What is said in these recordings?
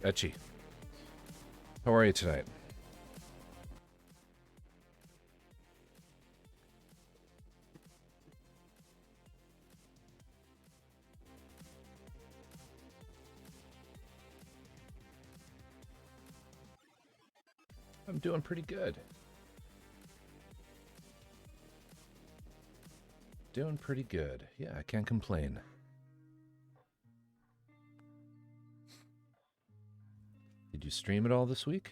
Etchy, how are you tonight? I'm doing pretty good. Doing pretty good. Yeah, I can't complain. Did you stream it all this week?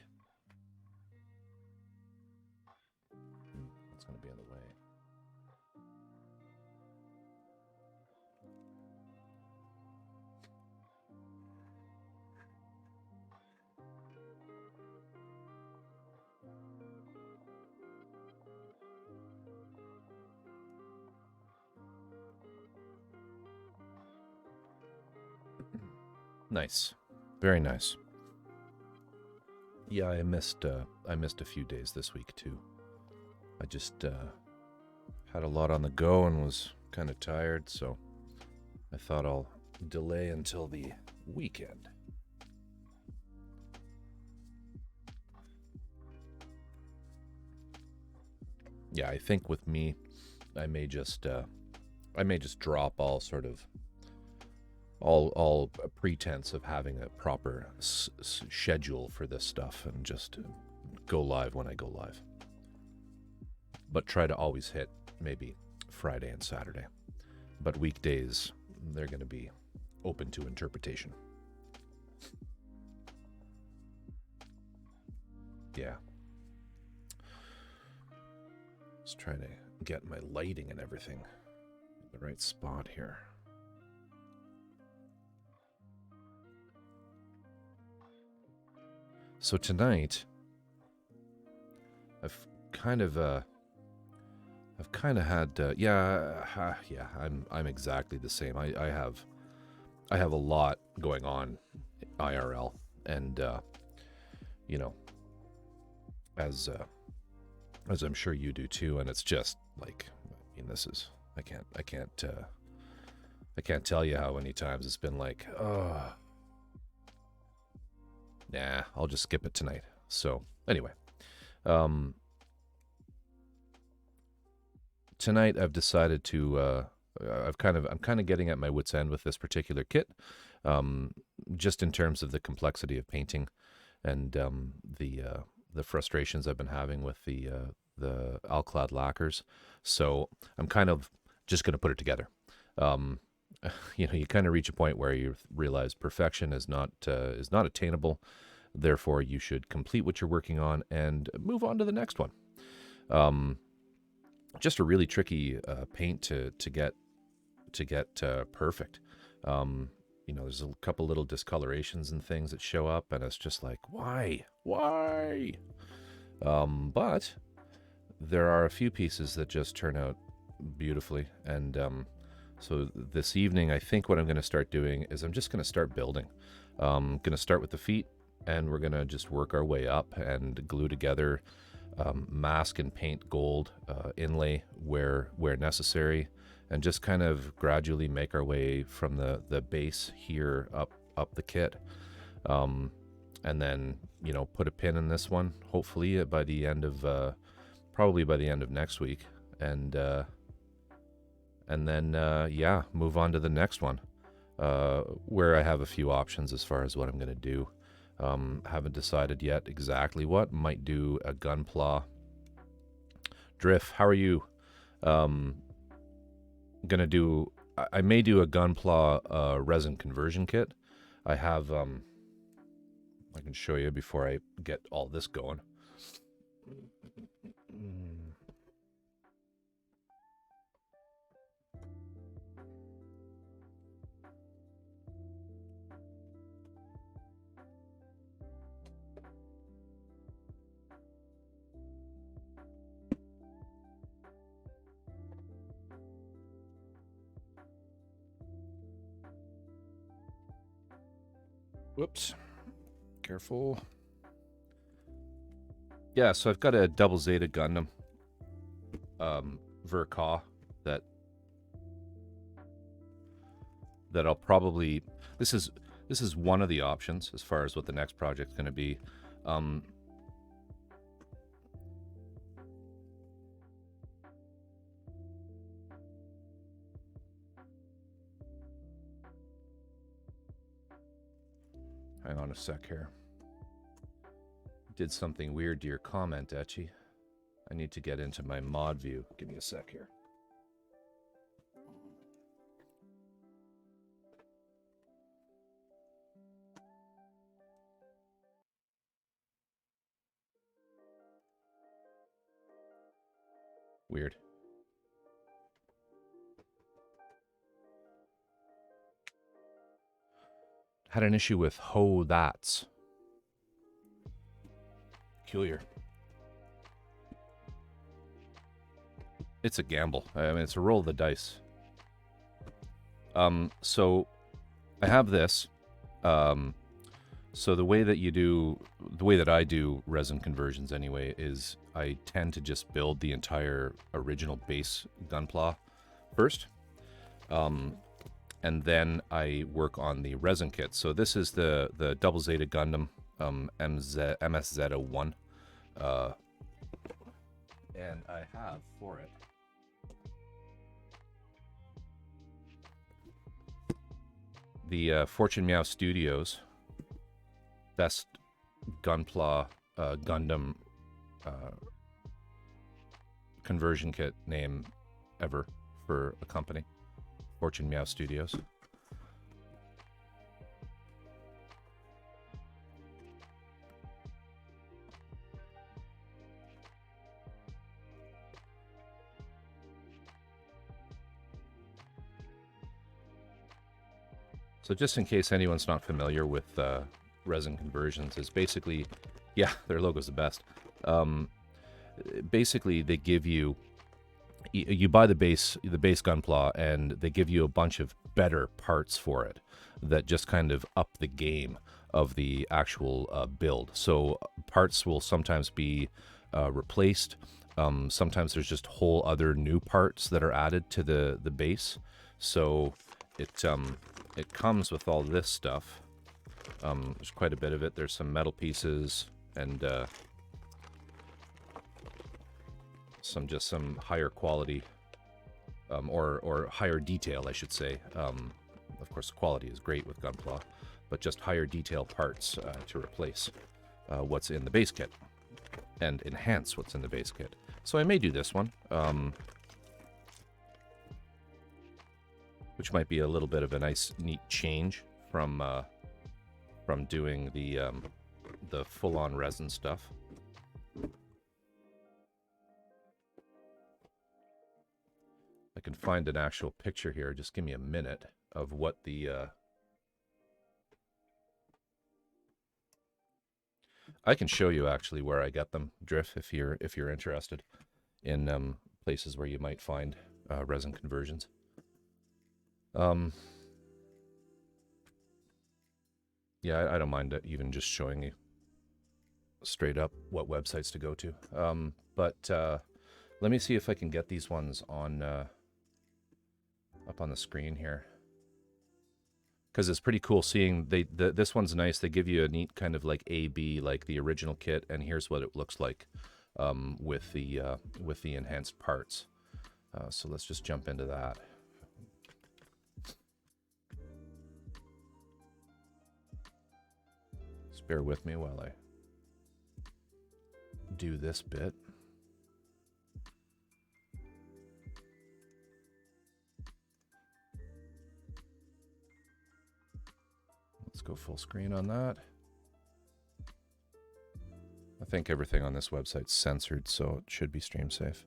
That's going to be on the way. Nice. Very nice. Yeah, I missed a few days this week too. I just had a lot on the go and was kind of tired, so I thought I'll delay until the weekend. Yeah, I think with me, I may just drop all sort of all pretense of having a proper schedule for this stuff and just go live when I go live. But try to always hit maybe Friday and Saturday. But weekdays, they're going to be open to interpretation. Yeah. Just trying to get my lighting and everything in the right spot here. So tonight, I've kind of had I'm exactly the same. I have a lot going on IRL, and you know, as I'm sure you do too, and it's just like, I mean, this is I can't tell you how many times it's been like, oh, nah, I'll just skip it tonight. So anyway, tonight I've decided to I'm kind of getting at my wit's end with this particular kit, just in terms of the complexity of painting and the frustrations I've been having with the Alclad lacquers. So I'm kind of just going to put it together. You kind of reach a point where you realize perfection is not attainable. Therefore, you should complete what you're working on and move on to the next one. Just a really tricky paint to get perfect. There's a couple little discolorations and things that show up, and it's just like, why? But there are a few pieces that just turn out beautifully, and so this evening, I think what I'm going to start doing is I'm just going to start building. I'm going to start with the feet, and we're going to just work our way up and glue together mask and paint gold inlay where necessary, and just kind of gradually make our way from the base here up the kit. And then, put a pin in this one, hopefully by the end of, probably by the end of next week. And then, move on to the next one, where I have a few options as far as what I'm going to do. Haven't decided yet exactly what. Might do a gunpla. Drift, how are you? I may do a gunpla resin conversion kit. I have, I can show you before I get all this going. Whoops. Careful. Yeah, so I've got a double Zeta Gundam Verka that I'll probably, this is This is one of the options as far as what the next project's going to be. Hang on a sec here. Did something weird to your comment, Etchy. I need to get into my mod view. Give me a sec here. Weird. Had an issue with that's. Peculiar. It's a gamble. I mean, it's a roll of the dice. So I have this. So the way that I do resin conversions anyway is I tend to just build the entire original base gunpla first. And then I work on the resin kit. So this is the Double Zeta Gundam MSZ01. And I have for it the Fortune Meow Studios best Gunpla Gundam conversion kit name ever for a company. Fortune Meow Studios. So just in case anyone's not familiar with resin conversions, is basically, yeah, their logo's the best. Basically, they give you buy the base gunpla, and they give you a bunch of better parts for it that just kind of up the game of the actual build. So parts will sometimes be replaced. Sometimes there's just whole other new parts that are added to the base. So it comes with all this stuff. There's quite a bit of it. There's some metal pieces and some higher quality or higher detail, I should say. Of course, the quality is great with Gunpla, but just higher detail parts to replace what's in the base kit and enhance what's in the base kit. So I may do this one, which might be a little bit of a nice, neat change from doing the full-on resin stuff. I can find an actual picture here. Just give me a minute of what the I can show you actually where I get them, Drift, if you're interested in places where you might find resin conversions. Yeah, I don't mind even just showing you straight up what websites to go to. But let me see if I can get these ones on up on the screen here, because it's pretty cool seeing this one's nice. They give you a neat kind of like A/B, like the original kit, and here's what it looks like with the enhanced parts. So let's just jump into that. Just bear with me while I do this bit. Let's go full screen on that. I think everything on this website's censored, so it should be stream safe.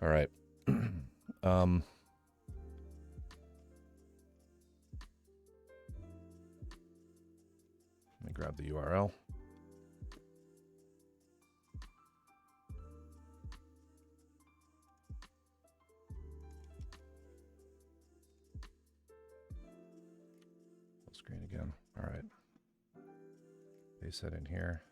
All right. Let me grab the URL. Full screen again. All right. Paste that in here.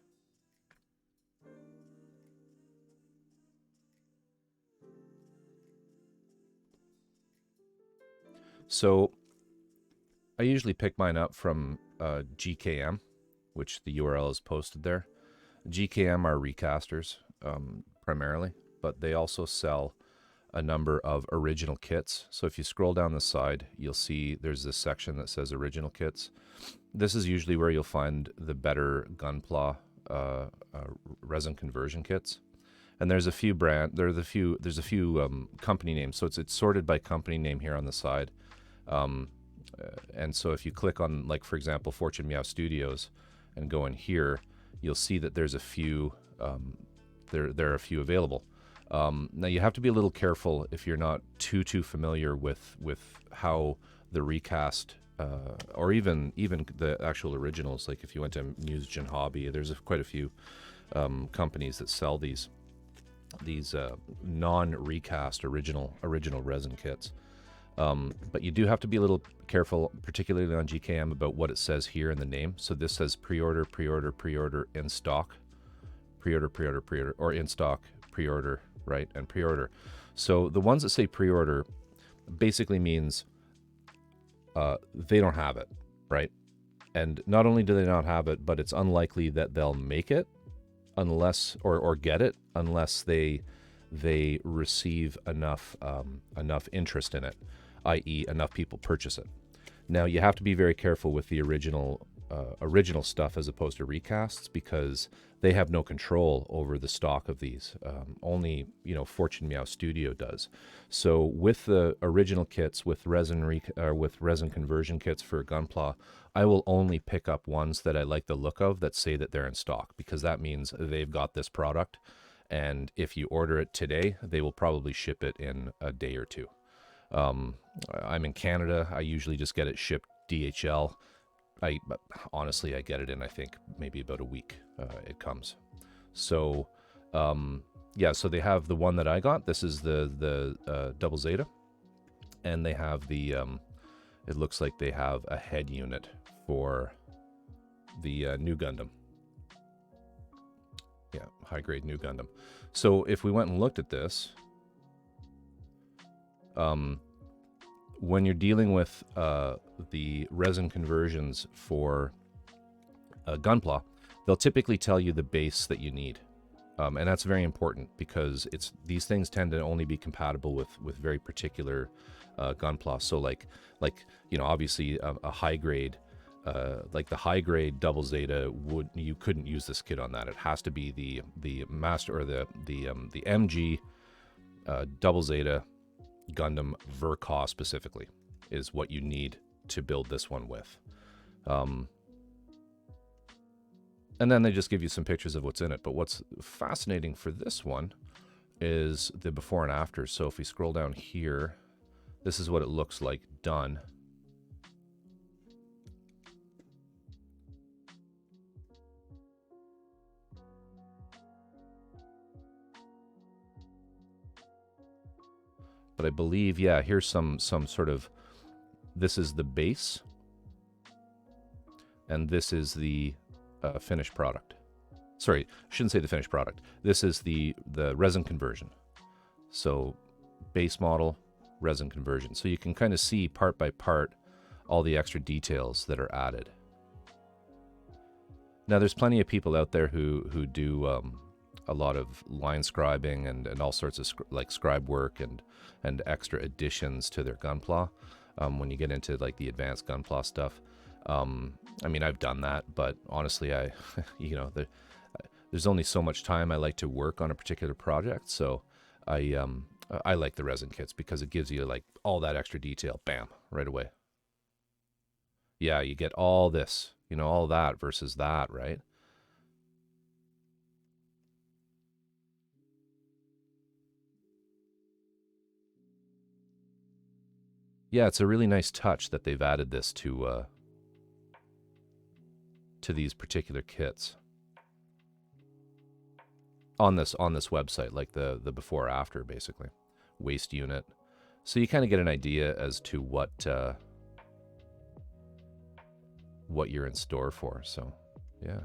So I usually pick mine up from GKM, which the URL is posted there. GKM are recasters primarily, but they also sell a number of original kits. So if you scroll down the side, you'll see there's this section that says original kits. This is usually where you'll find the better Gunpla resin conversion kits. And there's a few there's a few company names. So it's sorted by company name here on the side. And so if you click on, like, for example, Fortune Meow Studios and go in here, you'll see that there's a few, there are a few available. Now you have to be a little careful if you're not too familiar with how the recast, or even the actual originals. Like if you went to Muse and Hobby, there's quite a few companies that sell these non-recast original resin kits. But you do have to be a little careful, particularly on GKM, about what it says here in the name. So this says pre-order, in stock, pre-order, or in stock, pre-order, right, and pre-order. So the ones that say pre-order basically means they don't have it, right? And not only do they not have it, but it's unlikely that they'll make it unless, or get it, unless they receive enough interest in it, i.e. enough people purchase it. Now you have to be very careful with the original stuff as opposed to recasts, because they have no control over the stock of these. Only, Fortune Meow Studio does. So with the original kits, with resin conversion kits for Gunpla, I will only pick up ones that I like the look of, that say that they're in stock, because that means they've got this product, and if you order it today, they will probably ship it in a day or two. I'm in Canada. I usually just get it shipped DHL. Honestly, I get it in, I think, maybe about a week. It comes. So, yeah. So they have the one that I got. This is the Double Zeta, and they have the. It looks like they have a head unit for the new Gundam. Yeah, high grade new Gundam. So if we went and looked at this, when you're dealing with the resin conversions for Gunpla, they'll typically tell you the base that you need, and that's very important, because these things tend to only be compatible with very particular Gunpla. So like obviously a high grade. Like the high grade Double Zeta, you couldn't use this kit on that. It has to be the master, or the MG Double Zeta Gundam Verka specifically is what you need to build this one with. And then they just give you some pictures of what's in it. But what's fascinating for this one is the before and after. So if we scroll down here, this is what it looks like done. But I believe, yeah, here's some sort of, this is the base, and this is the finished product. Sorry, I shouldn't say the finished product. This is the resin conversion. So base model, resin conversion. So you can kind of see part by part all the extra details that are added. Now there's plenty of people out there who do a lot of line scribing and all sorts of like scribe work and extra additions to their Gunpla. When you get into like the advanced Gunpla stuff, I mean, I've done that, but honestly, there's only so much time I like to work on a particular project. So I like the resin kits because it gives you like all that extra detail, bam, right away. Yeah, you get all this, all that versus that, right? Yeah, it's a really nice touch that they've added this to these particular kits on this website, like the before after, basically waste unit. So you kind of get an idea as to what you're in store for. So yeah.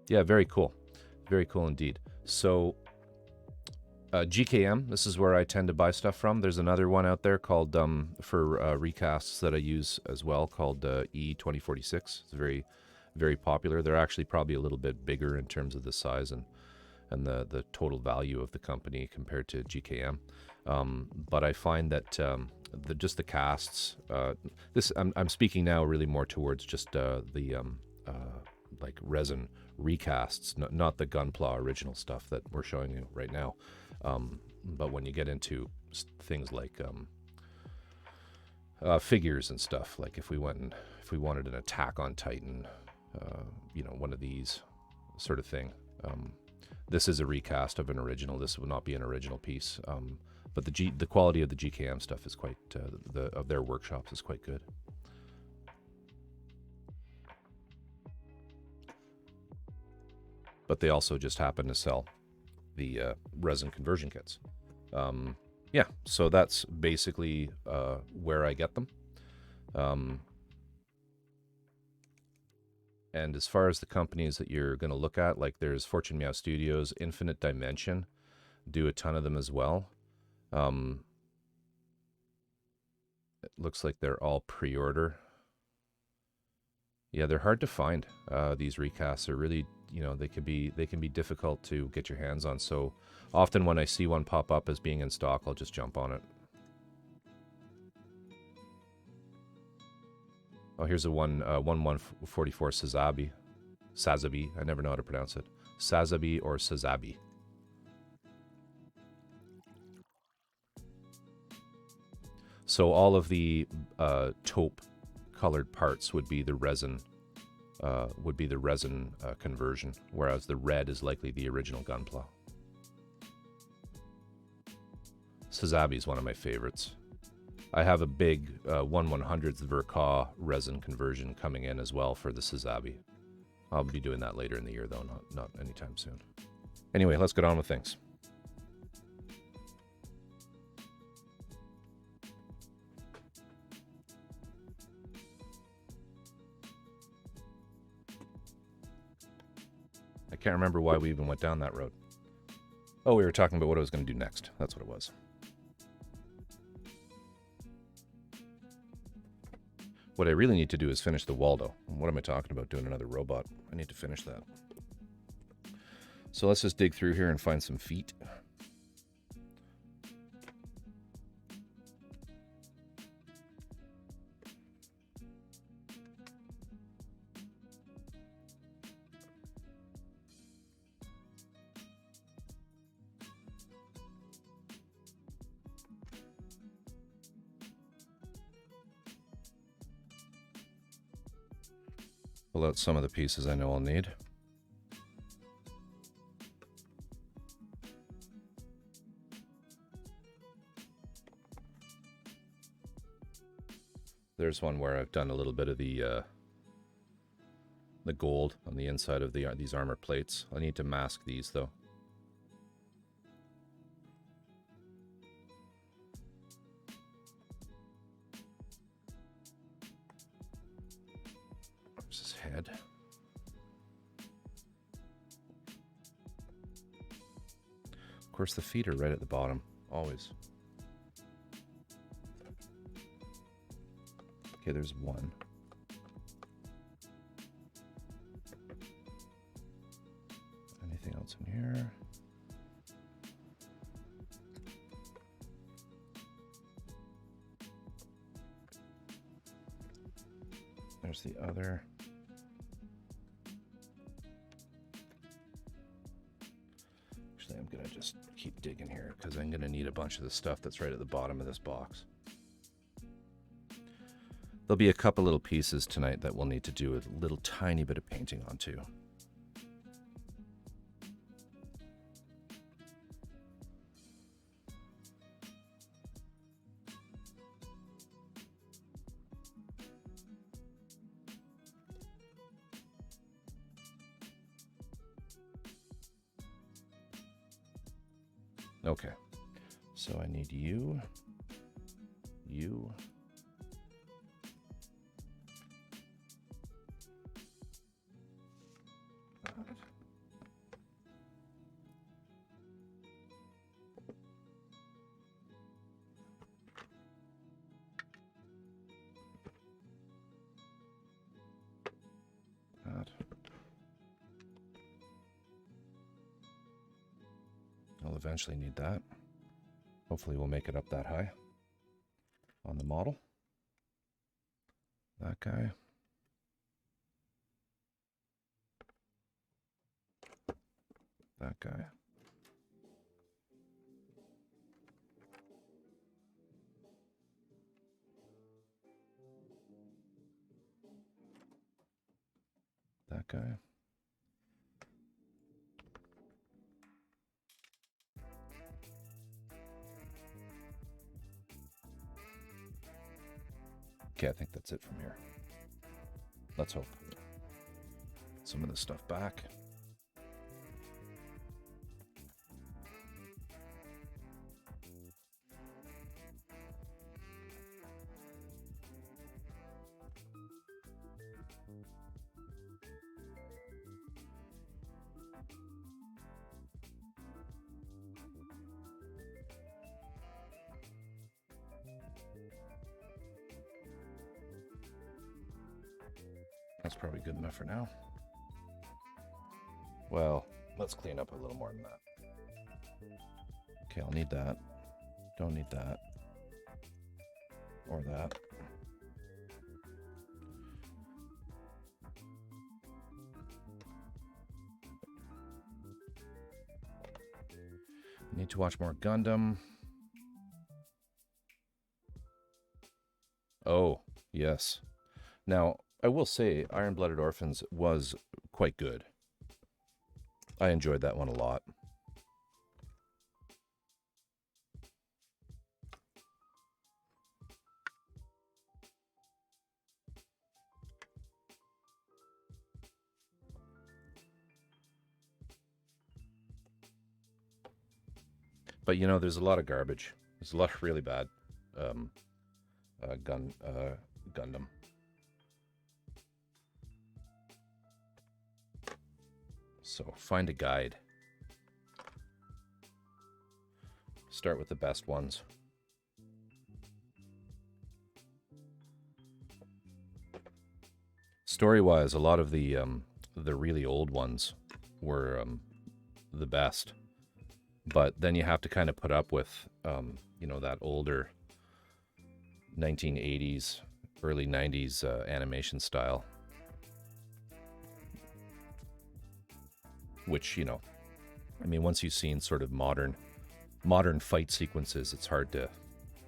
Yeah, very cool. Very cool indeed. So GKM, this is where I tend to buy stuff from. There's another one out there called, for recasts that I use as well, called E2046. It's very, very popular. They're actually probably a little bit bigger in terms of the size and the total value of the company compared to GKM. But I find that just the casts, I'm speaking now really more towards just the like resin recasts, not the Gunpla original stuff that we're showing you right now. But when you get into things like figures and stuff, like if we wanted an Attack on Titan, one of these sort of thing. This is a recast of an original. This would not be an original piece. But the quality of the GKM stuff is quite, of their workshops is quite good. But they also just happen to sell the resin conversion kits. Yeah, so that's basically where I get them. And as far as the companies that you're going to look at, like there's Fortune Meow Studios, Infinite Dimension, do a ton of them as well. It looks like they're all pre-order. Yeah, they're hard to find. These recasts are really, they can be difficult to get your hands on. So often when I see one pop up as being in stock, I'll just jump on it. Oh, here's a 1144 Sazabi. Sazabi. I never know how to pronounce it. Sazabi or Sazabi. So all of the taupe colored parts would be the resin conversion, whereas the red is likely the original Gunpla. Sazabi is one of my favorites. I have a big 1/100th Verka resin conversion coming in as well for the Sazabi. I'll be doing that later in the year, though, not anytime soon. Anyway, let's get on with things. I can't remember why we even went down that road. Oh, we were talking about what I was going to do next. That's what it was. What I really need to do is finish the Waldo. What am I talking about doing another robot? I need to finish that. So let's just dig through here and find some feet. Pull out some of the pieces I know I'll need. There's one where I've done a little bit of the gold on the inside of these armor plates. I need to mask these though. There's his head. Of course, the feet are right at the bottom, always. Okay, there's one. Anything else in here? There's the other. Actually, I'm gonna just keep digging here because I'm gonna need a bunch of the stuff that's right at the bottom of this box. There'll be a couple little pieces tonight that we'll need to do a little tiny bit of painting on too. Okay, so I need you. that. I'll eventually need that. Hopefully we'll make it up that high on the model. That guy. That guy. That guy. Okay, I think that's it from here. Let's hope. Some of this stuff back. That's probably good enough for now. Well, let's clean up a little more than that. Okay, I'll need that. Don't need that. Or that. Need to watch more Gundam. Oh, yes. Now, I will say Iron-Blooded Orphans was quite good. I enjoyed that one a lot. But you know, there's a lot of garbage. There's a lot of really bad Gundam. So find a guide. Start with the best ones. Story-wise, a lot of the really old ones were the best. But then you have to kind of put up with, you know, that older 1980s, early 90s animation style. Which, you know, I mean, once you've seen sort of modern fight sequences, it's hard to,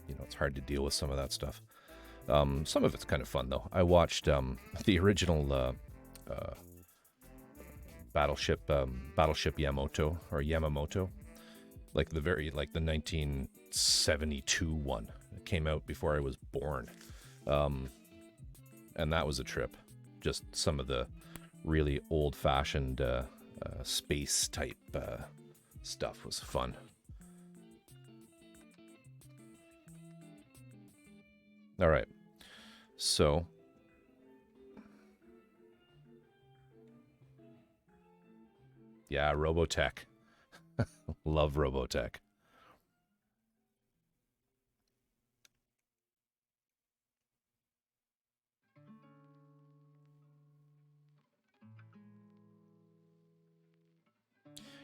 you know, it's hard to deal with some of that stuff. Some of it's kind of fun, though. I watched the original Battleship Yamamoto. Like the 1972 one. It came out before I was born. And that was a trip. Just some of the really old-fashioned space type stuff was fun. All right. So yeah, Robotech. Love Robotech.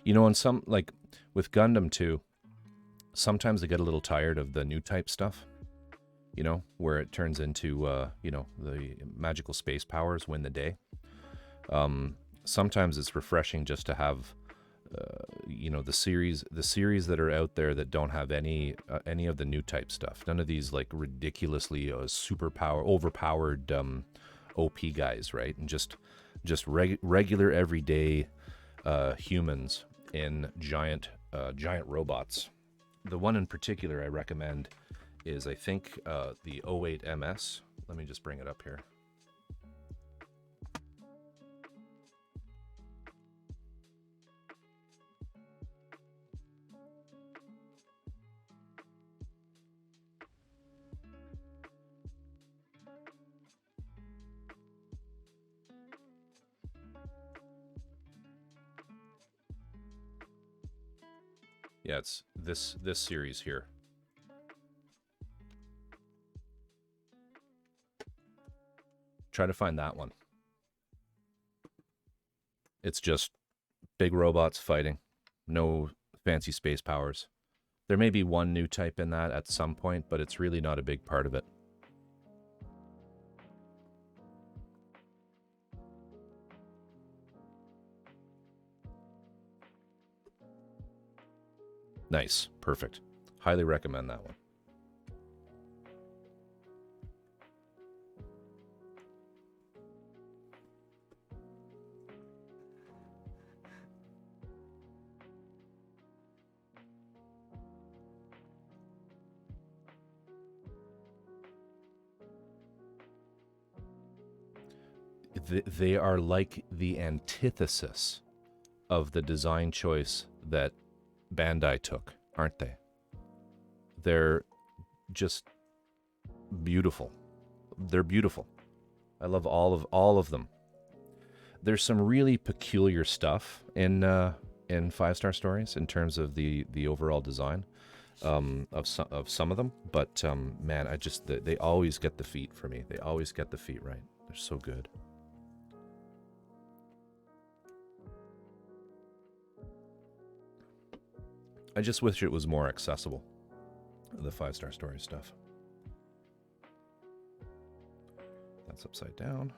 You know, and some, like, with Gundam too, sometimes I get a little tired of the new type stuff, you know, where it turns into, you know, the magical space powers win the day. Sometimes it's refreshing just to have, you know, the series that are out there that don't have any of the new type stuff. None of these, like, ridiculously overpowered OP guys, right? And just regular everyday humans in giant robots. The one in particular I recommend is, I think, the 08 MS. Let me just bring it up here. Yeah, it's this series here. Try to find that one. It's just big robots fighting. No fancy space powers. There may be one new type in that at some point, but it's really not a big part of it. Nice. Perfect. Highly recommend that one. They are like the antithesis of the design choice that Bandai took, aren't they? They're just beautiful. They're beautiful. I love all of them. There's some really peculiar stuff in 5-star stories in terms of the overall design of some of them, but man, they always get the feet for me. They always get the feet right. They're so good. I just wish it was more accessible, the 5-star story stuff. That's upside down.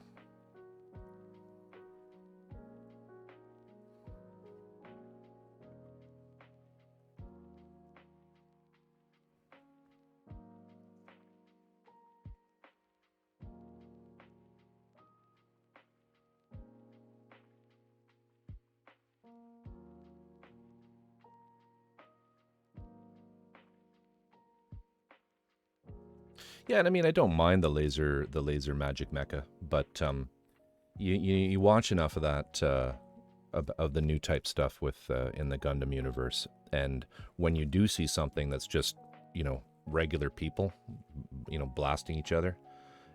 Yeah, and I mean, I don't mind the laser magic mecha, but you watch enough of that of the new type stuff with in the Gundam universe, and when you do see something that's just regular people, blasting each other,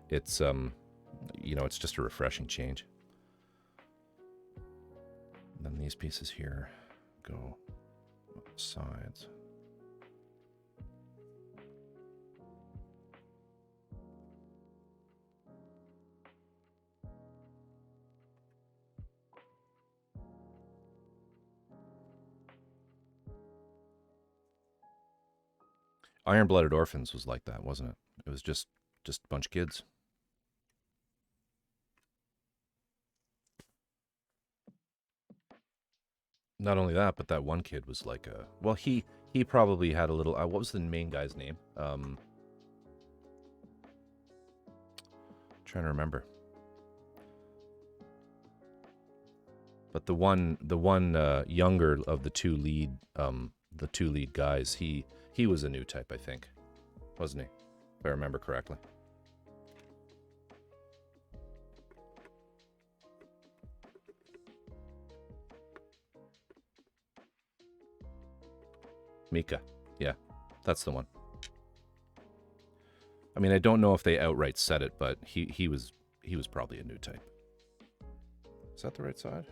it's it's just a refreshing change. And then these pieces here go on the sides. Iron-Blooded Orphans was like that, wasn't it? It was just a bunch of kids. Not only that, but that one kid was like a... Well, he probably had a little... what was the main guy's name? Trying to remember. But the one younger of the two lead guys, he was a new type, I think, wasn't he? If I remember correctly. Mika, yeah, that's the one. I mean, I don't know if they outright said it, but he was probably a new type. Is that the right side?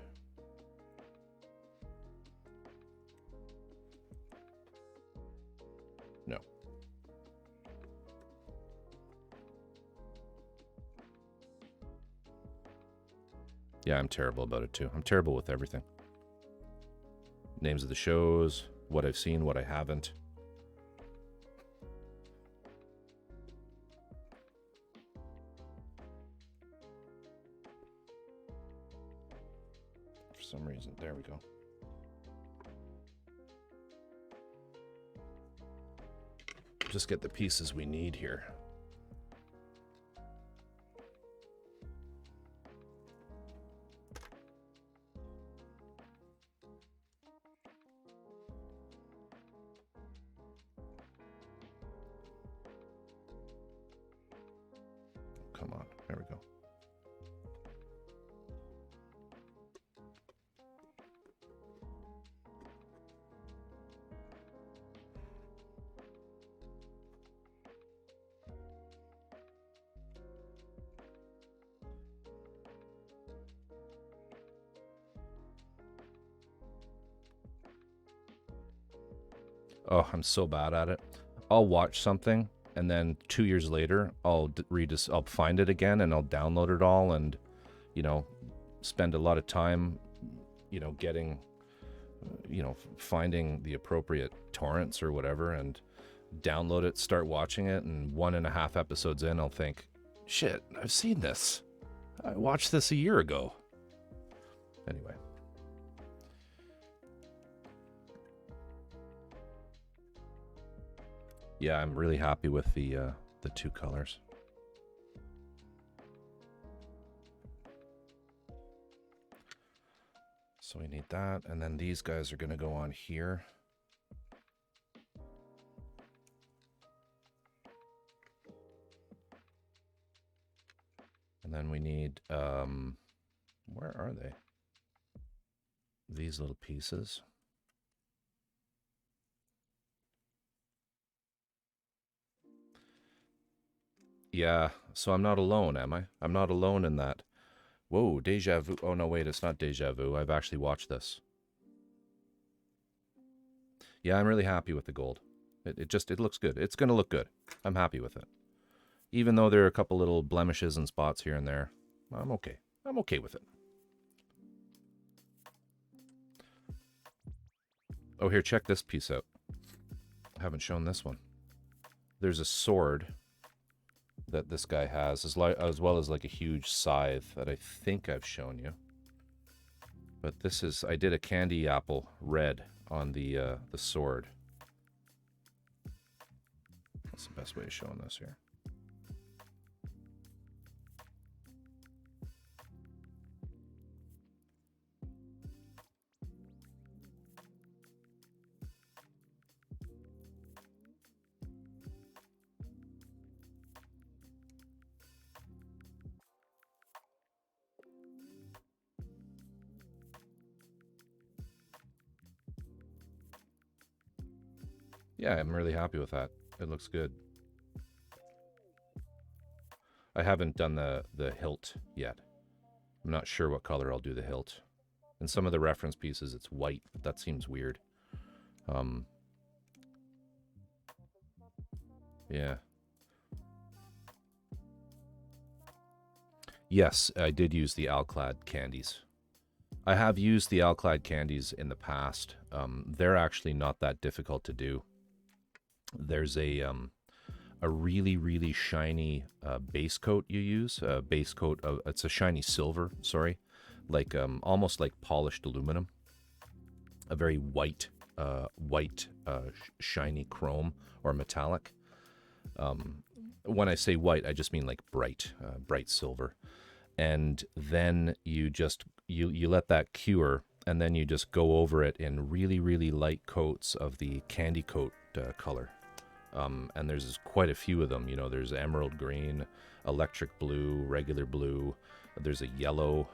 No. Yeah, I'm terrible about it too. I'm terrible with everything. Names of the shows, what I've seen, what I haven't. For some reason, there we go. Just get the pieces we need here. Come on, there we go. Oh, I'm so bad at it. I'll watch something, and then 2 years later, I'll find it again, and I'll download it all, and spend a lot of time you know, getting, you know, finding the appropriate torrents or whatever and download it, start watching it, and 1.5 episodes in, I'll think, shit, I've seen this. I watched this a year ago. Anyway. Yeah, I'm really happy with the 2 colors. So we need that, and then these guys are going to go on here. And then we need, where are they? These little pieces. Yeah, so I'm not alone, am I? I'm not alone in that. Whoa, deja vu. Oh, no, wait, it's not deja vu. I've actually watched this. Yeah, I'm really happy with the gold. It looks good. It's going to look good. I'm happy with it. Even though there are a couple little blemishes and spots here and there, I'm okay. I'm okay with it. Oh, here, check this piece out. I haven't shown this one. There's a sword that this guy has, as well as like a huge scythe that I think I've shown you. But this is, I did a candy apple red on the sword. That's the best way of showing this here. Yeah, I'm really happy with that. It looks good. I haven't done the hilt yet. I'm not sure what color I'll do the hilt. In some of the reference pieces, it's white, but that seems weird. Yeah. Yes, I did use the Alclad candies. I have used the Alclad candies in the past. They're actually not that difficult to do. There's a really, really shiny base coat you use. Base coat, it's a shiny silver, sorry. Like, almost like polished aluminum. A very white, shiny chrome or metallic. When I say white, I just mean like bright silver. And then you just, you let that cure, and then you just go over it in really, really light coats of the candy coat color. And there's quite a few of them. You know, there's emerald green, electric blue, regular blue. There's a yellow,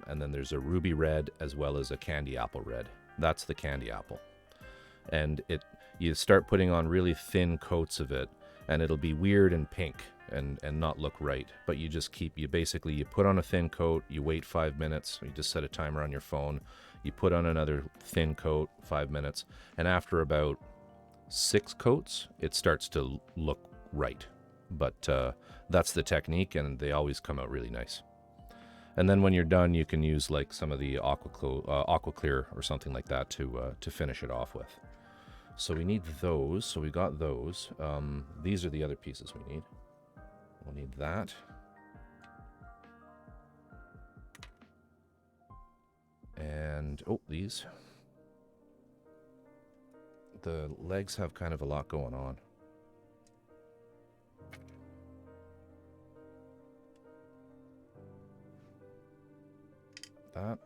and then there's a ruby red, as well as a candy apple red. That's the candy apple. And you start putting on really thin coats of it, and it'll be weird and pink and not look right. But you just you put on a thin coat, you wait 5 minutes, you just set a timer on your phone, you put on another thin coat, 5 minutes, and after about 6 coats, it starts to look right. But that's the technique, and they always come out really nice. And then when you're done, you can use like some of the aqua clear or something like that to finish it off with. So we need those. So we got those. These are the other pieces we need. We'll need that. And, oh, these. The legs have kind of a lot going on. That.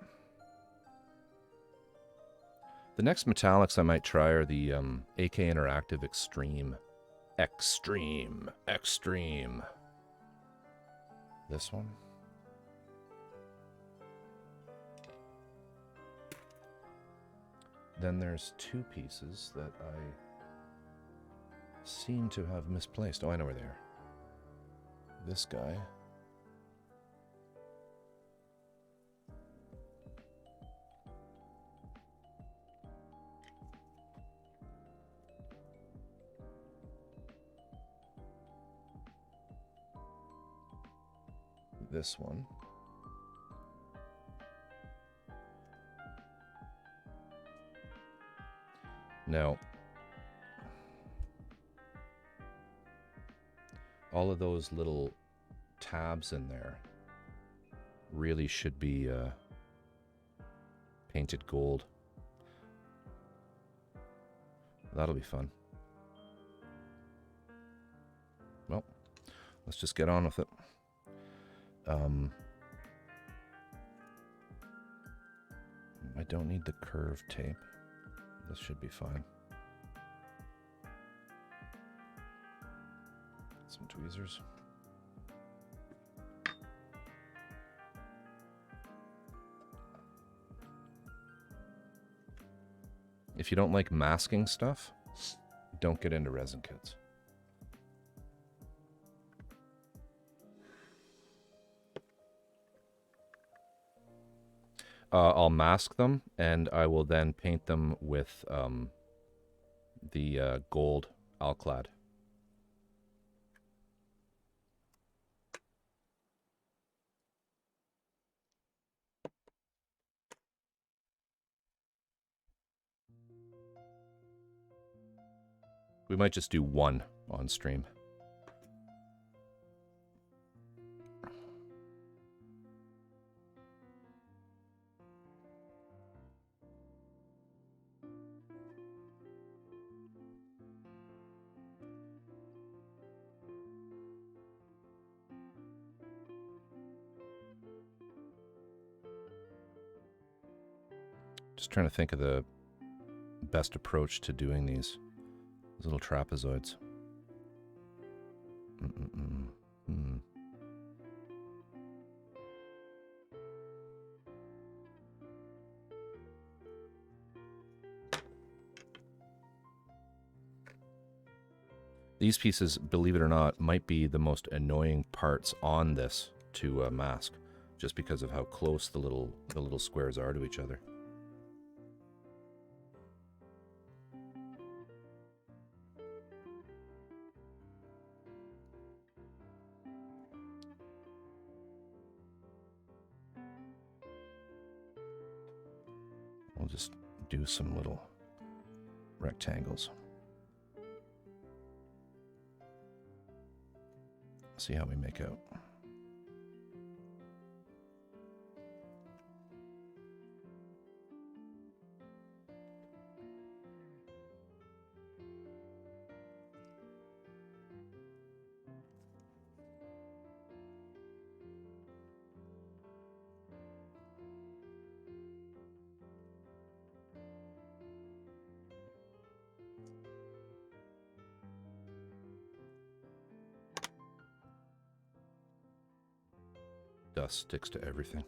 The next metallics I might try are the AK Interactive Extreme. Extreme. This one. Then there's 2 pieces that I seem to have misplaced. Oh, I know where they are. This guy. This one. Now, all of those little tabs in there really should be painted gold. That'll be fun. Well, let's just get on with it. I don't need the curved tape. This should be fine. Some tweezers. If you don't like masking stuff, don't get into resin kits. I'll mask them, and I will then paint them with the gold alclad. We might just do one on stream. Just trying to think of the best approach to doing these little trapezoids. These pieces, believe it or not, might be the most annoying parts on this to mask, just because of how close the little squares are to each other. We'll just do some little rectangles. See how we make out. Dust sticks to everything.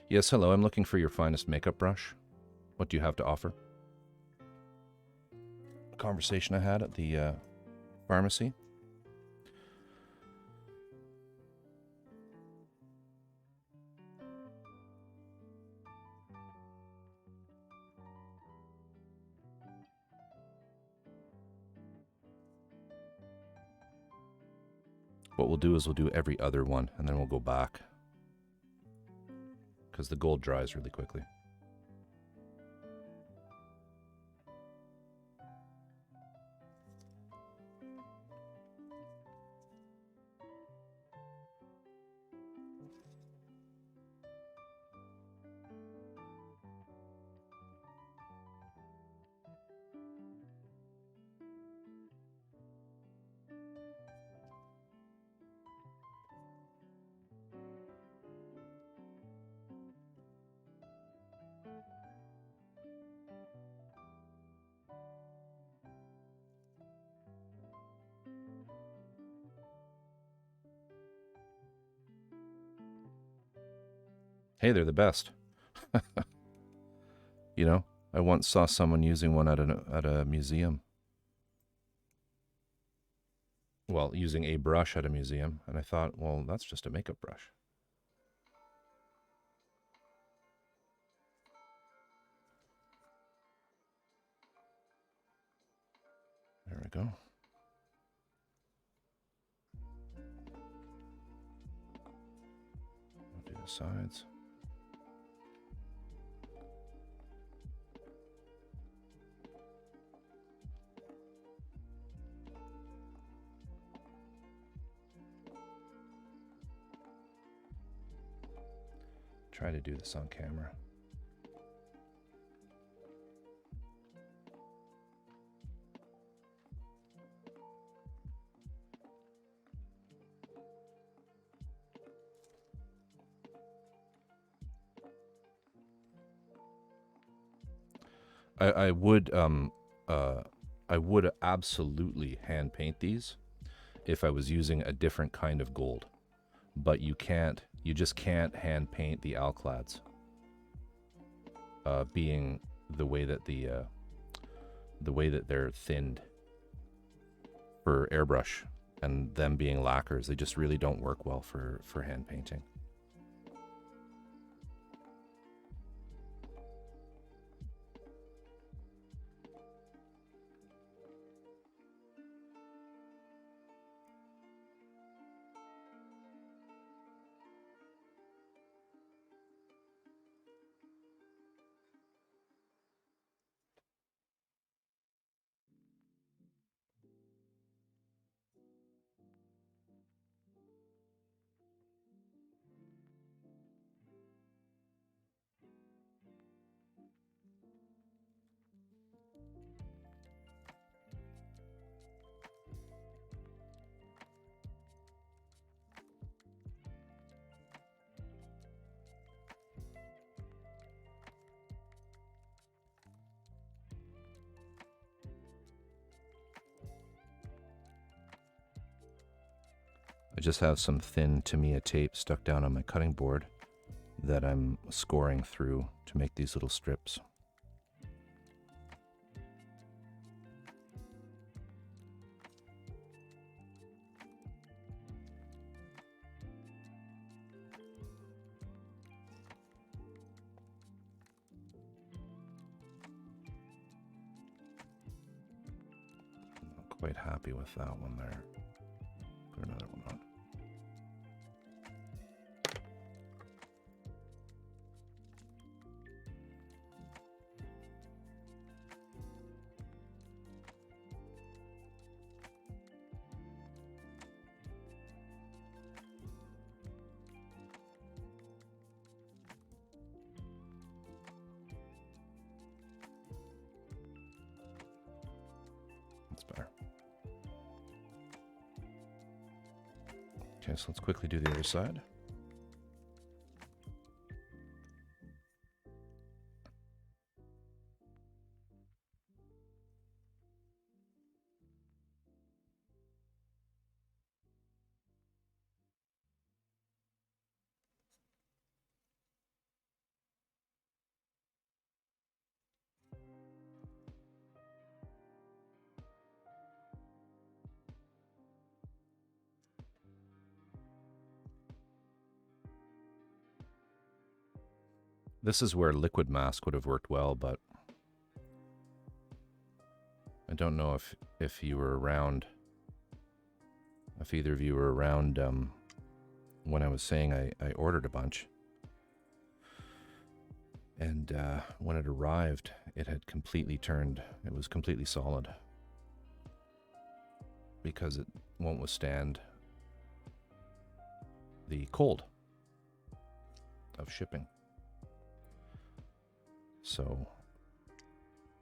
Yes, hello, I'm looking for your finest makeup brush. What do you have to offer? A conversation I had at the pharmacy. What we'll do is we'll do every other one, and then we'll go back. Because the gold dries really quickly. Hey, they're the best. You know, I once saw someone using one at a museum. Well, using a brush at a museum, and I thought, well, that's just a makeup brush. There we go. the sides. Try to do this on camera. I would absolutely hand paint these if I was using a different kind of gold, but you just can't hand paint the alclads, being the way that they're thinned for airbrush, and them being lacquers. They just really don't work well for hand painting. I just have some thin Tamiya tape stuck down on my cutting board that I'm scoring through to make these little strips. Not quite happy with that one there. Put another one on. That's better. Okay, so let's quickly do the other side. This is where liquid mask would have worked well, but I don't know if you were around, if either of you were around when I was saying I ordered a bunch. And when it arrived, it had completely turned, it was completely solid. Because it won't withstand the cold of shipping. So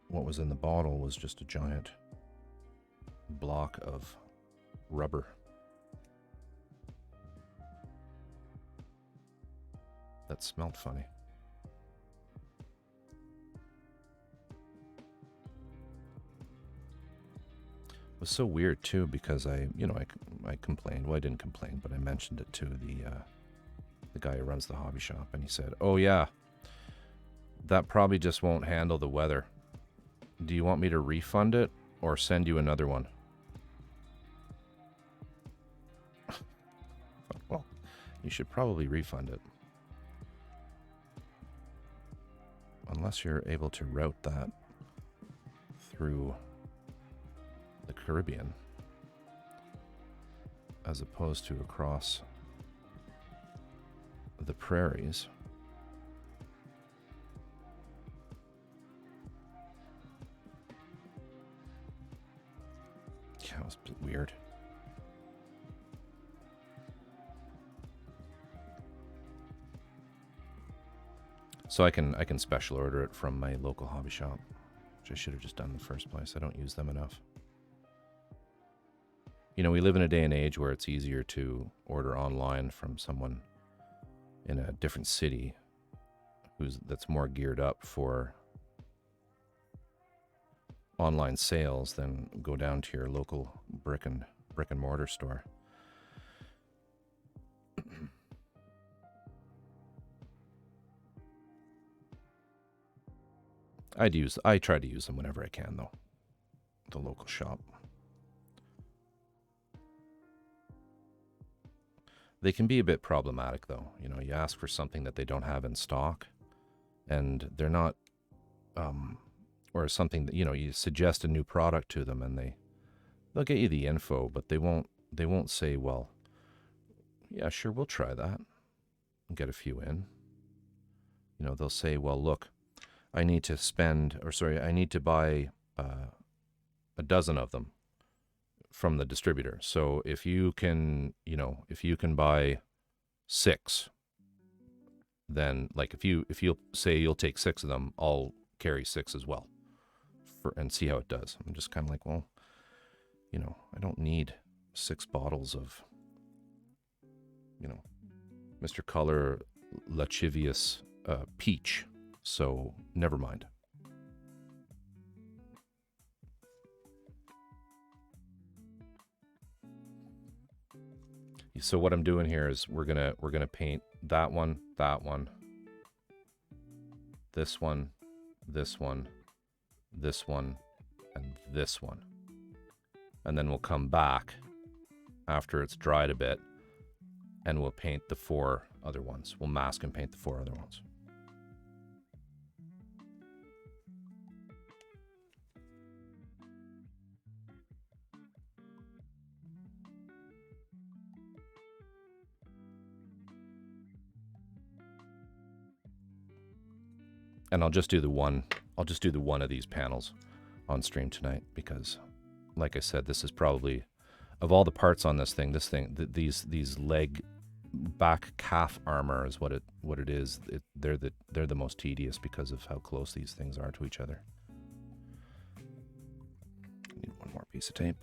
what was in the bottle was just a giant block of rubber. That smelled funny. It was so weird too, because I complained. Well, I didn't complain, but I mentioned it to the guy who runs the hobby shop, and he said, "Oh yeah, that probably just won't handle the weather. Do you want me to refund it or send you another one?" Well, you should probably refund it. Unless you're able to route that through the Caribbean as opposed to across the prairies. Yeah, that was weird. So I can special order it from my local hobby shop, which I should have just done in the first place. I don't use them enough. You know, we live in a day and age where it's easier to order online from someone in a different city that's more geared up for online sales than go down to your local brick and mortar store. I try to use them whenever I can, though. The local shop. They can be a bit problematic, though. You know, you ask for something that they don't have in stock, and they're not, or something that, you know, you suggest a new product to them, and they'll get you the info, but they won't say, well, yeah, sure, we'll try that, and get a few in. You know, they'll say, well, look, I need to buy a dozen of them from the distributor. So if you can buy 6, then like if you'll say you'll take 6 of them, I'll carry 6 as well, and see how it does. I'm just kind of like, well, you know, I don't need 6 bottles of, you know, Mr. Color Lachivious peach. So never mind. So what I'm doing here is we're gonna paint that one, this one, this one, this one, and this one. And then we'll come back after it's dried a bit and we'll paint the 4 other ones. We'll mask and paint the 4 other ones. And I'll just do the one of these panels on stream tonight, because like I said, this is probably, of all the parts on this thing, these leg back calf armor is what it is. They're the most tedious because of how close these things are to each other. I need one more piece of tape.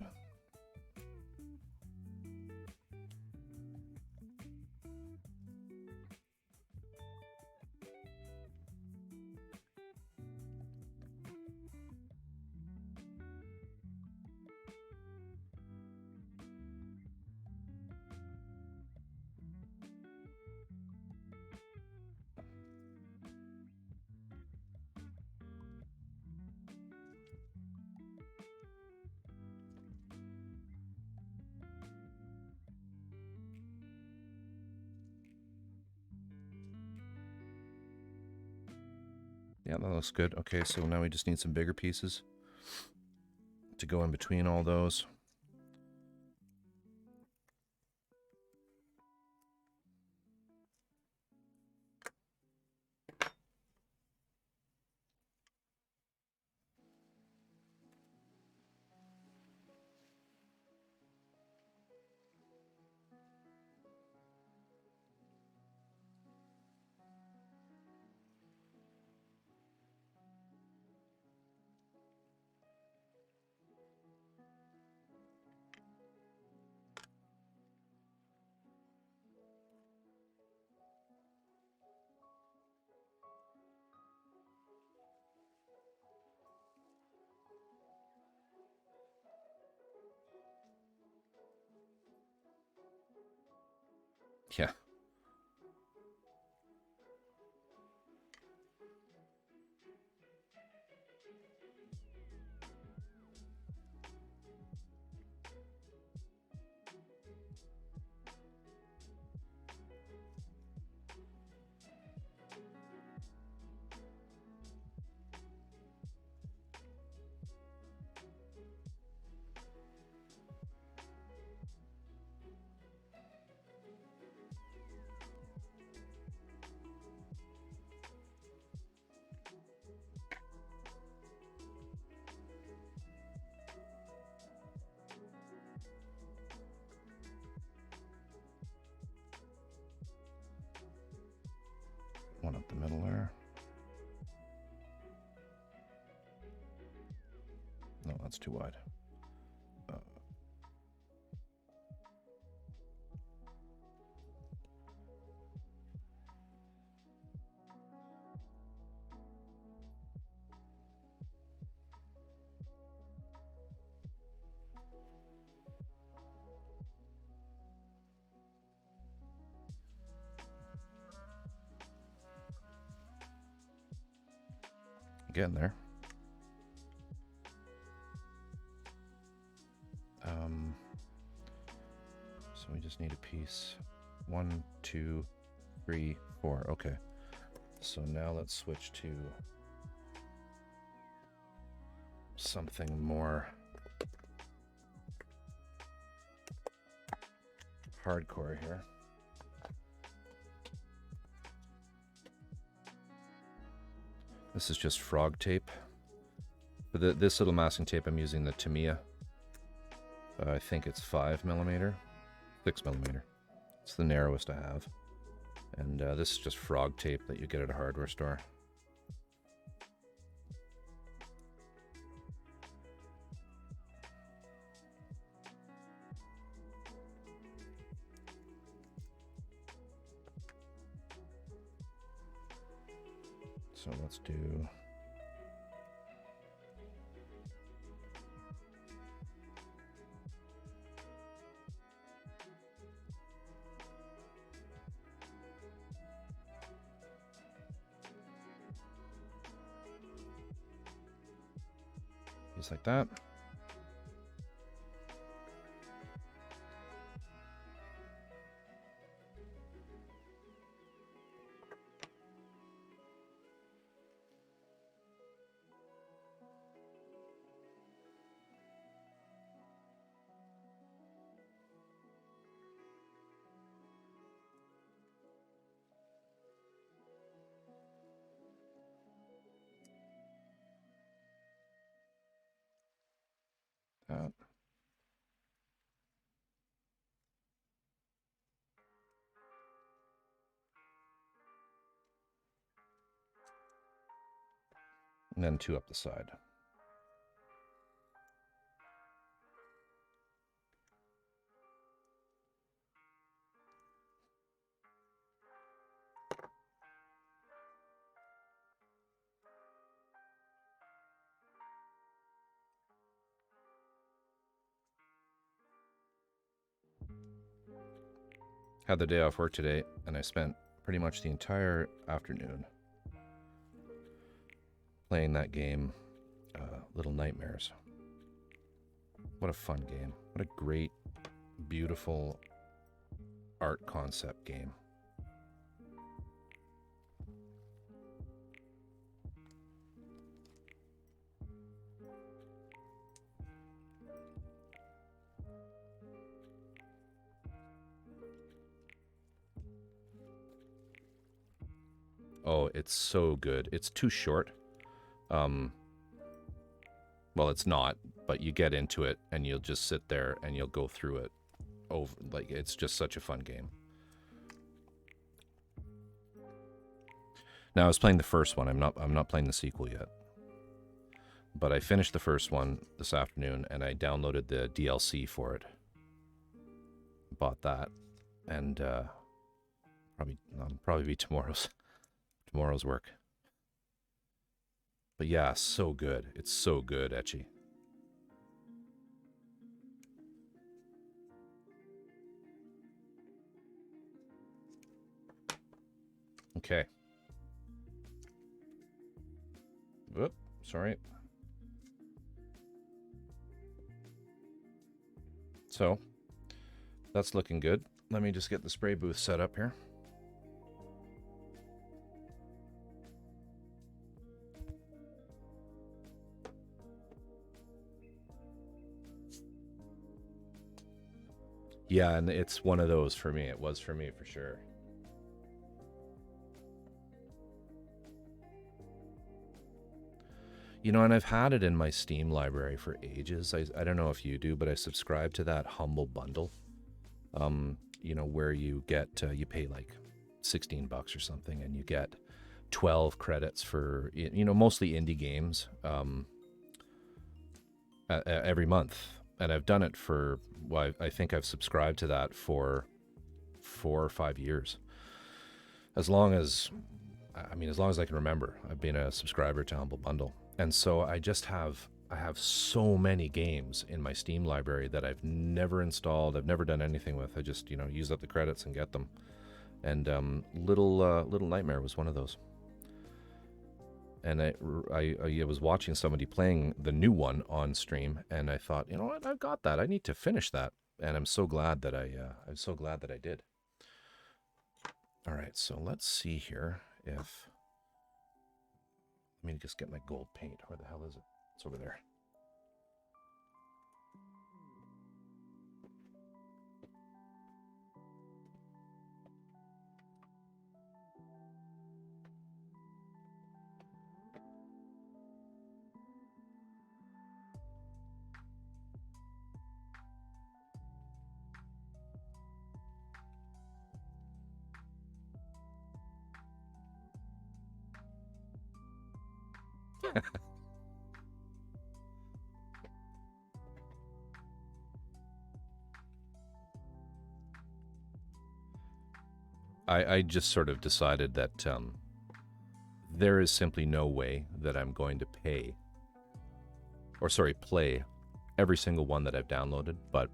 Yeah, that looks good. Okay, so now we just need some bigger pieces to go in between all those. Yeah. one up the middle there. No, that's too wide. Getting there. So we just need a piece. 1, 2, 3, 4. Okay. So now let's switch to something more hardcore here. This is just frog tape. For this little masking tape, I'm using the Tamiya. I think it's 5mm, 6mm. It's the narrowest I have. And this is just frog tape that you get at a hardware store. So let's do... just like that. And then 2 up the side. Had the day off work today, and I spent pretty much the entire afternoon playing that game, Little Nightmares. What a fun game. What a great, beautiful art concept game. Oh, it's so good. It's too short. Well, it's not, but you get into it and you'll just sit there and you'll go through it over. Like, it's just such a fun game. Now, I was playing the first one. I'm not playing the sequel yet. But I finished the first one this afternoon and I downloaded the DLC for it. Bought that, and probably be tomorrow's work. But yeah, so good. It's so good, Etchy. Okay. Whoop, sorry. So, that's looking good. Let me just get the spray booth set up here. Yeah, and it's one of those for me. It was for me for sure. You know, and I've had it in my Steam library for ages. I don't know if you do, but I subscribe to that Humble Bundle. You know, where you get, you pay like $16 or something, and you get 12 credits for, mostly indie games every month. And I've done it for, well, I think I've subscribed to that for 4 or 5 years. As long as I can remember, I've been a subscriber to Humble Bundle. And so I have so many games in my Steam library that I've never installed, I've never done anything with. I just, use up the credits and get them. And Little Nightmare was one of those. And I was watching somebody playing the new one on stream, and I thought, you know what, I've got that. I need to finish that, and I'm so glad that I did. All right, so let's see here if. Let me just get my gold paint. Where the hell is it? It's over there. I just sort of decided that there is simply no way that I'm going to play every single one that I've downloaded. But,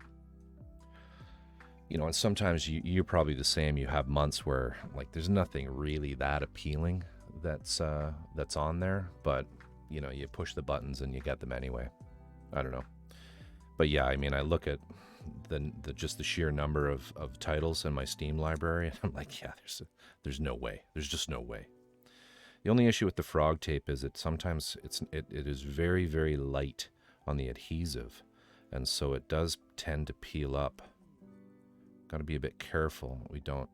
and sometimes you're probably the same. You have months where, like, there's nothing really that appealing that's on there, but, you push the buttons and you get them anyway. I don't know. But yeah, I mean, I look at just the sheer number of titles in my Steam library, and I'm like, yeah, there's no way. There's just no way. The only issue with the frog tape is sometimes it is very, very light on the adhesive, and so it does tend to peel up. Got to be a bit careful we don't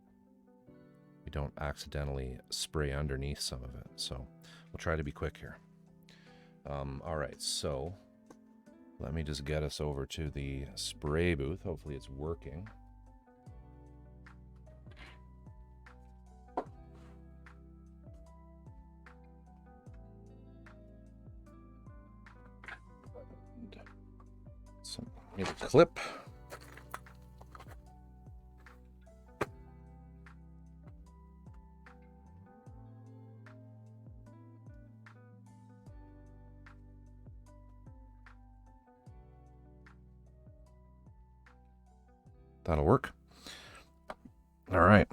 accidentally spray underneath some of it. So we'll try to be quick here. All right, so let me just get us over to the spray booth. Hopefully it's working. So, need a clip. That'll work. All right.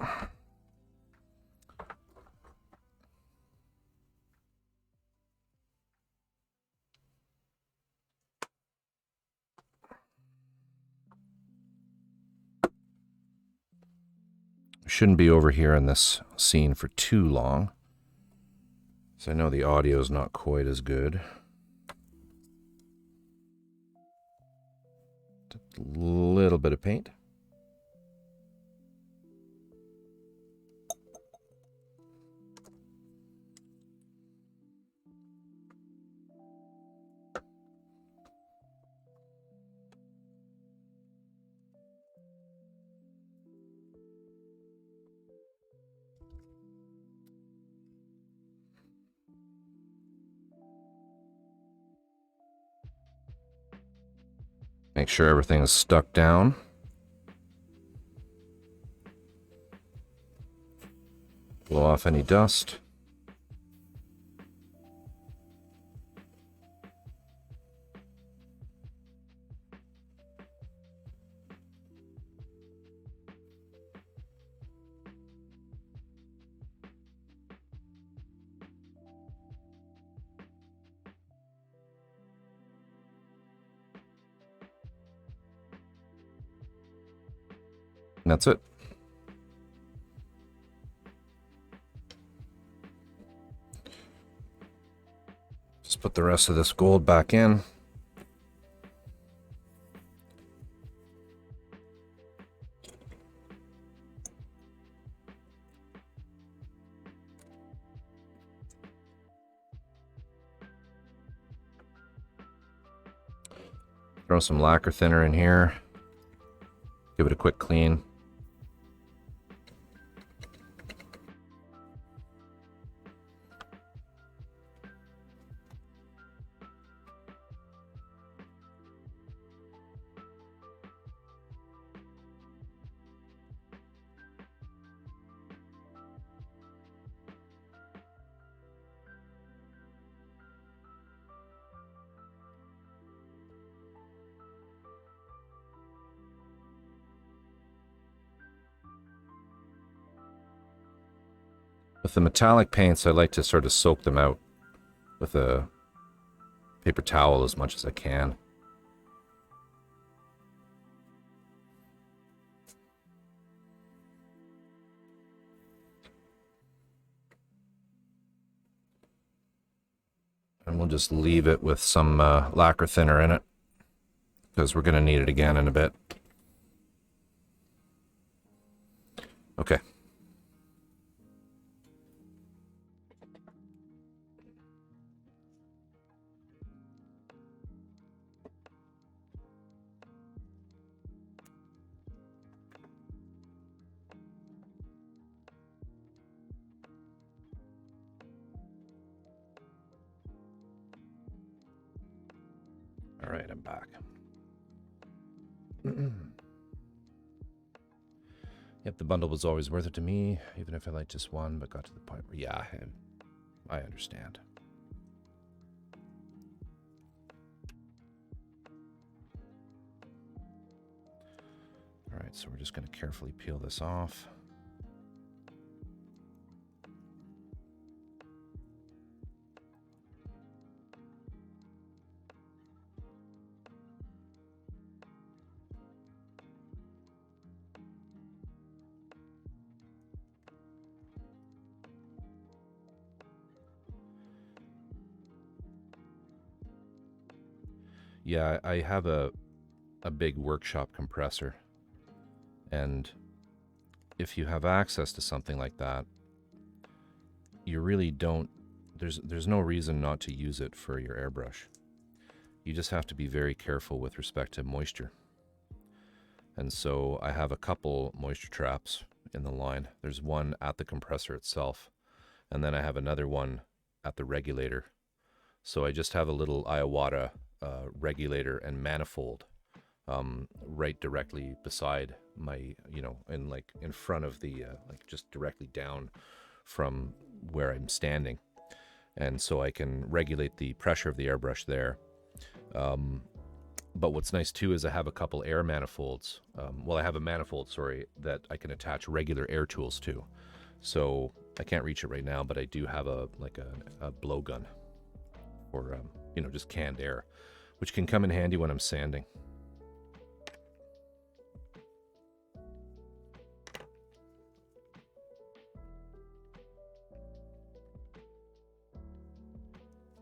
Shouldn't be over here in this scene for too long, so I know the audio is not quite as good. A little bit of paint. Make sure everything is stuck down. Blow off any dust. And that's it. Just put the rest of this gold back in. Throw some lacquer thinner in here. Give it a quick clean. With the metallic paints, I like to sort of soak them out with a paper towel as much as I can. And we'll just leave it with some lacquer thinner in it, because we're going to need it again in a bit. Okay. All right, I'm back. Yep, the bundle was always worth it to me, even if I liked just one, but got to the point where, yeah, I understand. All right, so we're just going to carefully peel this off. Yeah, I have a big workshop compressor, and if you have access to something like that, you really don't, there's no reason not to use it for your airbrush. You just have to be very careful with respect to moisture. And so I have a couple moisture traps in the line. There's one at the compressor itself, and then I have another one at the regulator. So I just have a little Iwata regulator and manifold right directly beside my, and like in front of the, like just directly down from where I'm standing. And so I can regulate the pressure of the airbrush there. But what's nice too is I have a couple air manifolds. I have a manifold, that I can attach regular air tools to. So I can't reach it right now, but I do have a blowgun for, just canned air, which can come in handy when I'm sanding.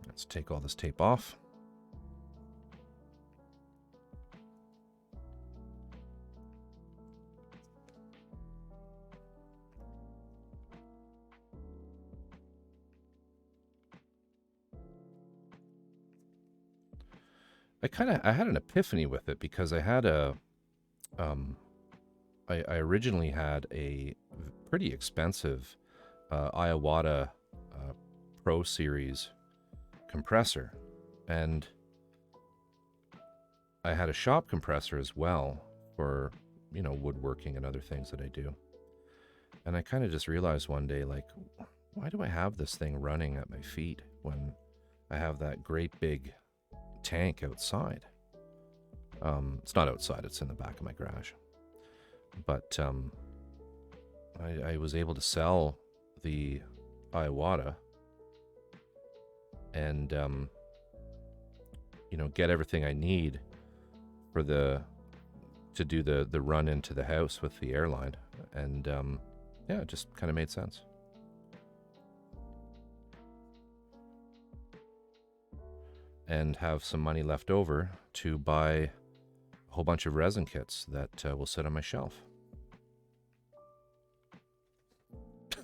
Let's take all this tape off. I had an epiphany with it, because I had I originally had a pretty expensive Iwata Pro Series compressor, and I had a shop compressor as well for, woodworking and other things that I do. And I kind of just realized one day, like, why do I have this thing running at my feet when I have that great big tank outside? It's not outside, it's in the back of my garage. But I was able to sell the Iwata and get everything I need for to do the run into the house with the airline, and it just kind of made sense. And have some money left over to buy a whole bunch of resin kits that will sit on my shelf. I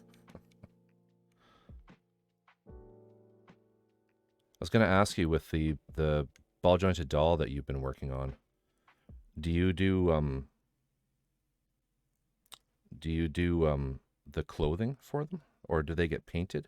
was going to ask you, with the ball jointed doll that you've been working on, do you do the clothing for them, or do they get painted?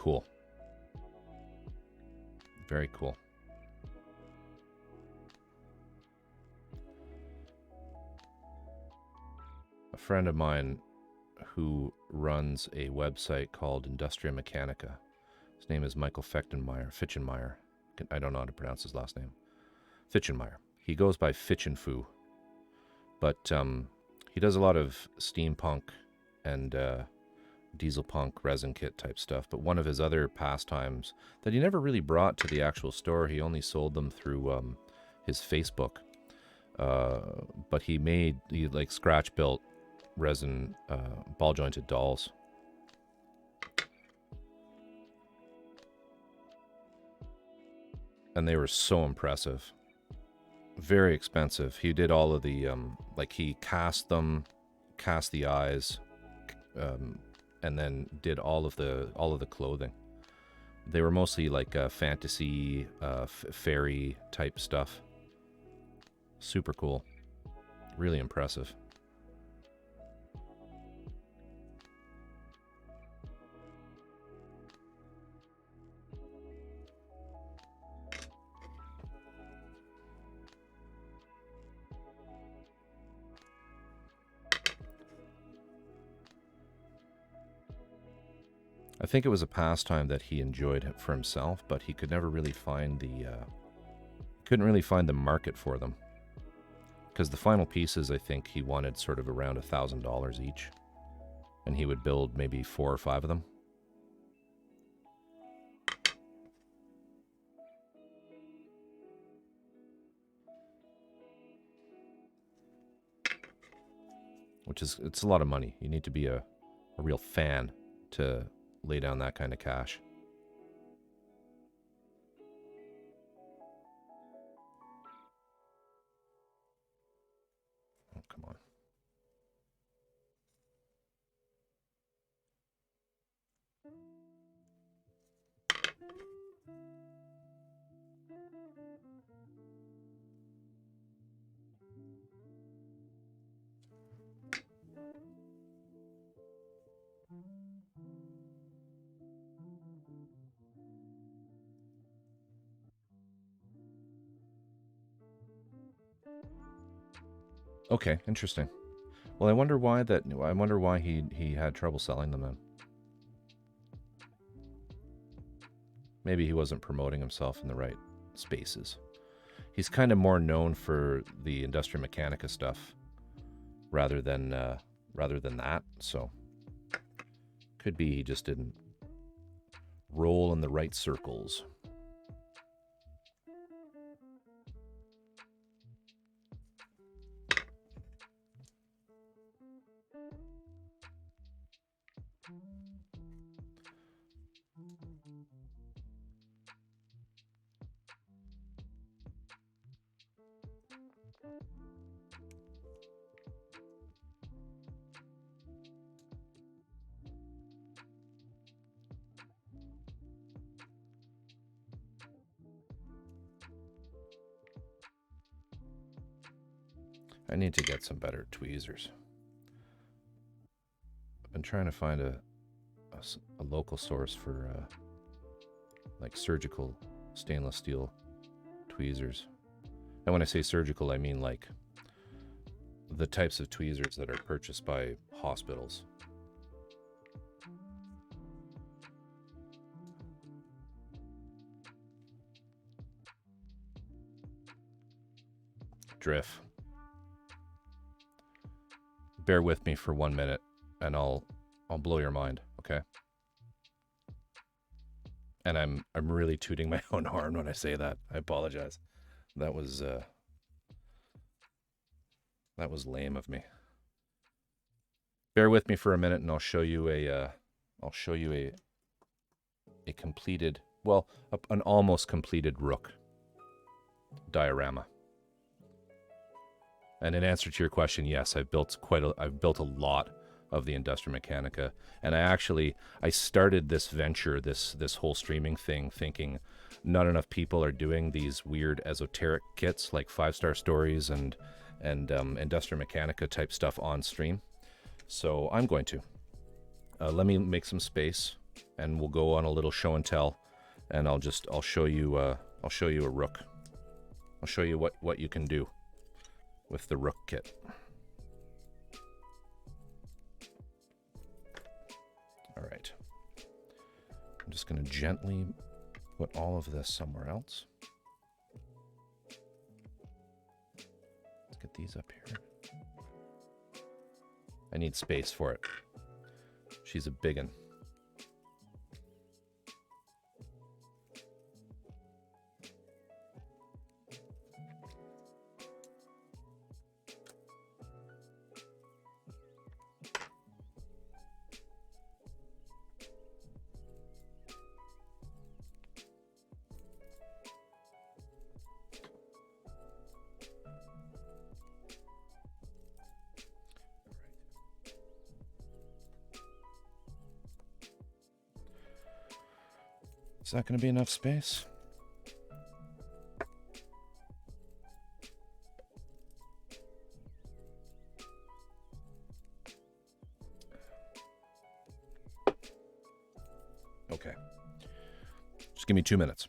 cool. Very cool. A friend of mine who runs a website called Industria Mechanica. His name is Michael Fitchenmeyer. I don't know how to pronounce his last name. Fitchenmeyer. He goes by Fitchenfu. But he does a lot of steampunk and diesel punk resin kit type stuff. But one of his other pastimes that he never really brought to the actual store, he only sold them through his Facebook. But he like scratch built resin ball jointed dolls. And they were so impressive. Very expensive. He did all of the like he cast the eyes, and then did all of the clothing. They were mostly like fantasy, fairy type stuff. Super cool. Really impressive. I think it was a pastime that he enjoyed for himself, but he could never really find couldn't really find the market for them. Because the final pieces, I think he wanted sort of around $1,000 each. And he would build maybe 4 or 5 of them. It's a lot of money. You need to be a real fan to lay down that kind of cash. Oh, come on. Okay, interesting. Well, I wonder why he had trouble selling them then. Maybe he wasn't promoting himself in the right spaces. He's kind of more known for the Industria Mechanica stuff rather than that, so could be he just didn't roll in the right circles. I need to get some better tweezers. I've been trying to find a local source for like surgical stainless steel tweezers. And when I say surgical, I mean like the types of tweezers that are purchased by hospitals. Drift. Bear with me for 1 minute and I'll blow your mind, okay? And I'm really tooting my own horn when I say that. I apologize. That was lame of me. Bear with me for a minute and I'll show you a completed, well, an almost completed rook diorama. And in answer to your question, yes, I've built a lot of the Industria Mechanica, and I started this venture, this whole streaming thing, thinking not enough people are doing these weird esoteric kits like 5-star stories and Industria Mechanica type stuff on stream. So I'm going to let me make some space and we'll go on a little show and tell, and I'll show you a rook. I'll show you what you can do with the rook kit. All right. I'm just going to gently put all of this somewhere else. Let's get these up here. I need space for it. She's a big one. Is that going to be enough space? Okay. Just give me 2 minutes.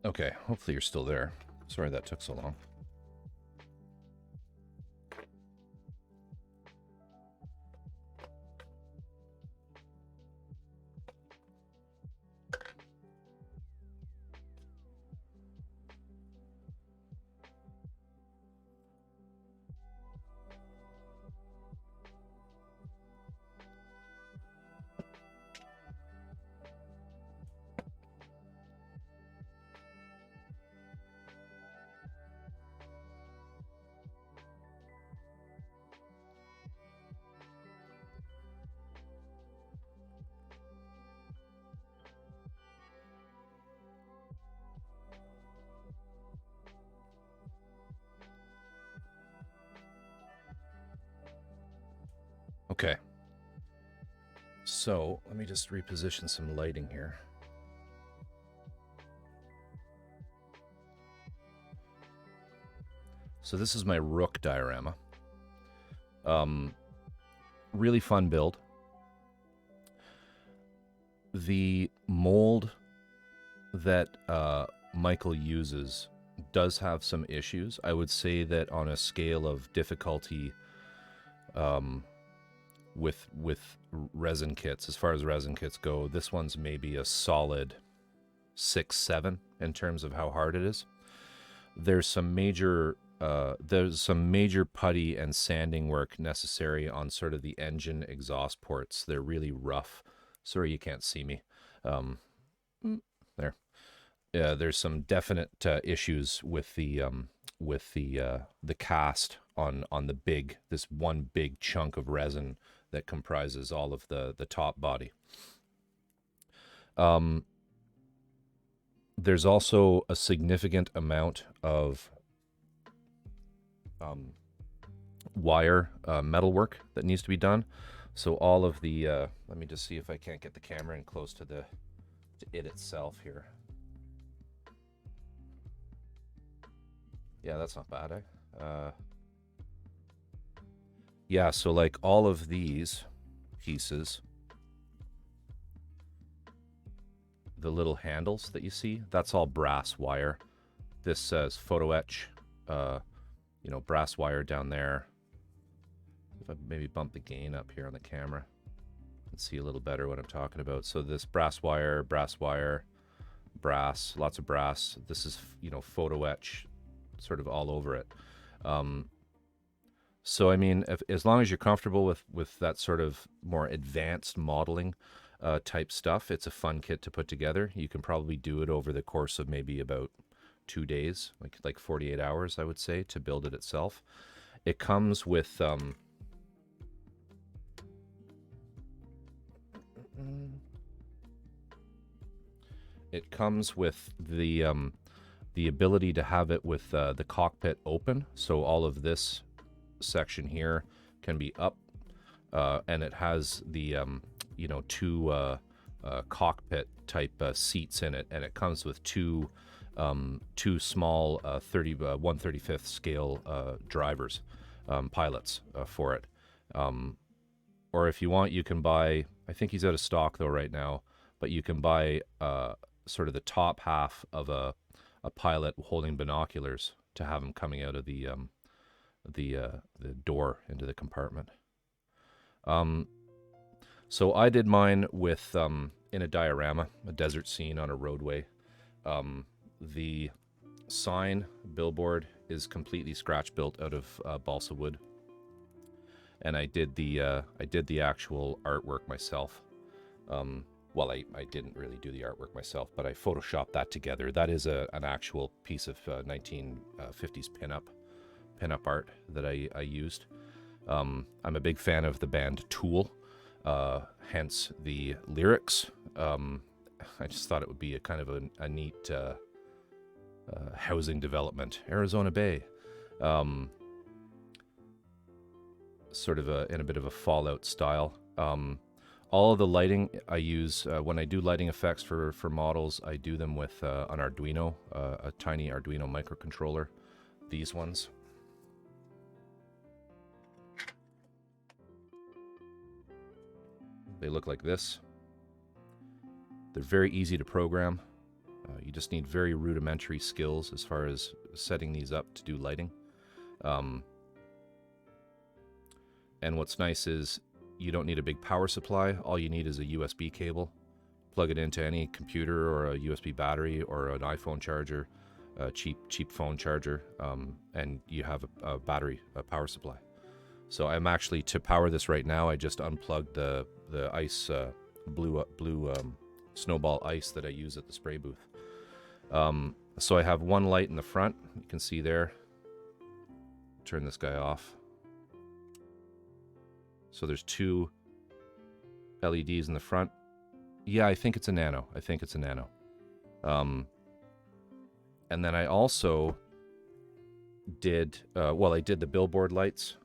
Okay, hopefully you're still there. Sorry that took so long. Okay. So let me just reposition some lighting here. So this is my Rook diorama. Really fun build. The mold that Michael uses does have some issues. I would say that on a scale of difficulty with resin kits, as far as resin kits go, this one's maybe a solid 6-7 in terms of how hard it is. There's some major putty and sanding work necessary on sort of the engine exhaust ports. They're really rough. Sorry you can't see me. There. Yeah, there's some definite issues with the cast on this one big chunk of resin that comprises all of the top body. There's also a significant amount of wire metalwork that needs to be done. So all of the let me just see if I can't get the camera in close to it itself here. Yeah, that's not bad, eh? Yeah, so like all of these pieces, the little handles that you see, that's all brass wire. This says photo etch, brass wire down there. If I maybe bump the gain up here on the camera and see a little better what I'm talking about. So this brass wire, lots of brass. This is, photo etch sort of all over it. So, I mean, as long as you're comfortable with that sort of more advanced modeling type stuff, it's a fun kit to put together. You can probably do it over the course of maybe about 2 days, like 48 hours, I would say, to build it itself. It comes with the ability to have it with the cockpit open, so all of this section here can be up, and it has the two cockpit type seats in it, and it comes with two small 1/35th scale drivers, pilots for it. Or if you want, you can buy, I think he's out of stock though right now, but you can buy sort of the top half of a pilot holding binoculars to have him coming out of the door into the compartment. So I did mine with in a diorama, a desert scene on a roadway. The sign billboard is completely scratch built out of balsa wood, and I did the actual artwork myself. Well, I didn't really do the artwork myself, but I photoshopped that together. That is an actual piece of 1950s pinup art that I used. I'm a big fan of the band Tool, hence the lyrics. I just thought it would be a kind of a neat housing development, Arizona Bay. Sort of in a bit of a Fallout style. All of the lighting I use, when I do lighting effects for models, I do them with an Arduino, a tiny Arduino microcontroller. These ones. They look like this. They're very easy to program. You just need very rudimentary skills as far as setting these up to do lighting. And what's nice is you don't need a big power supply. All you need is a USB cable. Plug it into any computer or a USB battery or an iPhone charger, a cheap phone charger, and you have a power supply. So I'm actually, to power this right now, I just unplugged the ice, blue snowball ice that I use at the spray booth. So I have one light in the front, you can see there. Turn this guy off. So there's 2 LEDs in the front. Yeah, I think it's a nano. And then I also did, I did the billboard lights.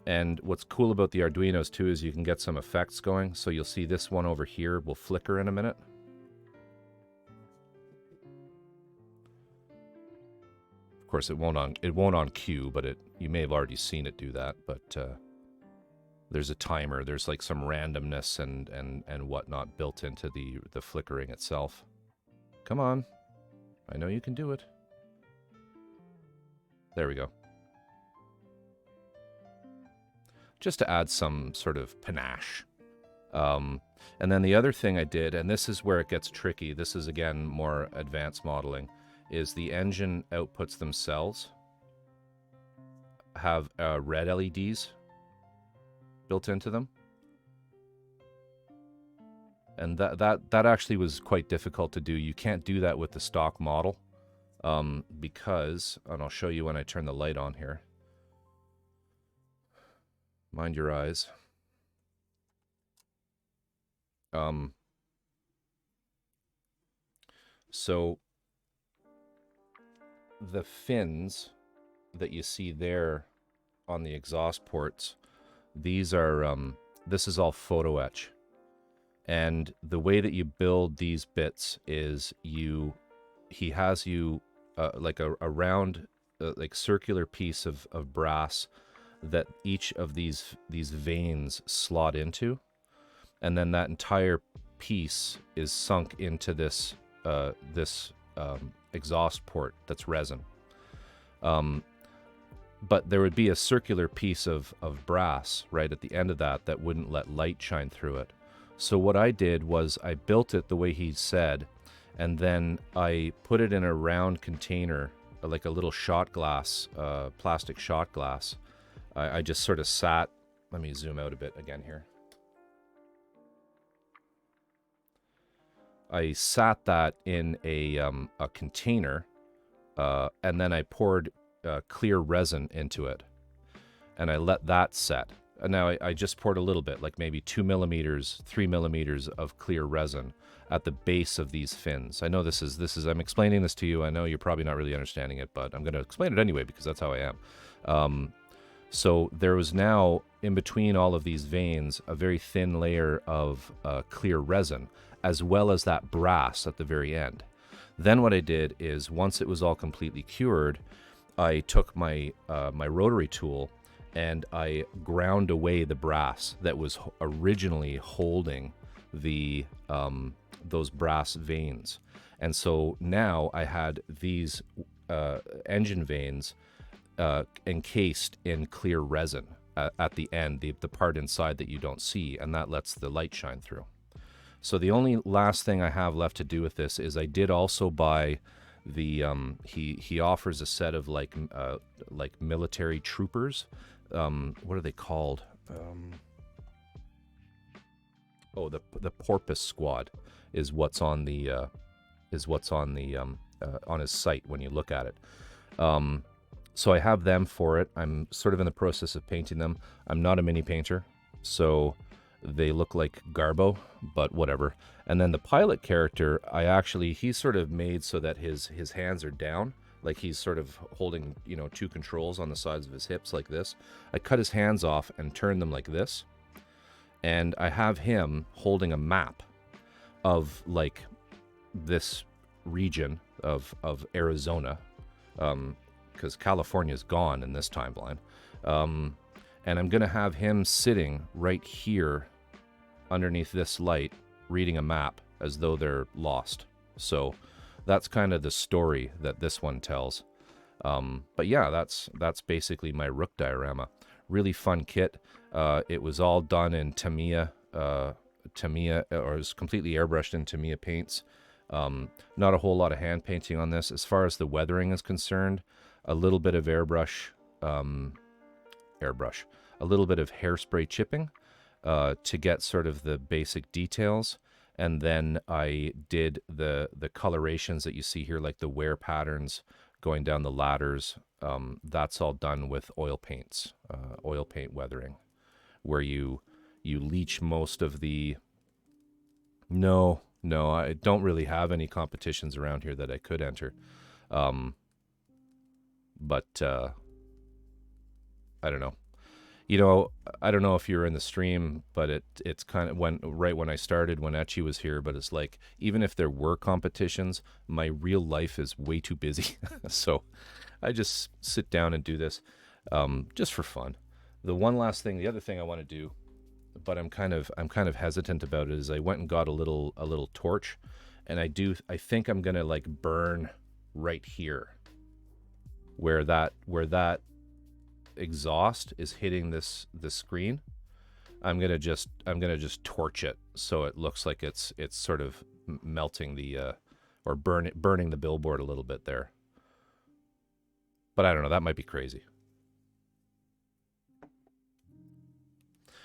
And what's cool about the Arduinos too is you can get some effects going. So you'll see this one over here will flicker in a minute. Of course, it won't on cue, but you may have already seen it do that. But there's a timer. There's like some randomness and whatnot built into the flickering itself. Come on, I know you can do it. There we go. Just to add some sort of panache. And then the other thing I did, and this is where it gets tricky, this is again more advanced modeling, is the engine outputs themselves have red LEDs built into them. And that actually was quite difficult to do. You can't do that with the stock model because, and I'll show you when I turn the light on here. Mind your eyes. So the fins that you see there on the exhaust ports, these are, this is all photo etch. And the way that you build these bits is he has you like a round, like circular piece of brass that each of these veins slot into, and then that entire piece is sunk into this exhaust port that's resin. But there would be a circular piece of brass right at the end of that wouldn't let light shine through it. So what I did was I built it the way he said, and then I put it in a round container, like a little shot glass, plastic shot glass. I just sort of sat, let me zoom out a bit again here. I sat that in a container, and then I poured clear resin into it, and I let that set. And now I just poured a little bit, like maybe 2 millimeters, 3 millimeters of clear resin at the base of these fins. I know this is, I'm explaining this to you. I know you're probably not really understanding it, but I'm going to explain it anyway because that's how I am. So there was now, in between all of these veins, a very thin layer of clear resin, as well as that brass at the very end. Then what I did is, once it was all completely cured, I took my rotary tool and I ground away the brass that was originally holding those brass veins. And so now I had these engine vanes encased in clear resin at the end, the part inside that you don't see, and that lets the light shine through. So the only last thing I have left to do with this is I did also buy the he offers a set of like military troopers. What are they called? The Porpoise Squad is what's on the on his site when you look at it. So I have them for it. I'm sort of in the process of painting them. I'm not a mini painter, so they look like Garbo, but whatever. And then the pilot character, he's sort of made so that his hands are down, like he's sort of holding, 2 controls on the sides of his hips like this. I cut his hands off and turned them like this. And I have him holding a map of like this region of Arizona, because California's gone in this timeline. And I'm going to have him sitting right here underneath this light, reading a map as though they're lost. So that's kind of the story that this one tells. But yeah, that's basically my Rook diorama. Really fun kit. It was all done in Tamiya, or it was completely airbrushed in Tamiya paints. Not a whole lot of hand painting on this. As far as the weathering is concerned, a little bit of airbrush, a little bit of hairspray chipping to get sort of the basic details. And then I did the colorations that you see here, like the wear patterns going down the ladders. That's all done with oil paints, oil paint weathering, where you leach most of the... No, I don't really have any competitions around here that I could enter. But I don't know. You know, I don't know if you're in the stream, but it's kind of right when I started, when Etchy was here, but it's like, even if there were competitions, my real life is way too busy. So I just sit down and do this just for fun. The other thing I want to do, but I'm kind of hesitant about it, is I went and got a little torch, and I think I'm gonna like burn right here where that exhaust is hitting the screen. I'm gonna just torch it so it looks like it's sort of melting the or burning the billboard a little bit there. But I don't know, that might be crazy.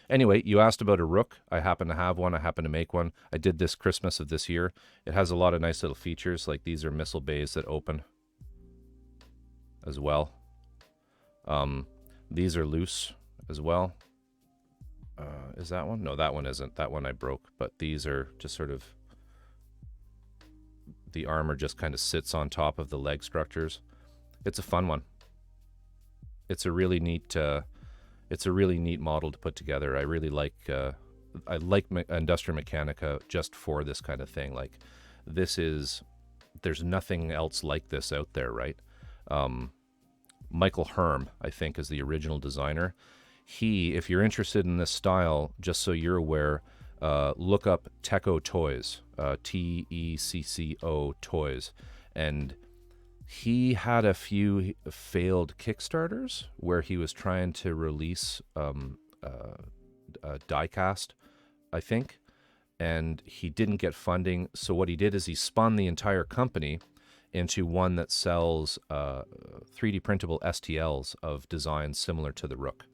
Anyway, you asked about a Rook. I happen to have one. I happen to make one. I did this Christmas of this year. It has a lot of nice little features, like these are missile bays that open as well. These are loose as well. Is that one? No, that one isn't. That one I broke. But these are just sort of... The armor just kind of sits on top of the leg structures. It's a fun one. It's a really neat model to put together. I really like... I like Industrial Mechanica just for this kind of thing. Like, there's nothing else like this out there, right? Michael Herm, I think, is the original designer. If you're interested in this style, just so you're aware, look up Tecco Toys, Tecco Toys. And he had a few failed Kickstarters where he was trying to release diecast, I think, and he didn't get funding. So what he did is he spun the entire company into one that sells 3D printable STLs of designs similar to the Rook,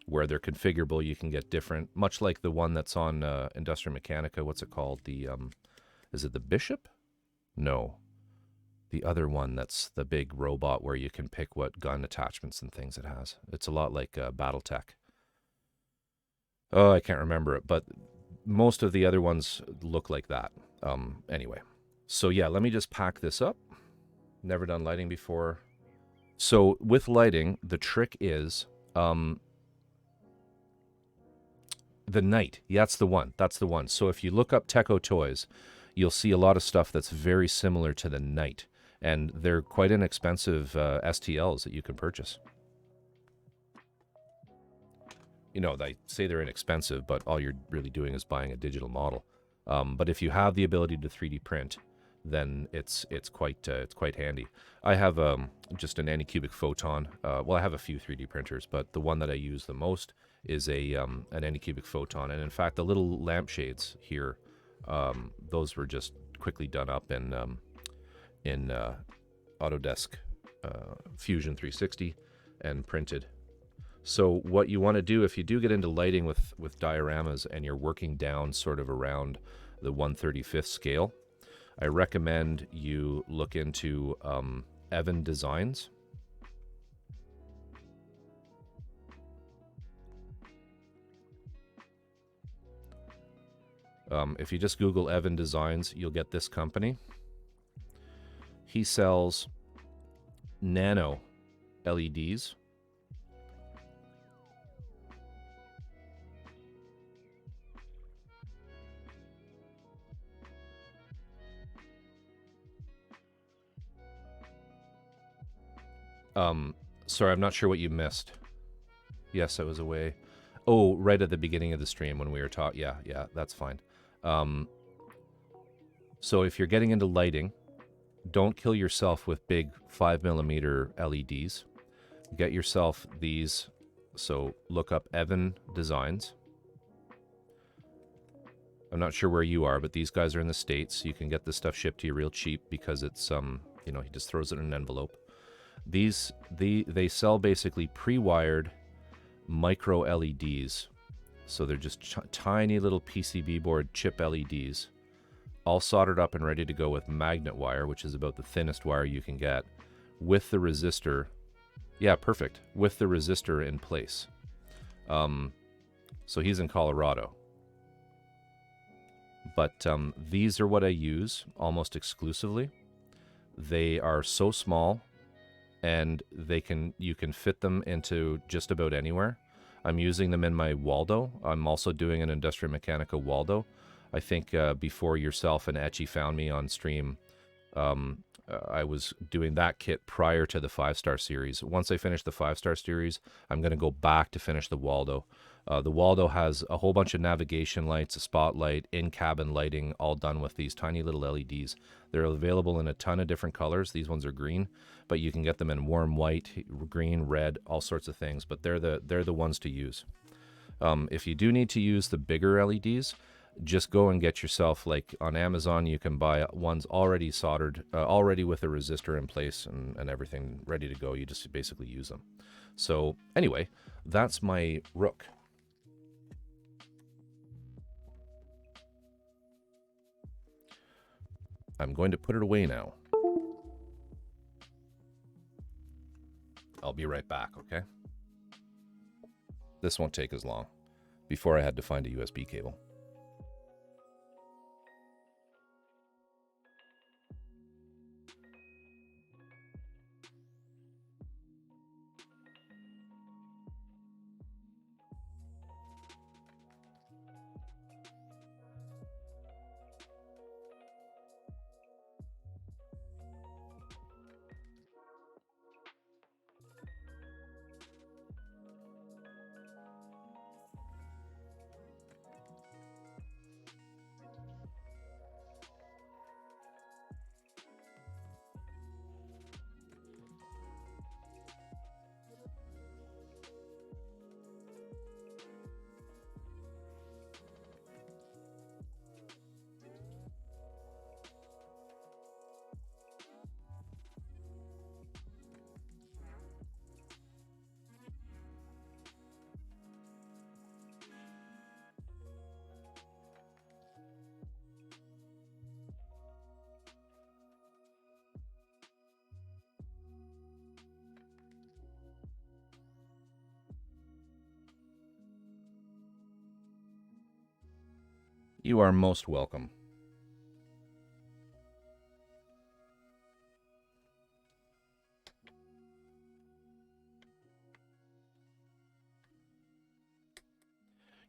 where they're configurable. You can get different, much like the one that's on Industrial Mechanica. What's it called? Is it the Bishop? No. The other one that's the big robot where you can pick what gun attachments and things it has. It's a lot like Battletech. Oh, I can't remember it, but most of the other ones look like that. Anyway. So yeah, let me just pack this up. Never done lighting before. So with lighting, the trick is the night. Yeah, that's the one. So if you look up Tecco Toys, you'll see a lot of stuff that's very similar to the night. And they're quite inexpensive STLs that you can purchase. You know, they say they're inexpensive, but all you're really doing is buying a digital model. But if you have the ability to 3D print, then it's quite handy. I have just an anycubic photon. Well, I have a few 3D printers, but the one that I use the most is an anycubic photon. And in fact, the little lampshades here, those were just quickly done up in Autodesk Fusion 360 and printed. So what you want to do if you do get into lighting with dioramas and you're working down sort of around the 1/35th scale, I recommend you look into Evan Designs. If you just Google Evan Designs, you'll get this company. He sells nano LEDs. Sorry, I'm not sure what you missed. Yes, I was away. Oh, right at the beginning of the stream when we were talking. Yeah, that's fine. So if you're getting into lighting, don't kill yourself with big 5mm LEDs. Get yourself these. So look up Evan Designs. I'm not sure where you are, but these guys are in the States. You can get this stuff shipped to you real cheap because it's he just throws it in an envelope. They sell basically pre-wired micro LEDs. So they're just tiny little PCB board chip LEDs, all soldered up and ready to go with magnet wire, which is about the thinnest wire you can get, with the resistor. Yeah, perfect. With the resistor in place. So he's in Colorado. But these are what I use almost exclusively. They are so small, and you can fit them into just about anywhere. I'm using them in my Waldo. I'm also doing an Industrial Mechanica Waldo. I think before yourself and Etchy found me on stream, I was doing that kit prior to the 5-star series. Once I finish the 5-star series, I'm going to go back to finish the Waldo. The Waldo has a whole bunch of navigation lights, a spotlight, in-cabin lighting, all done with these tiny little LEDs. They're available in a ton of different colors. These ones are green, but you can get them in warm white, green, red, all sorts of things. But they're the ones to use. If you do need to use the bigger LEDs, just go and get yourself, like on Amazon, you can buy ones already soldered, already with a resistor in place and everything ready to go. You just basically use them. So anyway, that's my Rook. I'm going to put it away now. I'll be right back, okay? This won't take as long. Before I had to find a USB cable. You are most welcome.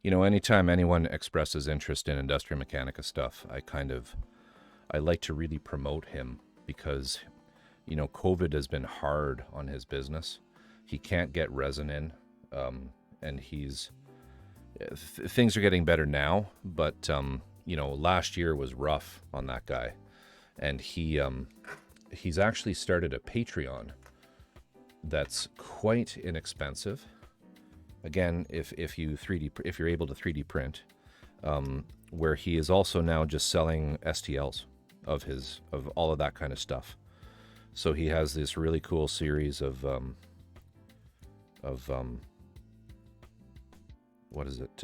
Anytime anyone expresses interest in Industrial Mechanica stuff, I like to really promote him because, COVID has been hard on his business. He can't get resin in, and things are getting better now, but last year was rough on that guy, and he's actually started a Patreon that's quite inexpensive. Again, if you're able to 3D print, where he is also now just selling STLs of all of that kind of stuff. So he has this really cool series of what is it?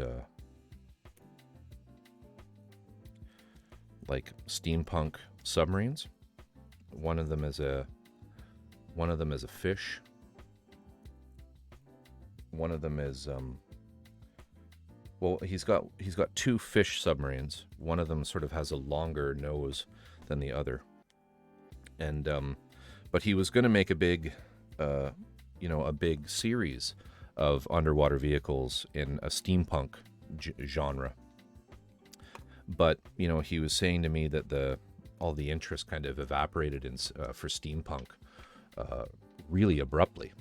Like steampunk submarines. One of them is a fish. One of them is he's got two fish submarines. One of them sort of has a longer nose than the other. And but he was going to make a big series of underwater vehicles in a steampunk genre. But he was saying to me that all the interest kind of evaporated for steampunk really abruptly.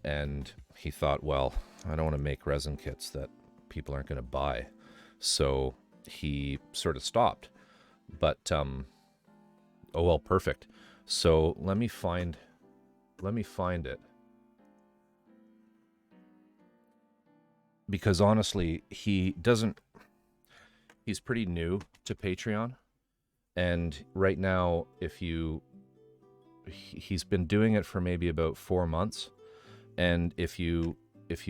And he thought, well, I don't want to make resin kits that people aren't going to buy. So he sort of stopped. But oh well, perfect. So let me find it, because honestly, he's pretty new to Patreon, and right now, he's been doing it for maybe about 4 months, and if you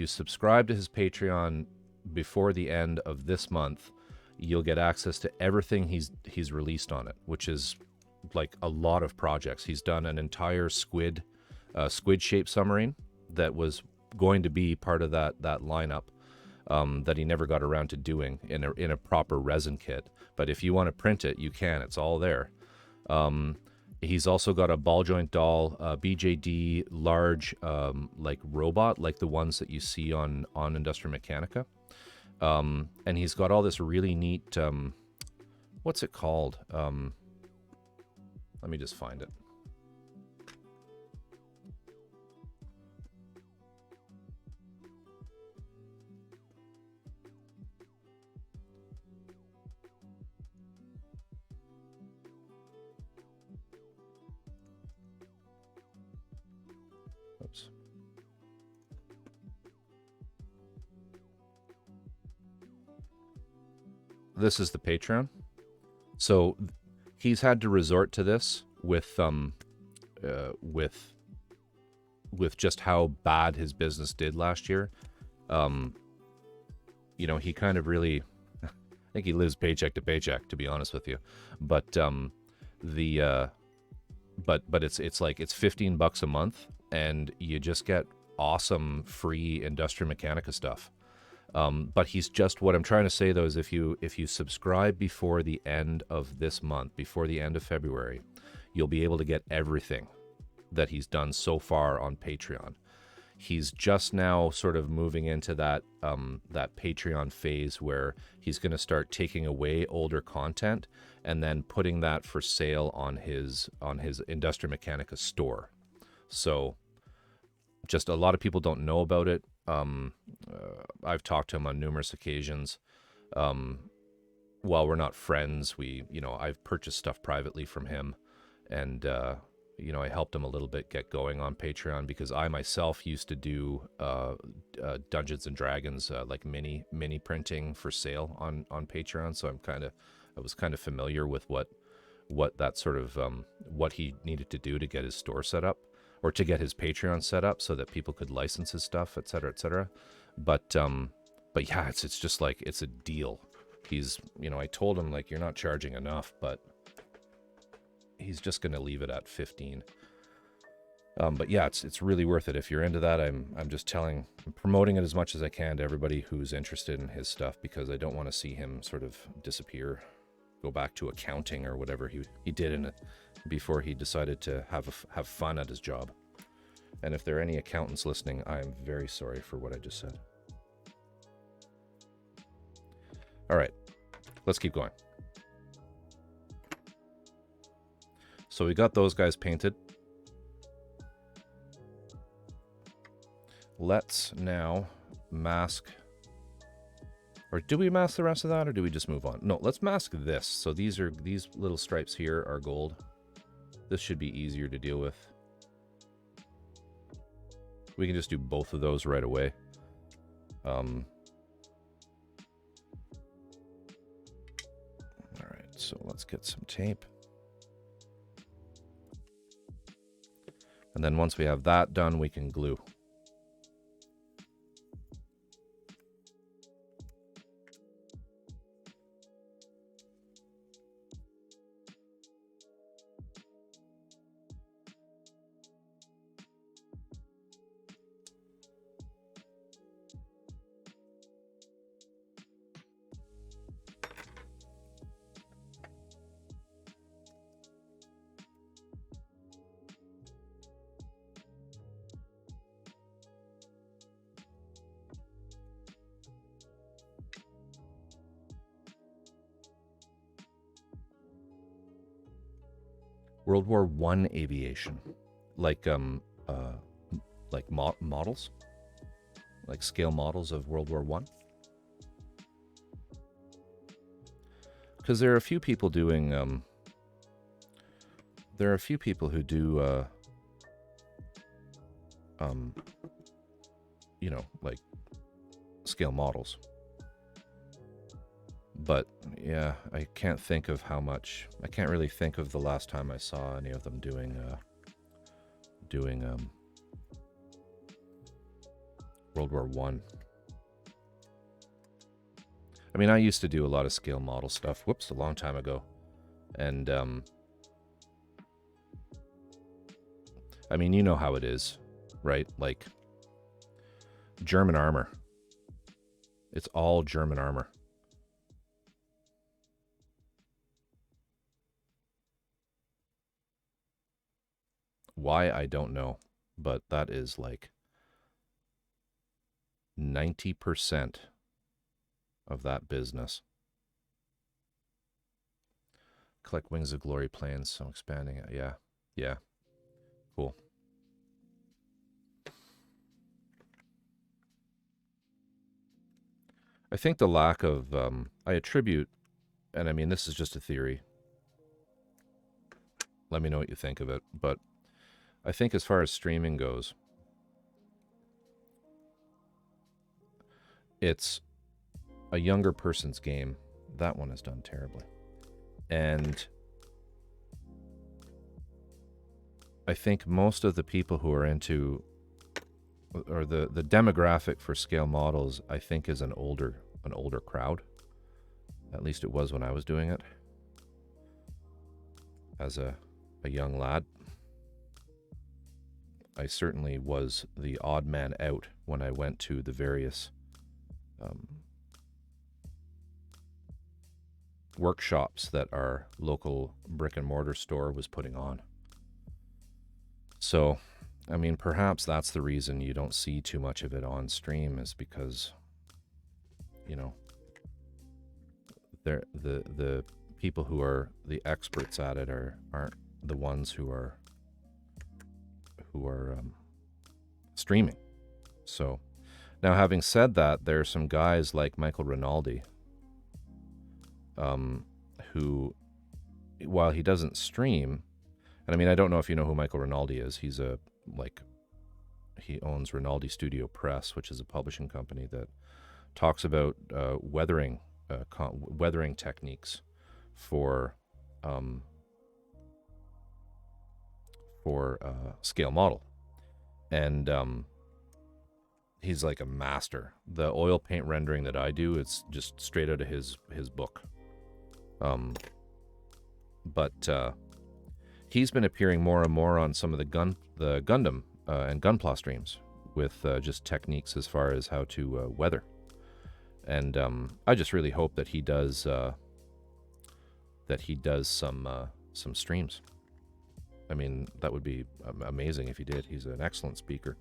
subscribe to his Patreon before the end of this month, you'll get access to everything he's released on it, which is like a lot of projects. He's done an entire squid shape submarine that was going to be part of that lineup, that he never got around to doing in a proper resin kit. But if you want to print it, you can. It's all there. He's also got a ball joint doll, BJD large, like robot, like the ones that you see on Industria Mechanica. And he's got all this really neat, what's it called? Let me just find it. Oops. This is the Patreon. So he's had to resort to this with just how bad his business did last year. You know, he kind of really, I think he lives paycheck to paycheck, to be honest with you. But but it's like it's $15 a month, and you just get awesome free Industria Mechanica stuff. But he's just, what I'm trying to say though is if you subscribe before the end of this month, before the end of February, you'll be able to get everything that he's done so far on Patreon. He's just now sort of moving into that Patreon phase where he's going to start taking away older content and then putting that for sale on his Industria Mechanica store. So just a lot of people don't know about it. I've talked to him on numerous occasions. While we're not friends, I've purchased stuff privately from him, and I helped him a little bit get going on Patreon, because I myself used to do Dungeons and Dragons, like mini printing for sale on Patreon. So I was kind of familiar with what that sort of what he needed to do to get his store set up, or to get his Patreon set up so that people could license his stuff, et cetera, et cetera. But yeah, it's just like, it's a deal. He's, I told him, like, you're not charging enough, but he's just going to leave it at 15. But yeah, it's really worth it if you're into that. I'm promoting it as much as I can to everybody who's interested in his stuff, because I don't want to see him sort of disappear, go back to accounting or whatever he did in it before he decided to have fun at his job. And if there are any accountants listening, I am very sorry for what I just said. All right, let's keep going. So we got those guys painted. Let's now mask, or do we mask the rest of that, or do we just move on? No, let's mask this. So these little stripes here are gold. This should be easier to deal with. We can just do both of those right away. All right, so let's get some tape. And then once we have that done, we can glue. World War I aviation, like models, like scale models of World War I. because there are a few people doing, there are a few people who do, you know, like scale models. But yeah, I can't think of how much. I can't really think of the last time I saw any of them doing World War One. I mean, I used to do a lot of scale model stuff. Whoops, a long time ago, and I mean, you know how it is, right? Like German armor. It's all German armor. Why, I don't know, but that is like 90% of that business. Collect Wings of Glory planes, so expanding it. Yeah, yeah, cool. I think the lack of, I attribute, and I mean, this is just a theory. Let me know what you think of it, but I think as far as streaming goes, it's a younger person's game. That one is done terribly. And I think most of the people who are into, or the demographic for scale models, I think is an older crowd. At least it was when I was doing it as a young lad. I certainly was the odd man out when I went to the various workshops that our local brick and mortar store was putting on. So, I mean, perhaps that's the reason you don't see too much of it on stream, is because, you know, the people who are the experts at it aren't the ones who are streaming. So now, having said that, there are some guys like Michael Rinaldi, who, while he doesn't stream, and I mean, I don't know if you know who Michael Rinaldi is. He's he owns Rinaldi Studio Press, which is a publishing company that talks about weathering techniques for scale model, and he's like a master. The oil paint rendering that I do, it's just straight out of his book. But he's been appearing more and more on some of the Gundam and Gunpla streams with just techniques as far as how to weather. And I just really hope that he does some streams. I mean, that would be amazing if he did. He's an excellent speaker.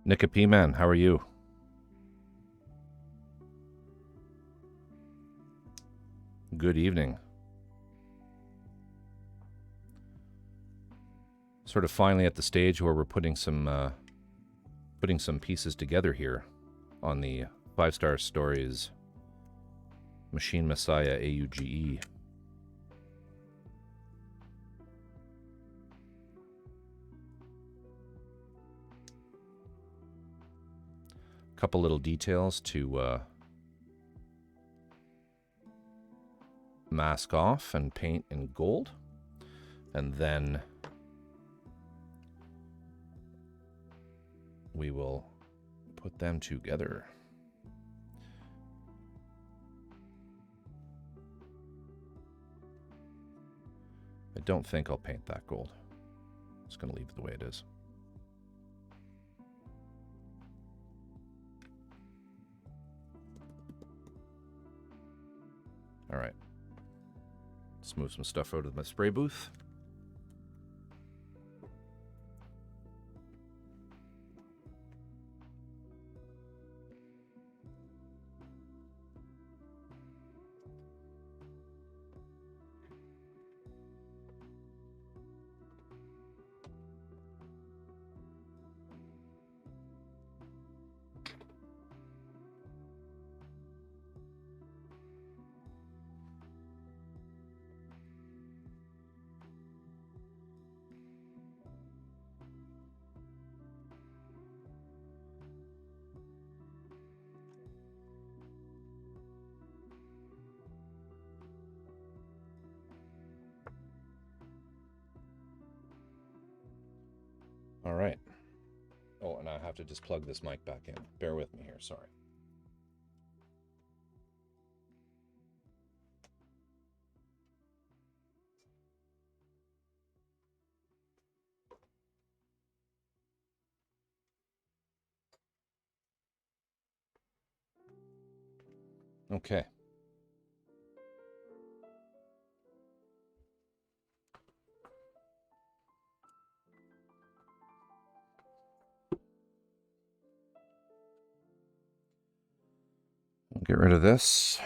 Nika P. Man, how are you? Good evening. Sort of finally at the stage where we're putting some pieces together here on the 5-Star Stories Machine Messiah AUGE. Couple little details to mask off and paint in gold, and then we will put them together. I don't think I'll paint that gold. I'm just going to leave it the way it is. All right. Let's move some stuff out of my spray booth. All right. Oh, and I have to just plug this mic back in. Bear with me here, sorry. Okay. I'll get rid of this.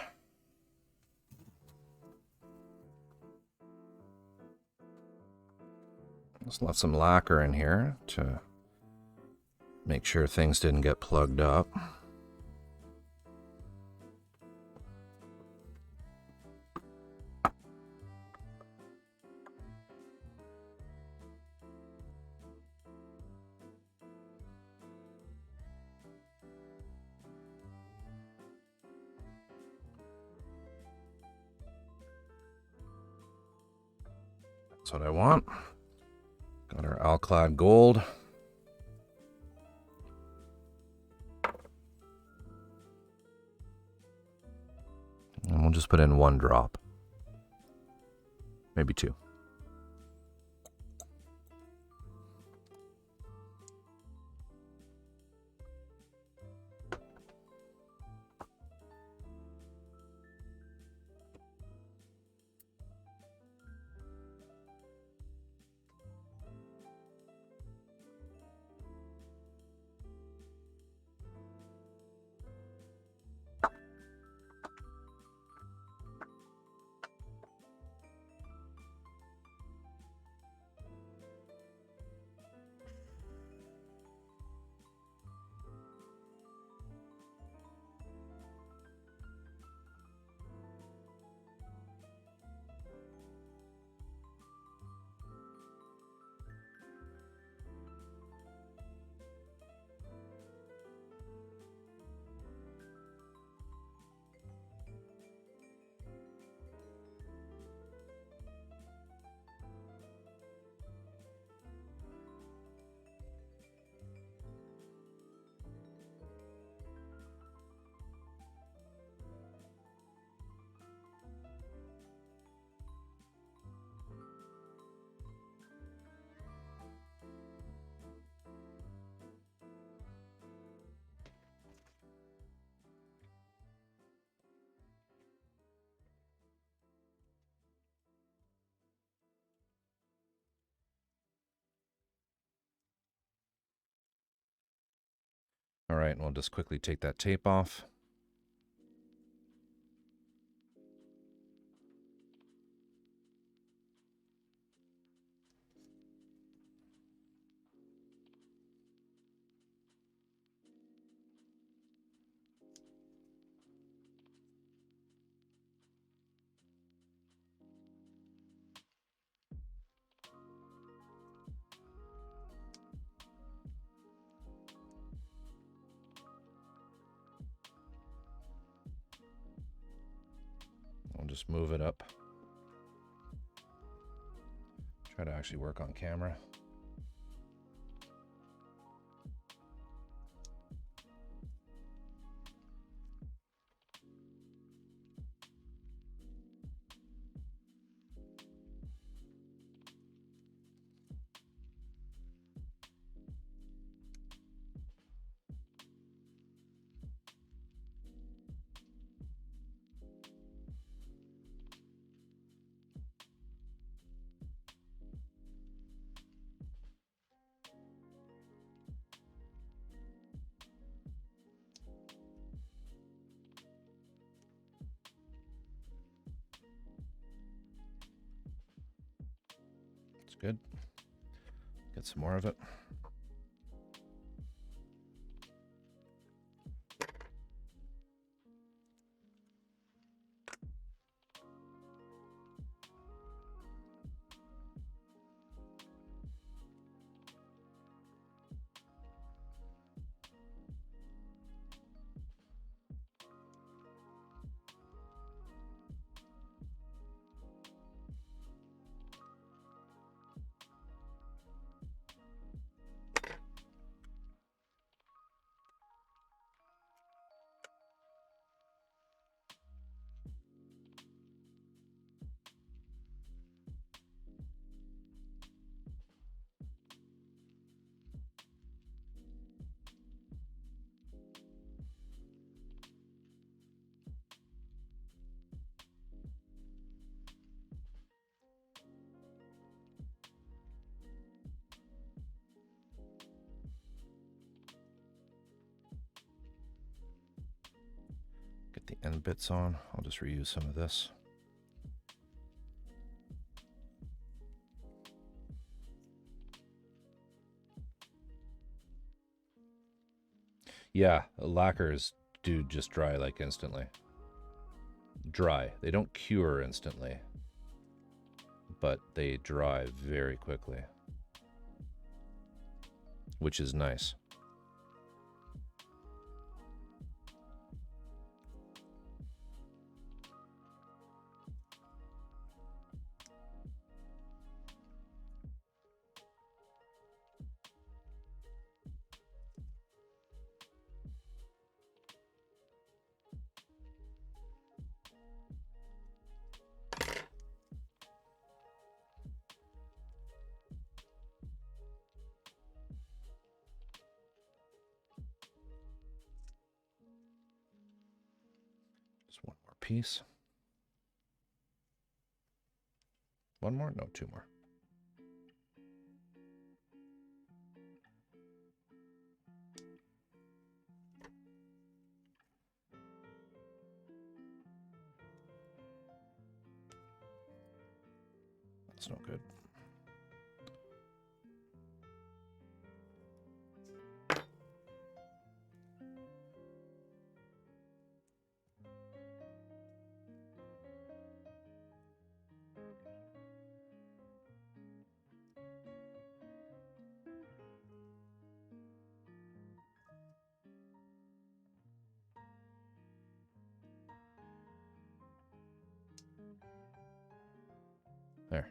Just left some lacquer in here to make sure things didn't get plugged up. That's what I want. Got our Alclad gold. And we'll just put in 1 drop. Maybe 2. All right, and we'll just quickly take that tape off. I'll just move it up. Try to actually work on camera. Get some more of it. Get the end bits on. I'll just reuse some of this. Yeah, lacquers do just dry like instantly. Dry. They don't cure instantly, but they dry very quickly, which is nice. One more piece. One more? No, two more. That's no good. There.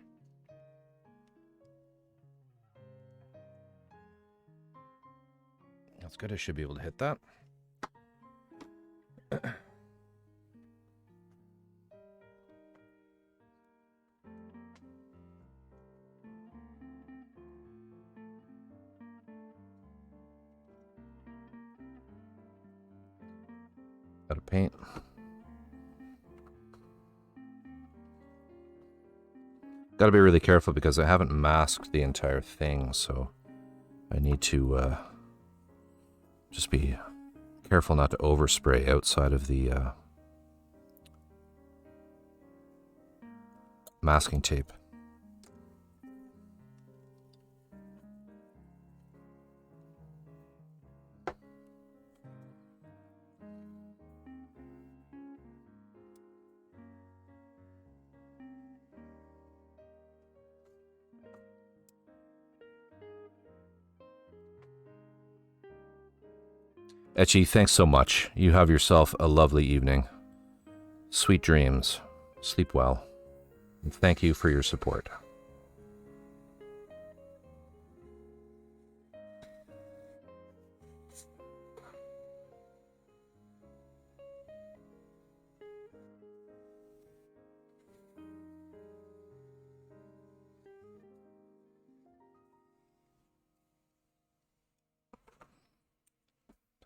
That's good. I should be able to hit that. Out of paint. Got to be really careful because I haven't masked the entire thing, so I need to just be careful not to overspray outside of the masking tape. Etchy, thanks so much. You have yourself a lovely evening. Sweet dreams. Sleep well. And thank you for your support.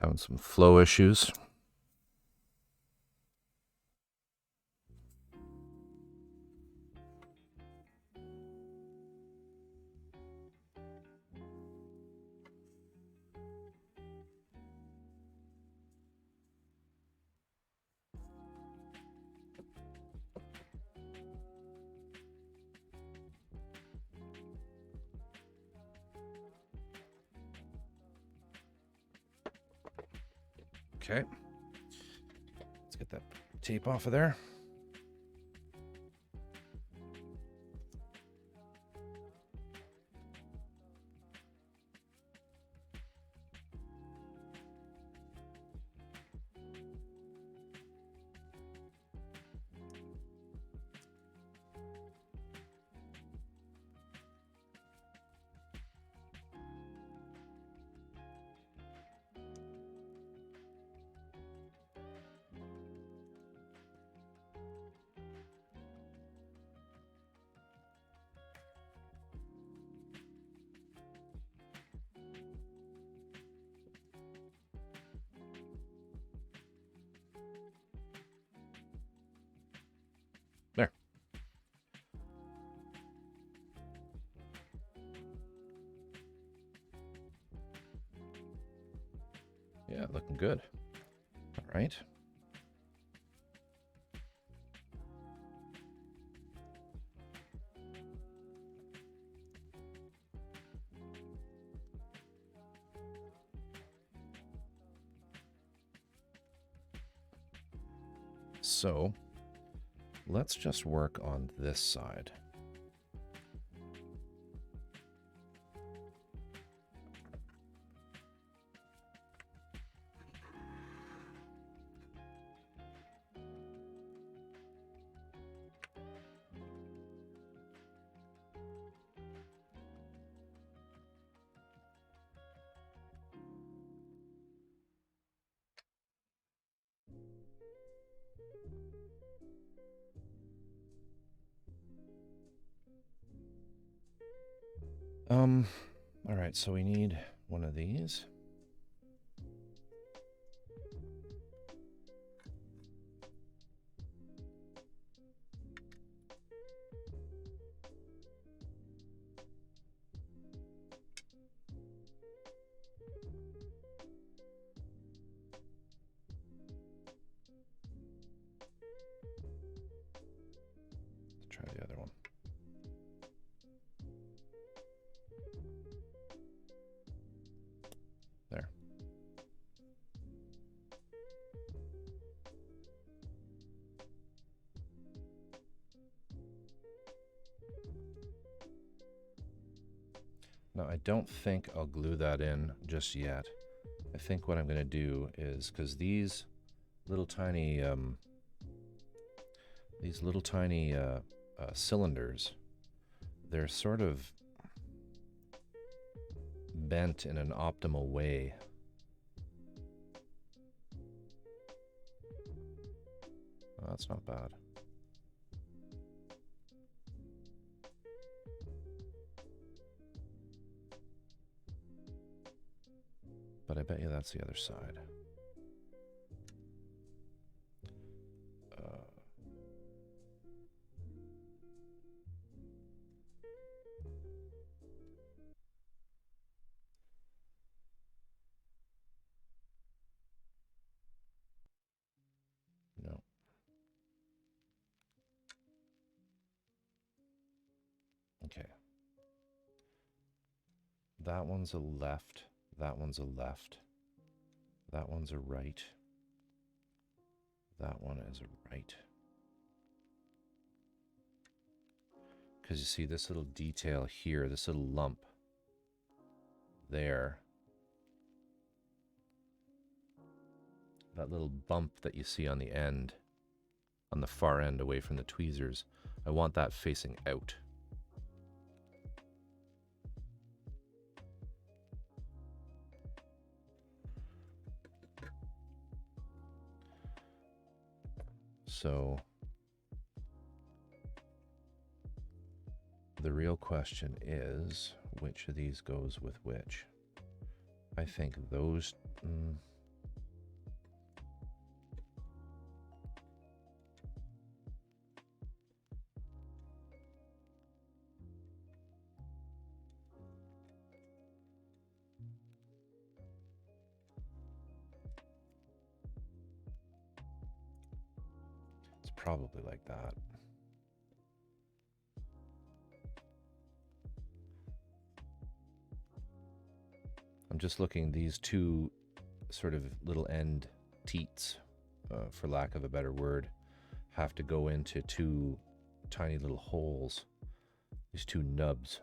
Having some flow issues. Okay. Let's get that tape off of there. There. Yeah, looking good. All right. So let's just work on this side. All right, so we need one of these. Let's try the other one. There. Now, I don't think I'll glue that in just yet. I think what I'm going to do is, because these little tiny cylinders, they're sort of bent in an optimal way. Oh, that's not bad. But I bet you that's the other side. No. Okay. That one's a left. That one's a left. That one's a right. That one is a right. Because you see this little detail here, this little lump there. That little bump that you see on the end, on the far end away from the tweezers, I want that facing out. So the real question is, which of these goes with which? I think those... It's probably like that. I'm just looking, these two sort of little end teats, for lack of a better word, have to go into two tiny little holes, these two nubs,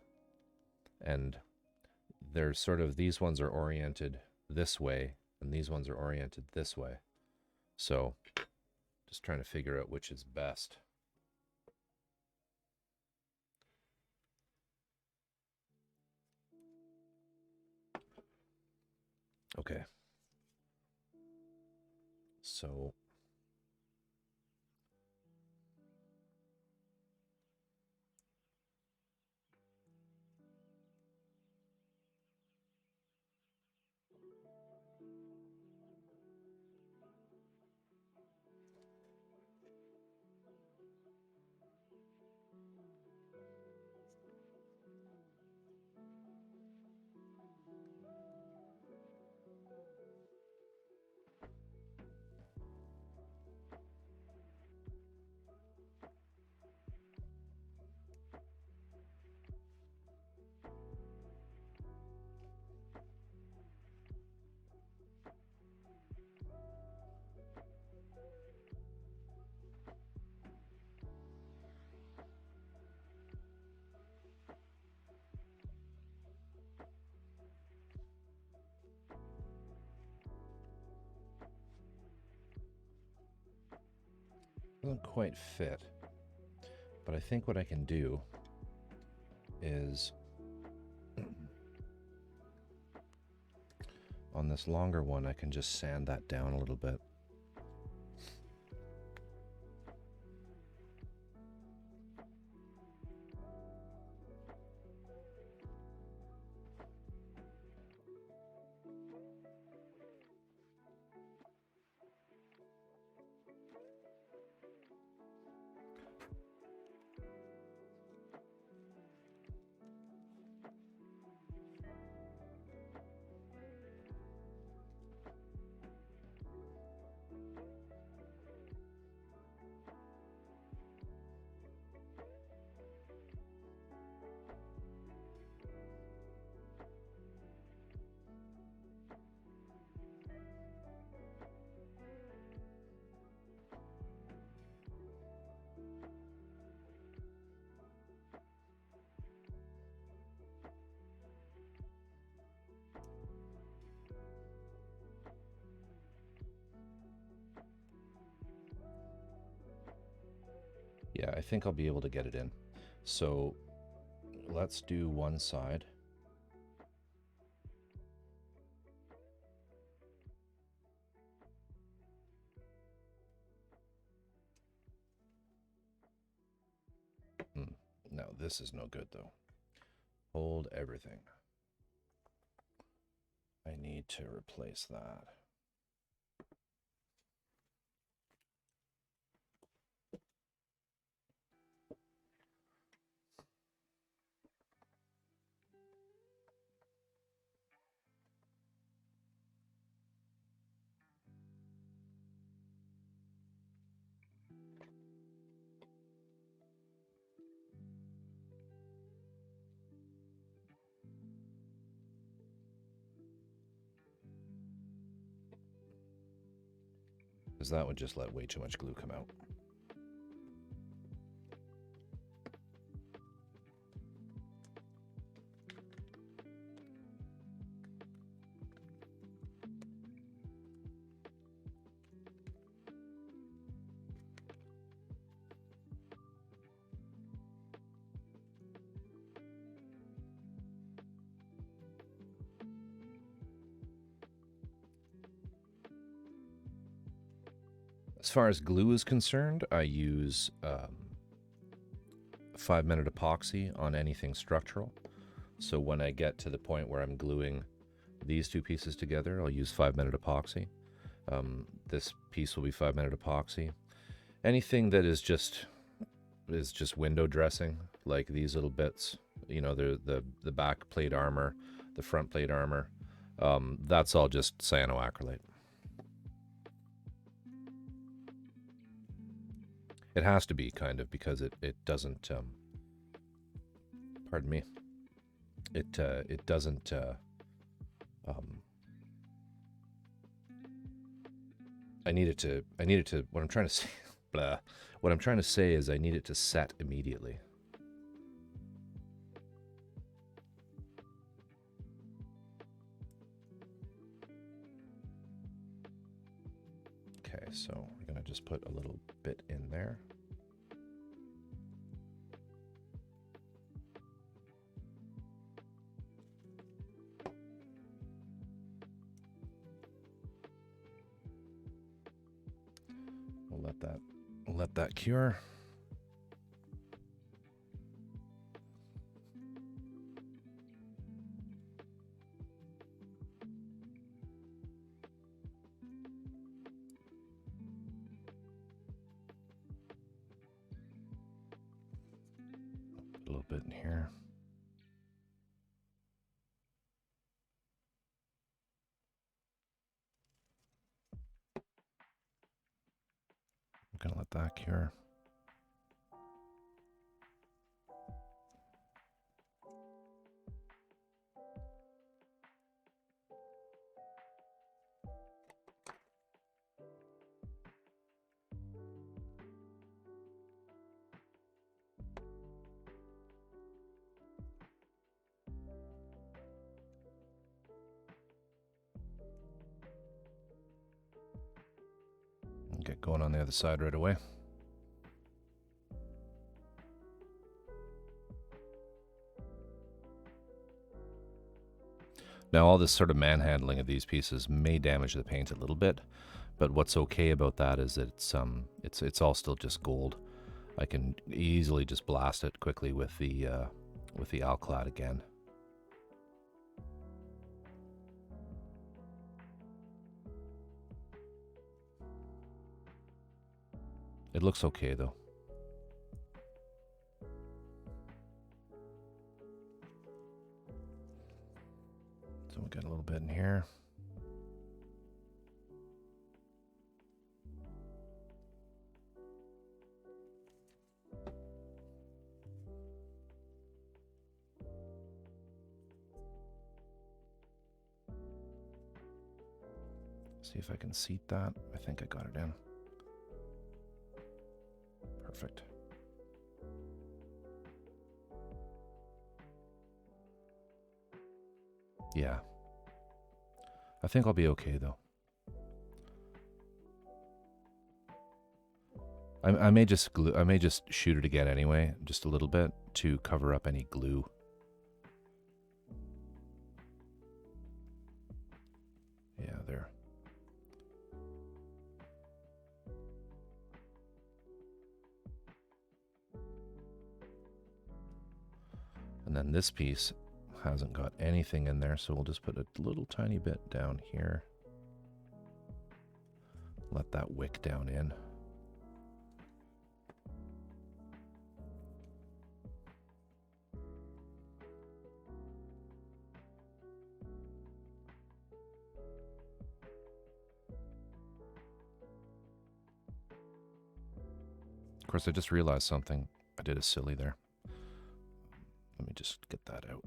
and they're sort of, these ones are oriented this way and these ones are oriented this way. So just trying to figure out which is best. Okay. So doesn't quite fit, but I think what I can do is on this longer one I can just sand that down a little bit. Yeah, I think I'll be able to get it in. So let's do one side. No, this is no good though. Hold everything. I need to replace that. Because that would just let way too much glue come out. As far as glue is concerned, I use 5-minute epoxy on anything structural. So when I get to the point where I'm gluing these two pieces together, I'll use 5-minute epoxy. This piece will be 5-minute epoxy. Anything that is just window dressing, like these little bits, you know, the back plate armor, the front plate armor, that's all just cyanoacrylate. It has to be, kind of, because it doesn't, pardon me, it doesn't, I need it to, what I'm trying to say, blah. What I'm trying to say is I need it to set immediately. Okay, so we're gonna just put a little bit in there. We'll let that cure. A little bit in here. I'm gonna let that cure. Get going on the other side right away. Now, all this sort of manhandling of these pieces may damage the paint a little bit, but what's okay about that is that it's all still just gold. I can easily just blast it quickly with the alclad again. It looks okay though. So we'll get a little bit in here. See if I can seat that. I think I got it in. Perfect. Yeah. I think I'll be okay though. I may just shoot it again anyway, just a little bit to cover up any glue. Yeah, there. And then this piece hasn't got anything in there, so we'll just put a little tiny bit down here. Let that wick down in. Of course, I just realized something. I did a silly there. Let me just get that out.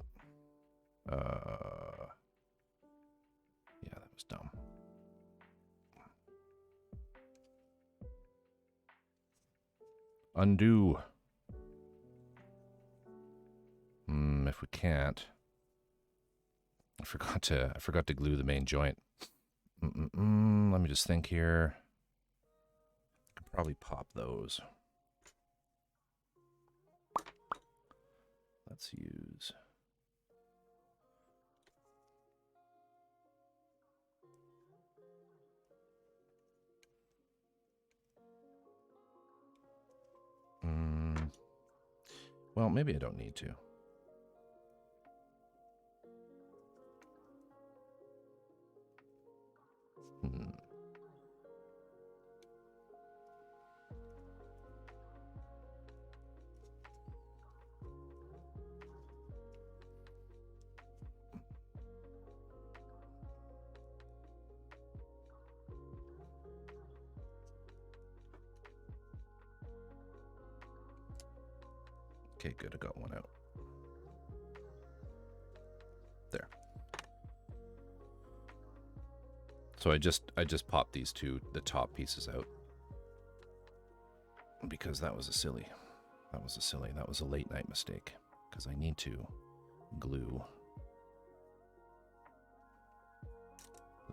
Yeah, that was dumb. Undo. If we can't, I forgot to glue the main joint. Let me just think here. I could probably pop those. Let's use. Well, maybe I don't need to. Okay, good. I got one out. There. So I just popped the top pieces out because that was a late night mistake, because I need to glue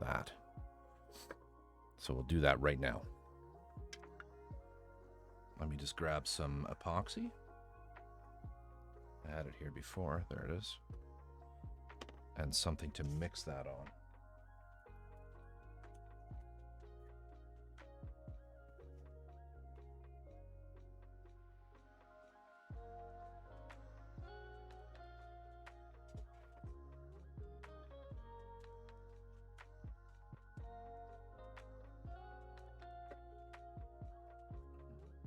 that. So we'll do that right now. Let me just grab some epoxy. I had it here before. There it is. And something to mix that on.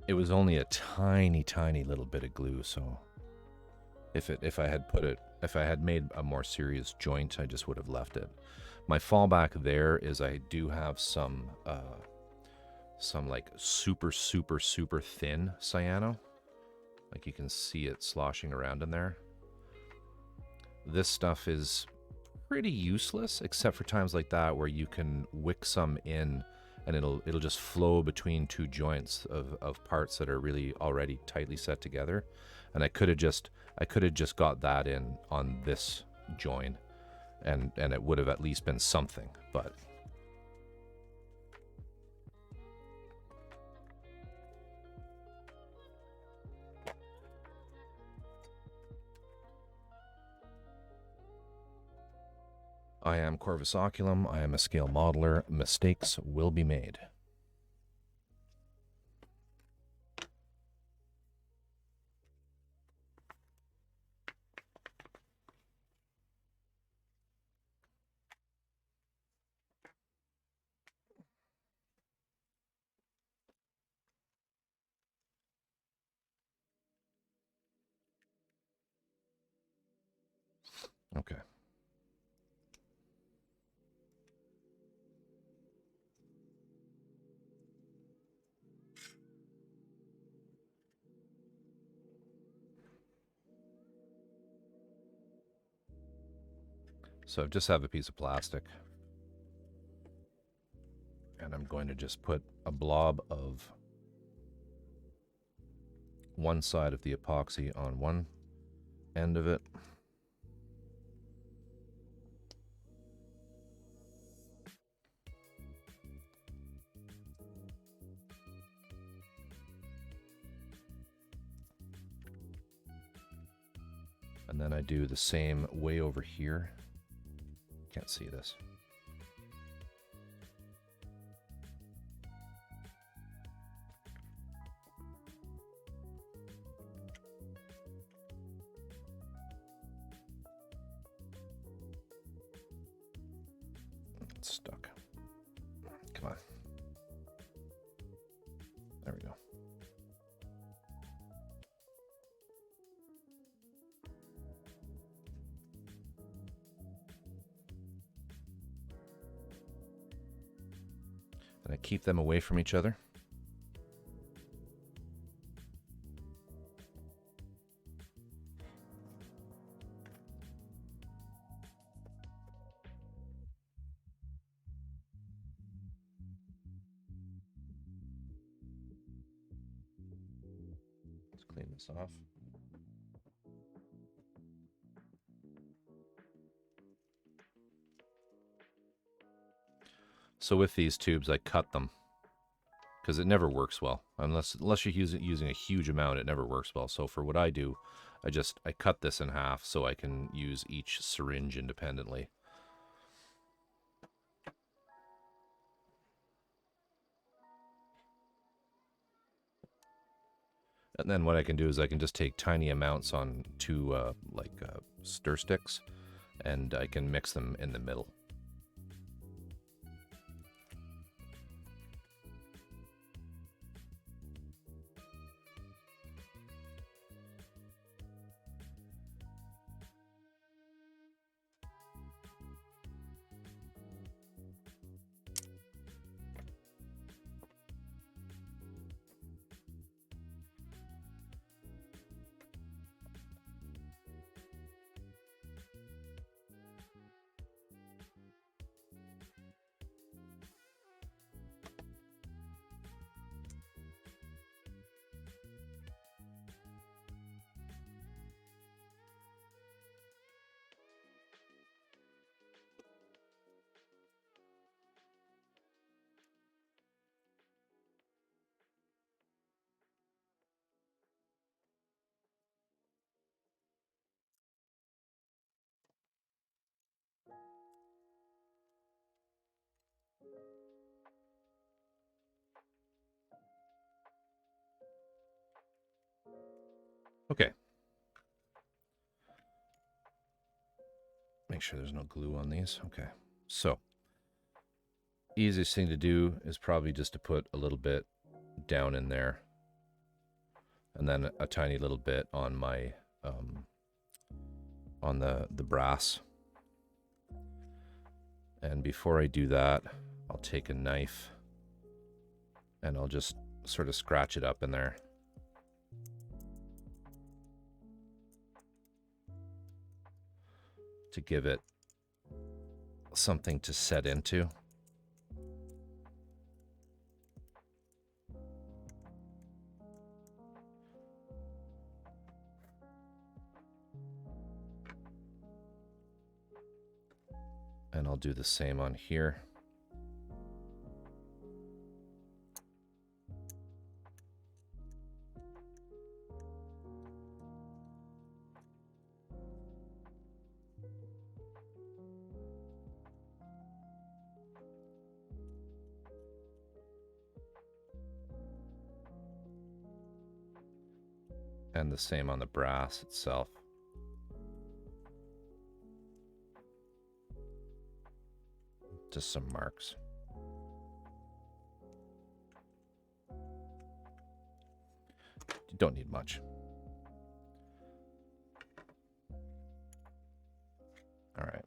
It was only a tiny, tiny little bit of glue, so if I had made a more serious joint, I just would have left it. My fallback there is I do have some like super, super, super thin cyano. Like you can see it sloshing around in there. This stuff is pretty useless, except for times like that where you can wick some in and it'll just flow between two joints of parts that are really already tightly set together. And I could have just got that in on this join, and it would have at least been something. But I am Corvus Oculum. I am a scale modeler. Mistakes will be made. Okay. So just have a piece of plastic, and I'm going to just put a blob of one side of the epoxy on one end of it. And then I do the same way over here. Can't see this. It's stuck. Come on. There we go. And I keep them away from each other. Let's clean this off. So with these tubes, I cut them because it never works well unless you're using a huge amount. It never works well. So for what I do, I cut this in half so I can use each syringe independently. And then what I can do is I can just take tiny amounts on two stir sticks, and I can mix them in the middle. Okay. Make sure there's no glue on these. Okay. So, easiest thing to do is probably just to put a little bit down in there, and then a tiny little bit on my on the brass. And before I do that, I'll take a knife and I'll just sort of scratch it up in there. To give it something to set into. And I'll do the same on here. And the same on the brass itself. Just some marks. You don't need much. All right.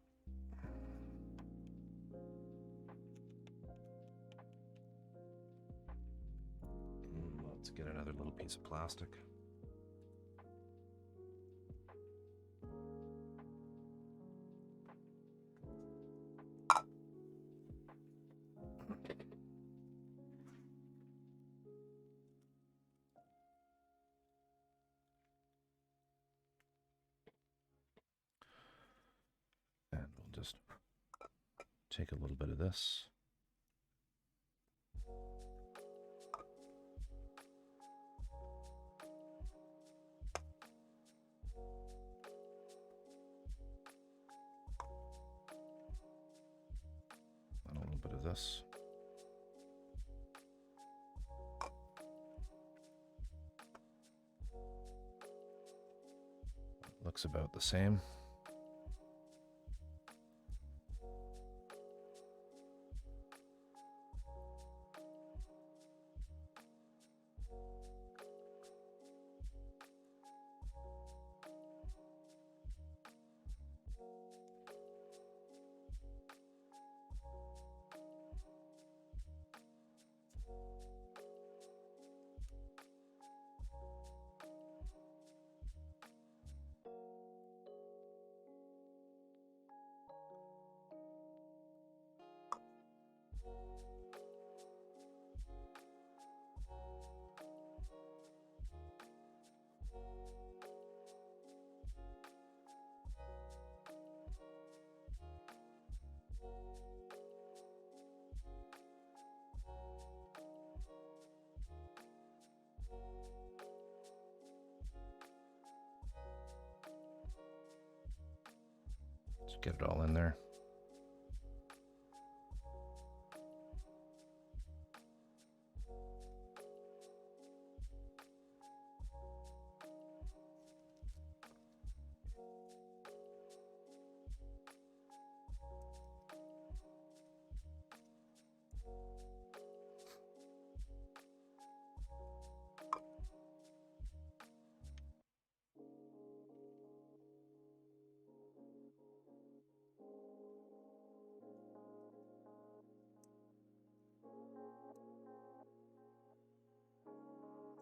Let's get another little piece of plastic. And we'll just take a little bit of this. And a little bit of this. Looks about the same. Just get it all in there.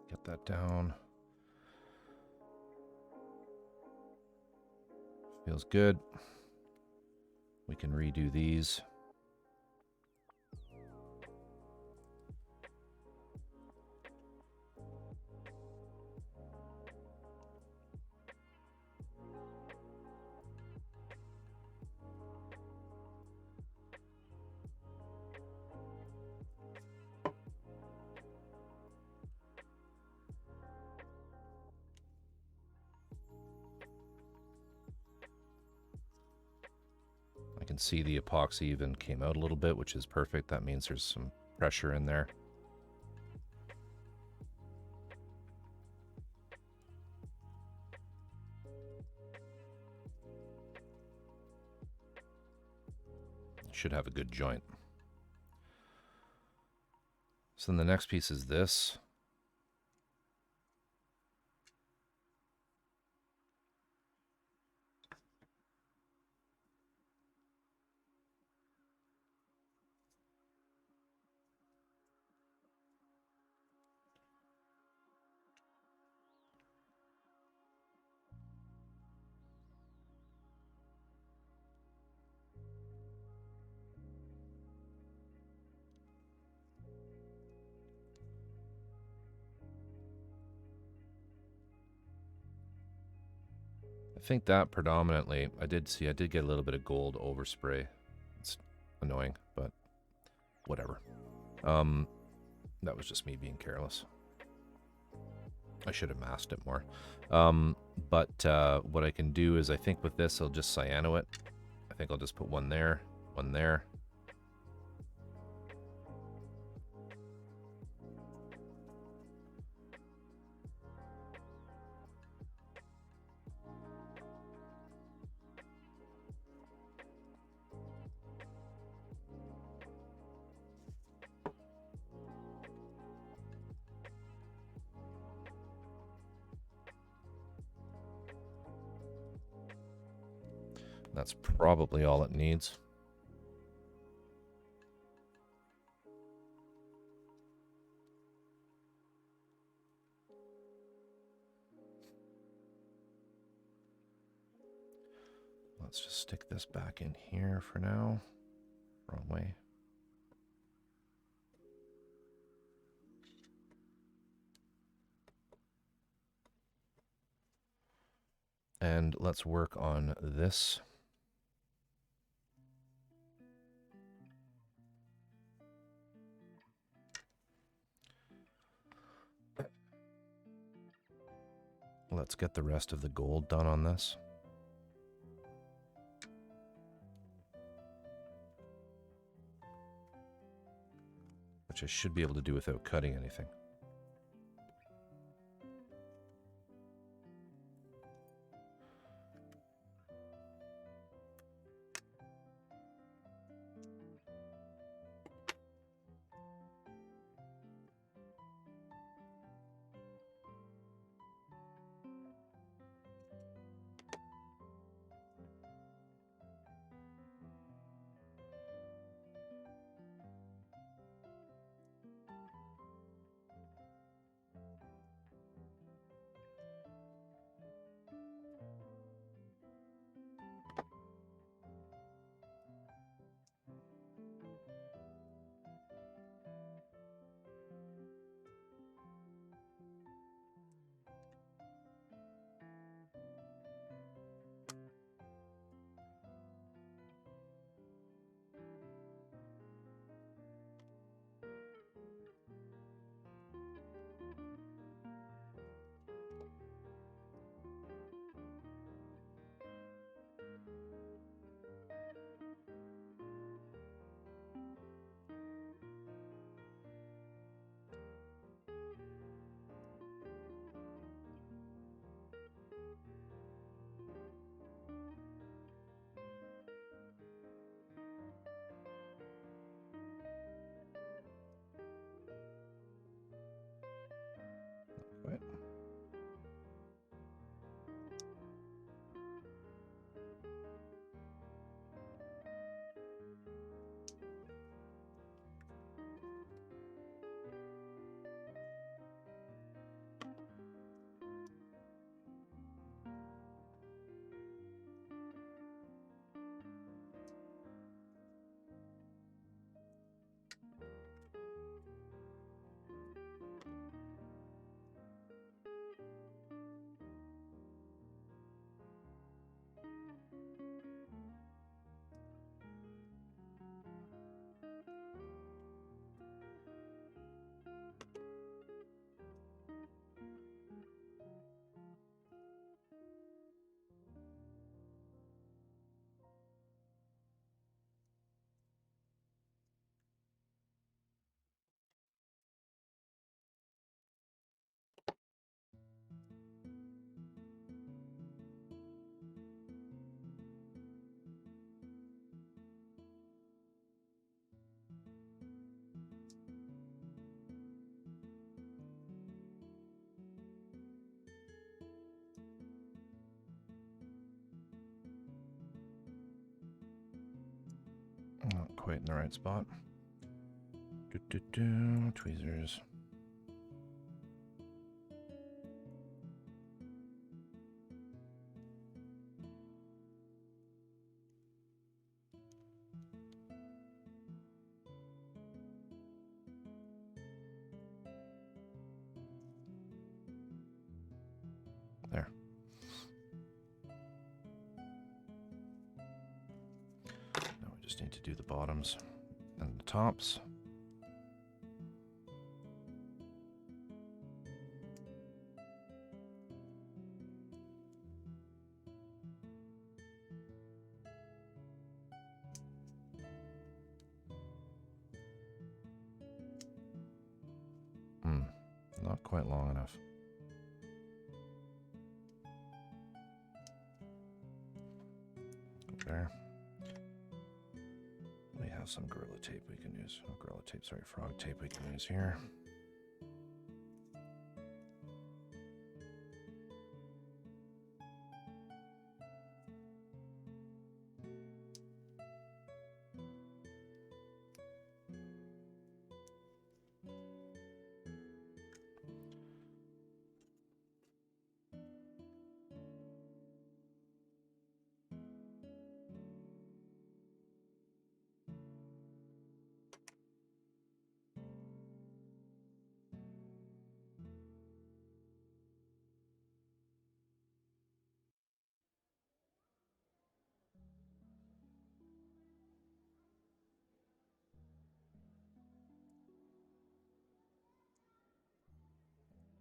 Get that down. Feels good. We can redo these. I can see the epoxy even came out a little bit, which is perfect. That means there's some pressure in there. should have a good joint. So then the next piece is this. I think that predominantly, I did get a little bit of gold overspray. It's annoying, but whatever. That was just me being careless. I should have masked it more. But what I can do is, I think with this, I'll just cyano it. I think I'll just put one there, one there. That's probably all it needs. Let's just stick this back in here for now. Wrong way. And let's work on this. Let's get the rest of the gold done on this. Which I should be able to do without cutting anything. quite in the right spot. Tweezers. There. Now we just need to do the bottoms and the tops. Not quite long enough. There. We have some Gorilla Tape we can use. Oh, Gorilla Tape, sorry, Frog Tape we can use here.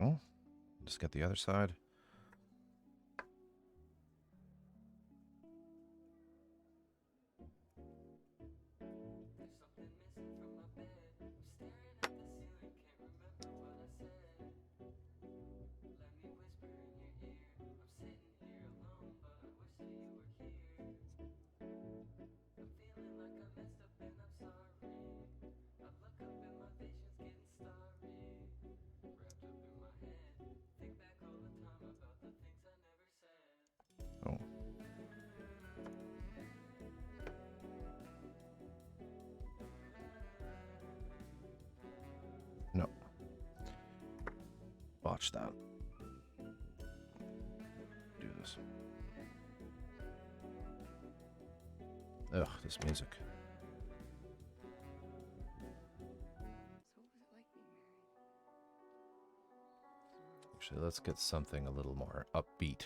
Oh, just get the other side. Oh. No. Watch that. Do this. Ugh, this music. So what was it like being married? Actually, let's get something a little more upbeat.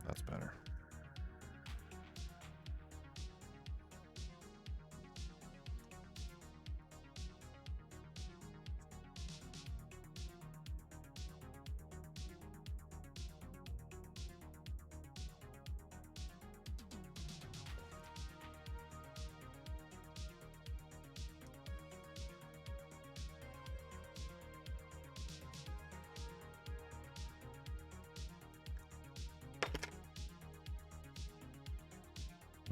That's better.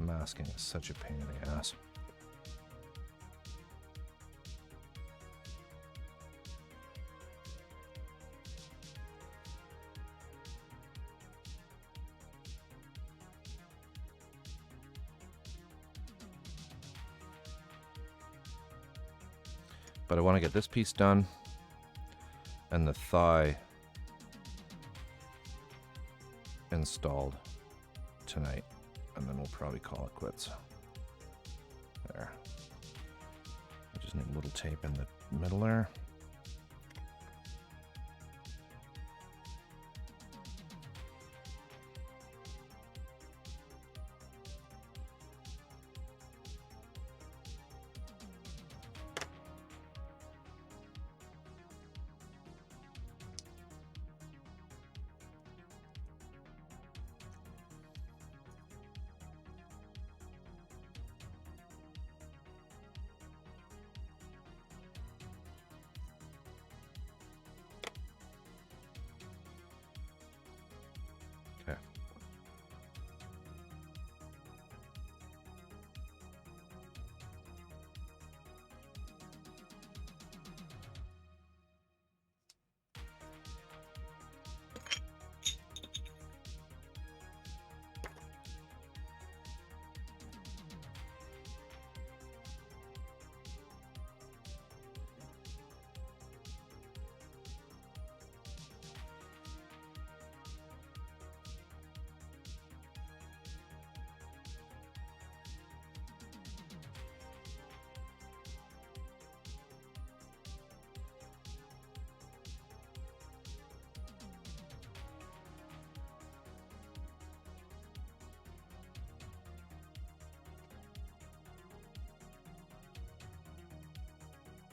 Masking is such a pain in the ass. But I want to get this piece done and the thigh installed tonight. And then we'll probably call it quits. There. I just need a little tape in the middle there.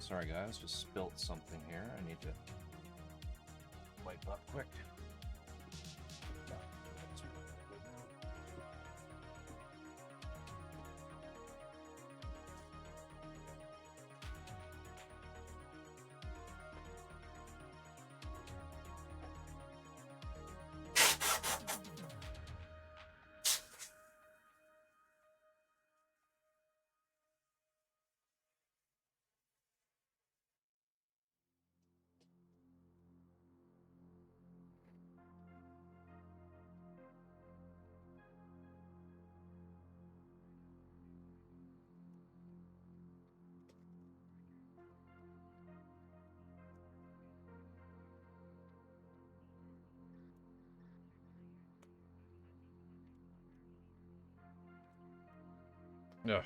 Sorry guys, just spilt something here. I need to wipe up quick. Ugh.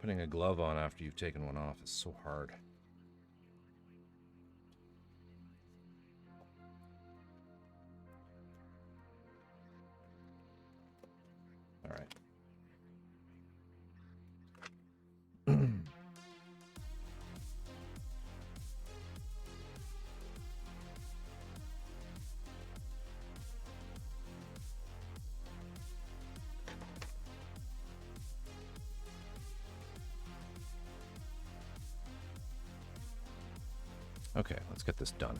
Putting a glove on after you've taken one off is so hard. All right. Okay, let's get this done.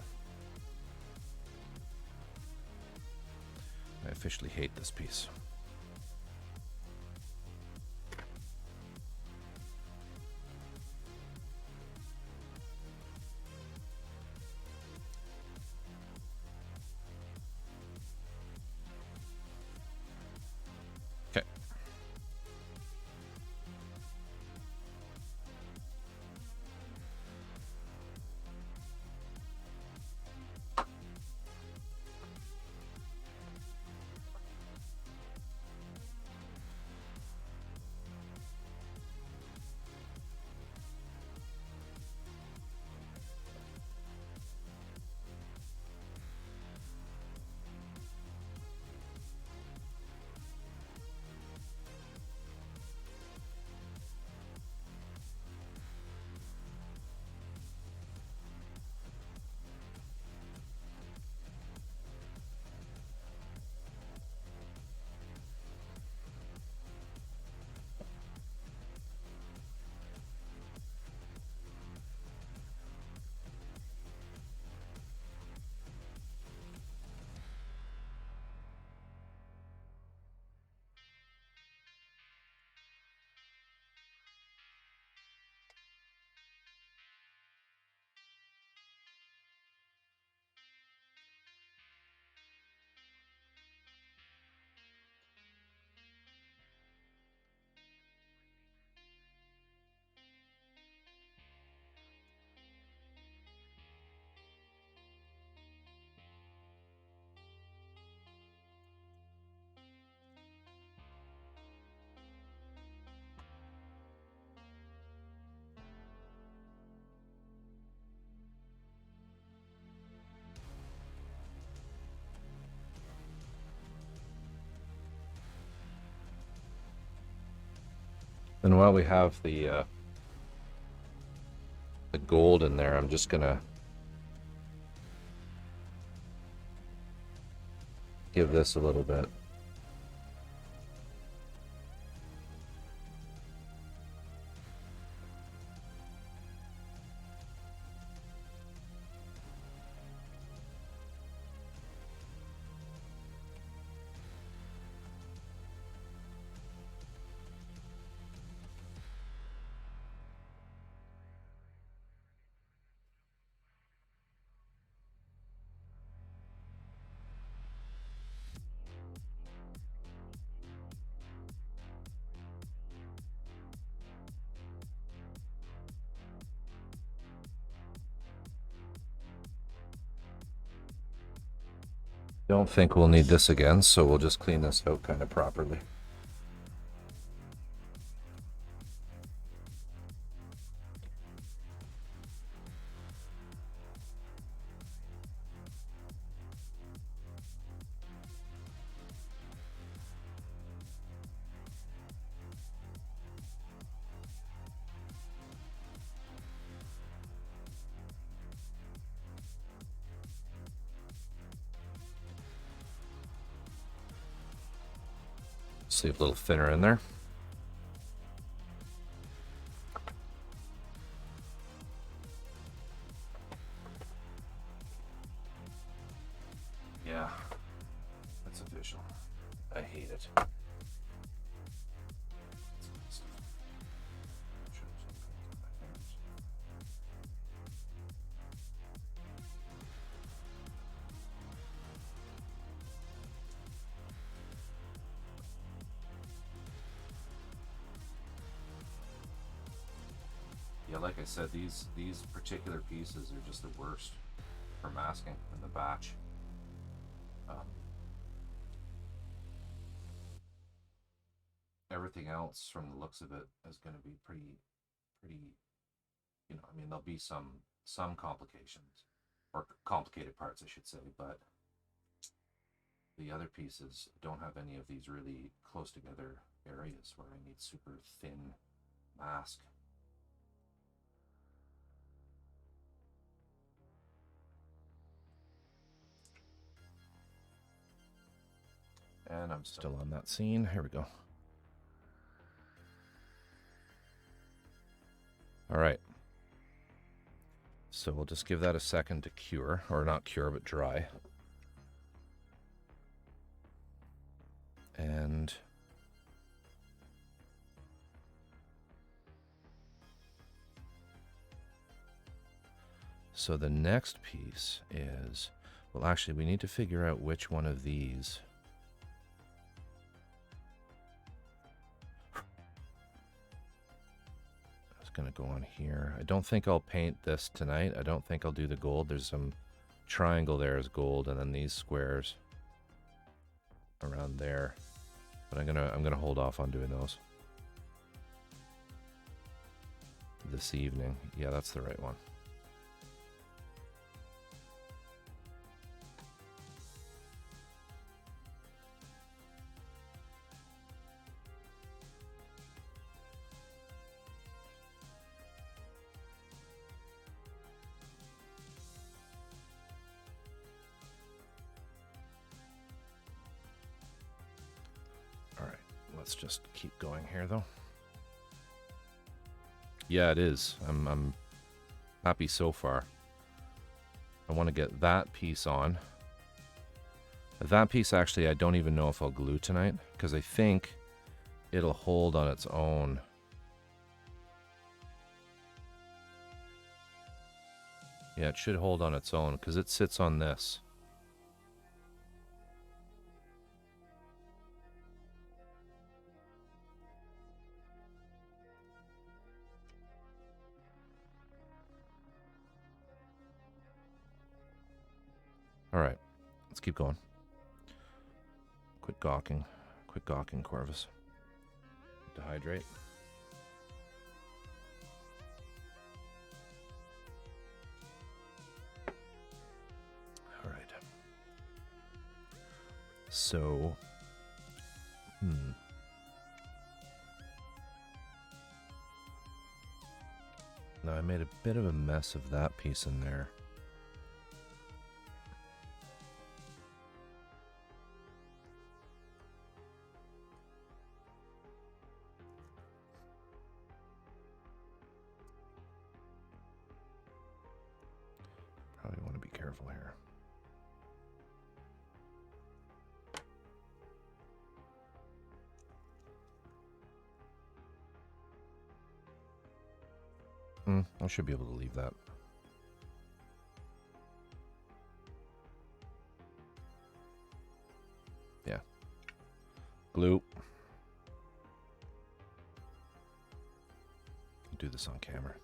I officially hate this piece. Okay. And while we have the gold in there, I'm just gonna give this a little bit. Don't think we'll need this again, so we'll just clean this out kind of properly. Sleeve a little thinner in there. Yeah, that's official. I hate it. Yeah, like I said, these particular pieces are just the worst for masking in the batch. Everything else, from the looks of it, is going to be pretty, I mean, there'll be some complications, or complicated parts, I should say, but the other pieces don't have any of these really close together areas where I need super thin mask. And I'm still on that scene. Here we go. All right. So we'll just give that a second to cure, or not cure, but dry. And so the next piece is, well, actually, we need to figure out which one of these. Going to go on here. I don't think I'll paint this tonight. I don't think I'll do the gold. There's some triangle there is gold, and then these squares around there. But I'm gonna hold off on doing those this evening. Yeah, that's the right one. Let's just keep going here, though. Yeah, it is. I'm happy so far. I want to get that piece on. That piece, actually, I don't even know if I'll glue tonight, because I think it'll hold on its own. Yeah, it should hold on its own, because it sits on this. All right, let's keep going. Quit gawking, Corvus. Dehydrate. All right. So, now I made a bit of a mess of that piece in there. Probably want to be careful here. I should be able to leave that. Yeah. Glue. Do this on camera.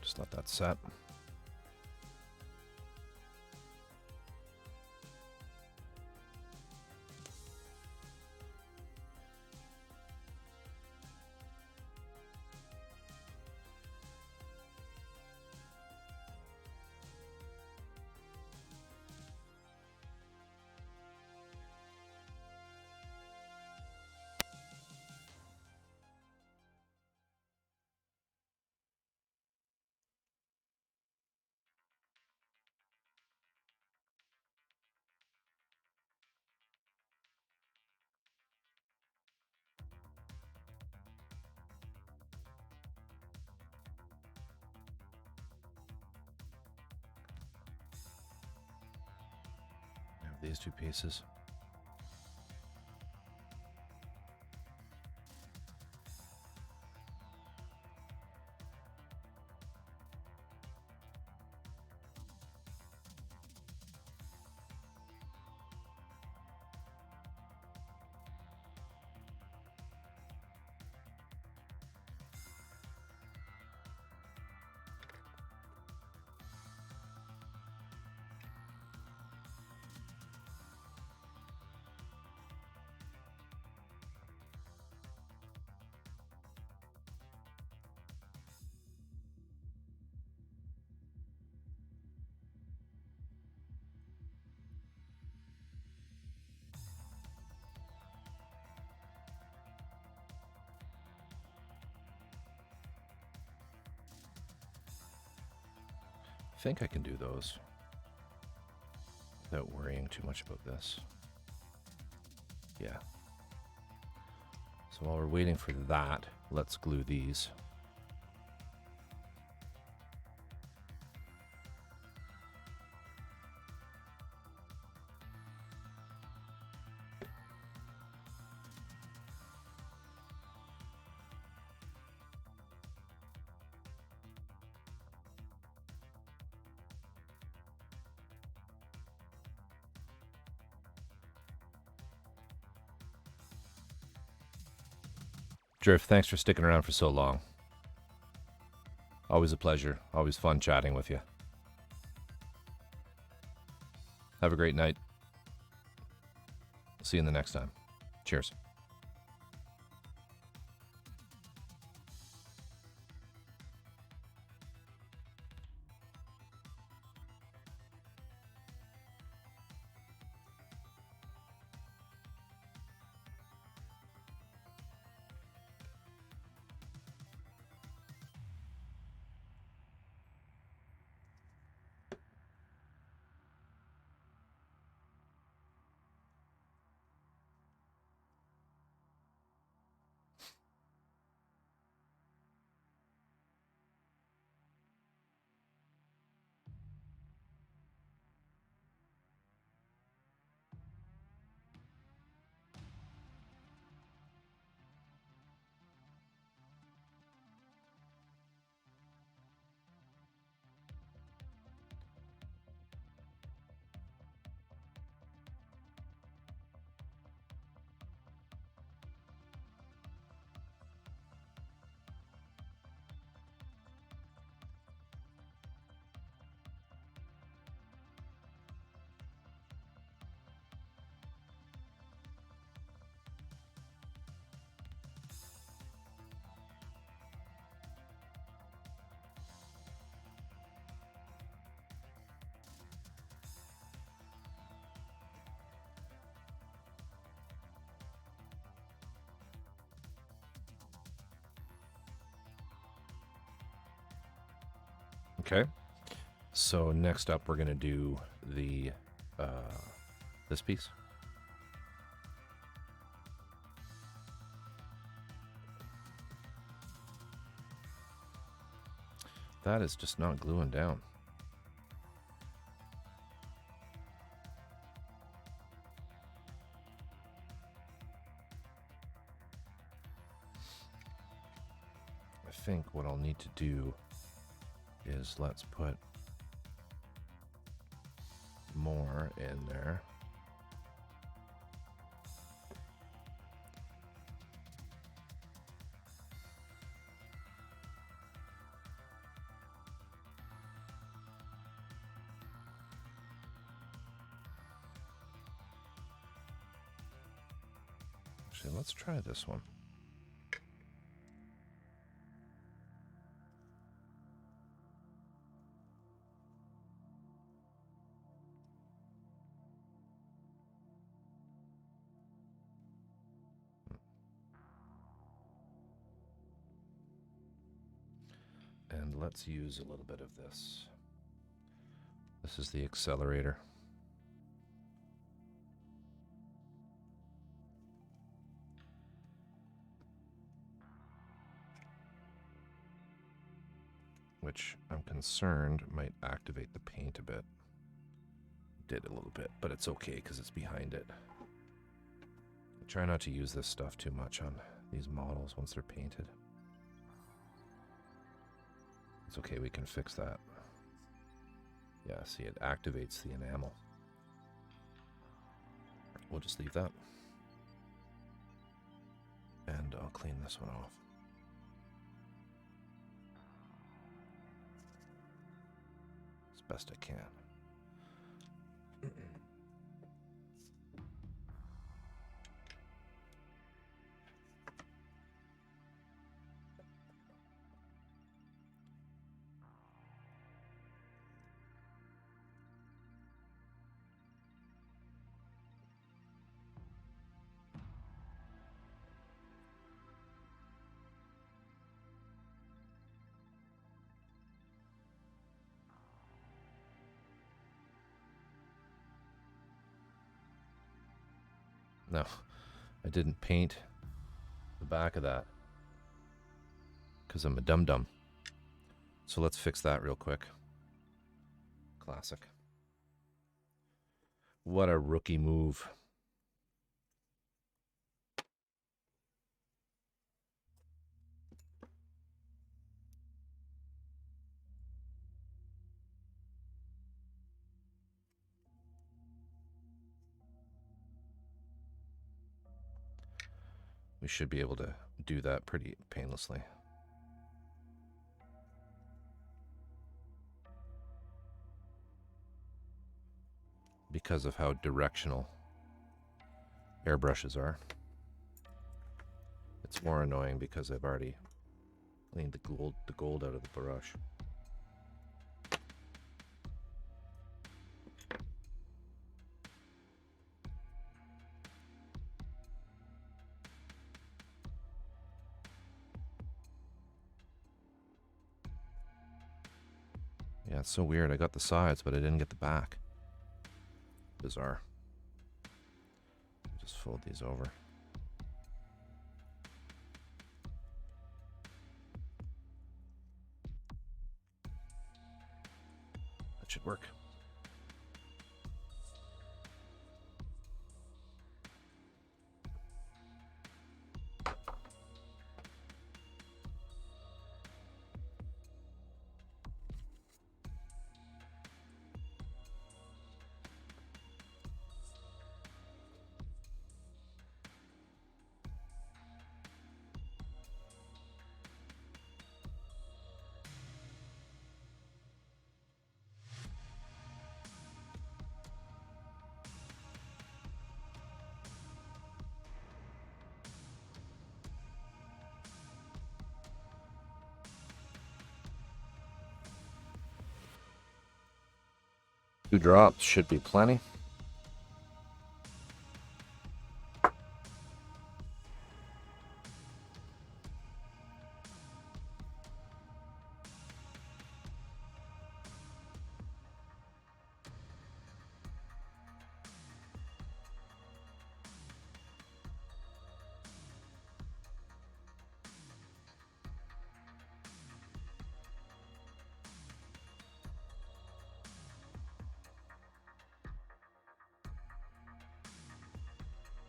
Just let that set. these two pieces. I think I can do those without worrying too much about this. Yeah. So while we're waiting for that, let's glue these. Drift, thanks for sticking around for so long. Always a pleasure. Always fun chatting with you. Have a great night. See you in the next time. Cheers. Okay. So next up, we're going to do the this piece. That is just not gluing down. I think what I'll need to do is let's put more in there. Actually, let's try this one. And let's use a little bit of this. This is the accelerator. Which I'm concerned might activate the paint a bit. did a little bit, but it's okay because it's behind it. I try not to use this stuff too much on these models once they're painted. It's okay, we can fix that. Yeah, see, it activates the enamel. We'll just leave that. And I'll clean this one off. As best I can. No, I didn't paint the back of that because I'm a dum-dum. So let's fix that real quick. Classic. What a rookie move. We should be able to do that pretty painlessly. Because of how directional airbrushes are. It's more annoying because I've already cleaned the gold out of the brush. Yeah, it's so weird. I got the sides, but I didn't get the back. Bizarre. Just fold these over. That should work. Two drops should be plenty.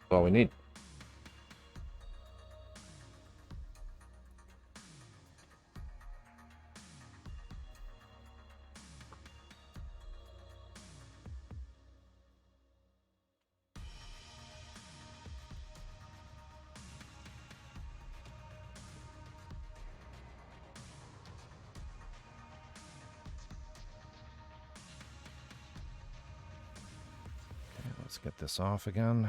All we need. Okay, let's get this off again.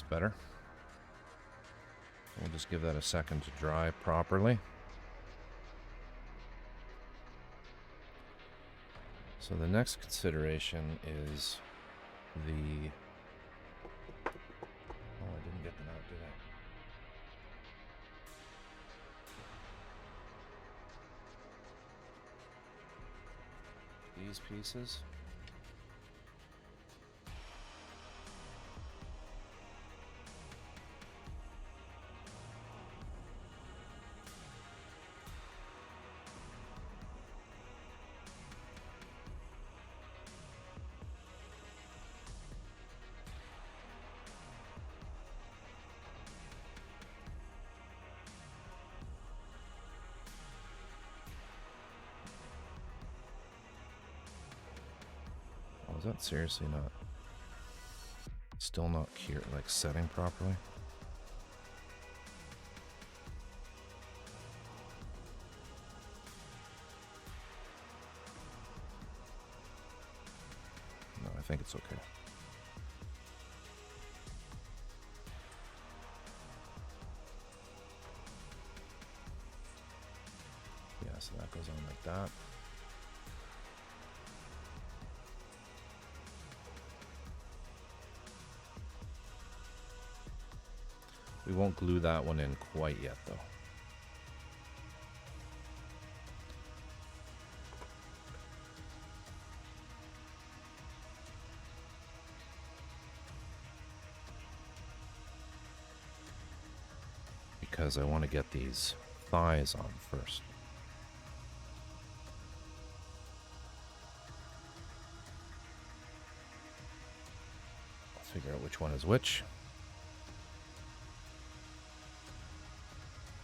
Better. We'll just give that a second to dry properly. So the next consideration is the... Oh, I didn't get them out, did I? these pieces. Oh, is that seriously not? Still not cure, like setting properly? No, I think it's okay. Yeah, so that goes on like that. We won't glue that one in quite yet, though. Because I want to get these thighs on first. I'll figure out which one is which.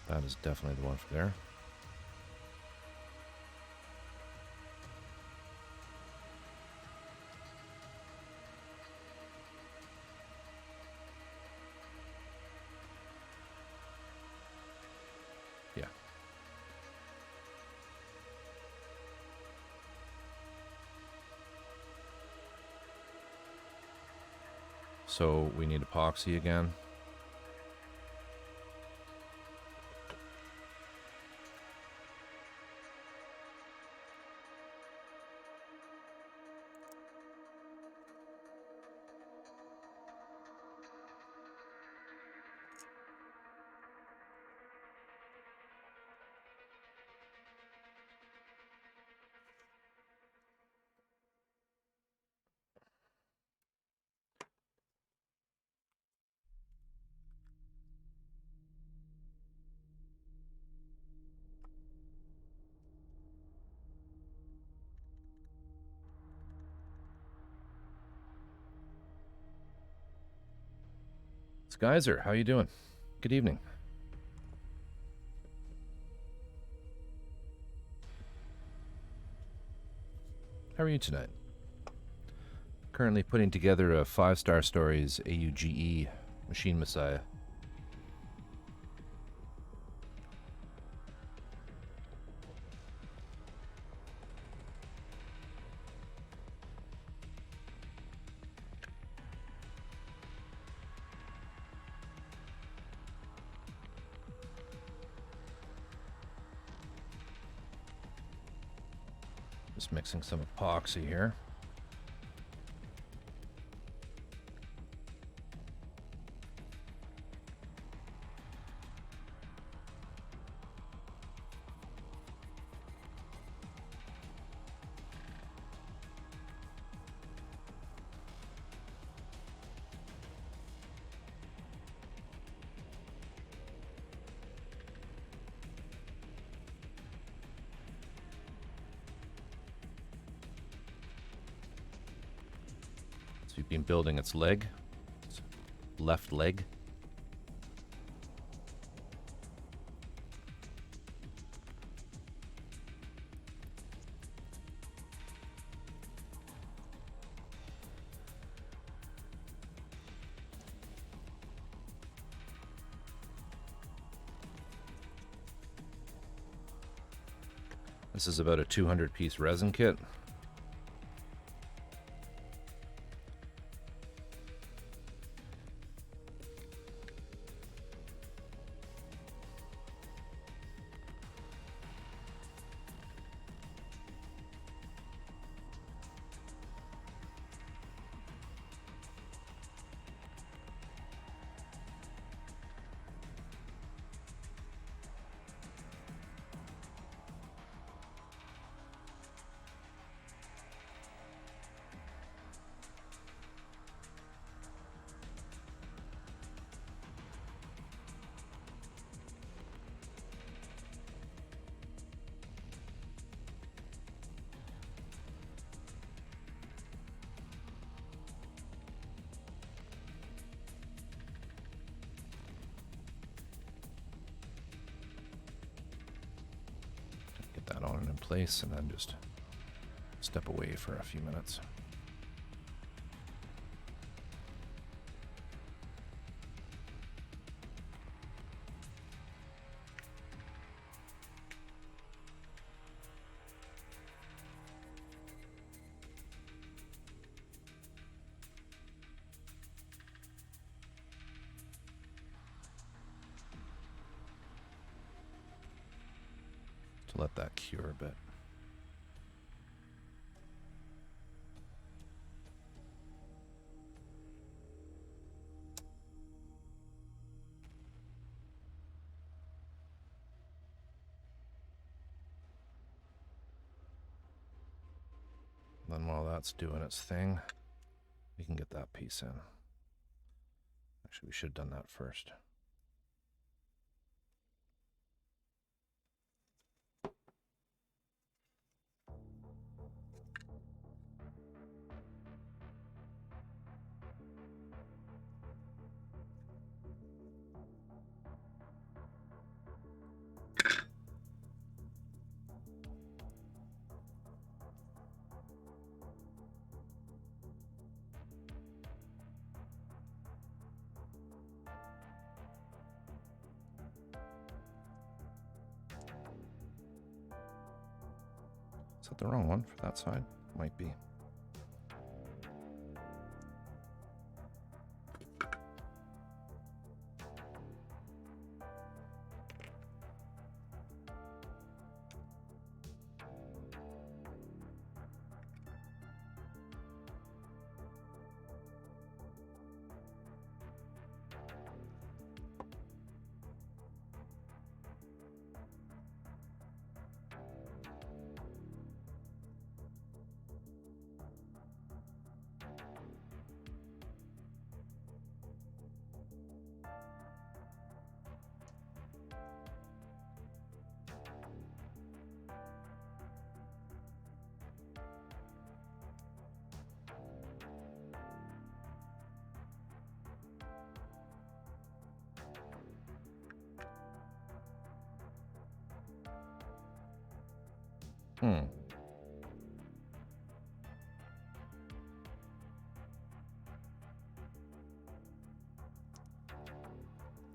That is definitely the one for there. Yeah. So we need epoxy again. Geyser, how you doing? Good evening. How are you tonight? Currently putting together a 5-Star Stories AUGE Machine Messiah. Just mixing some epoxy here. So we've been building its leg, its left leg. This is about a 200-piece resin kit. that on and in place, and then just step away for a few minutes. To let that cure a bit. Then while that's doing its thing, we can get that piece in. Actually, we should have done that first. Is that the wrong one for that side? Might be.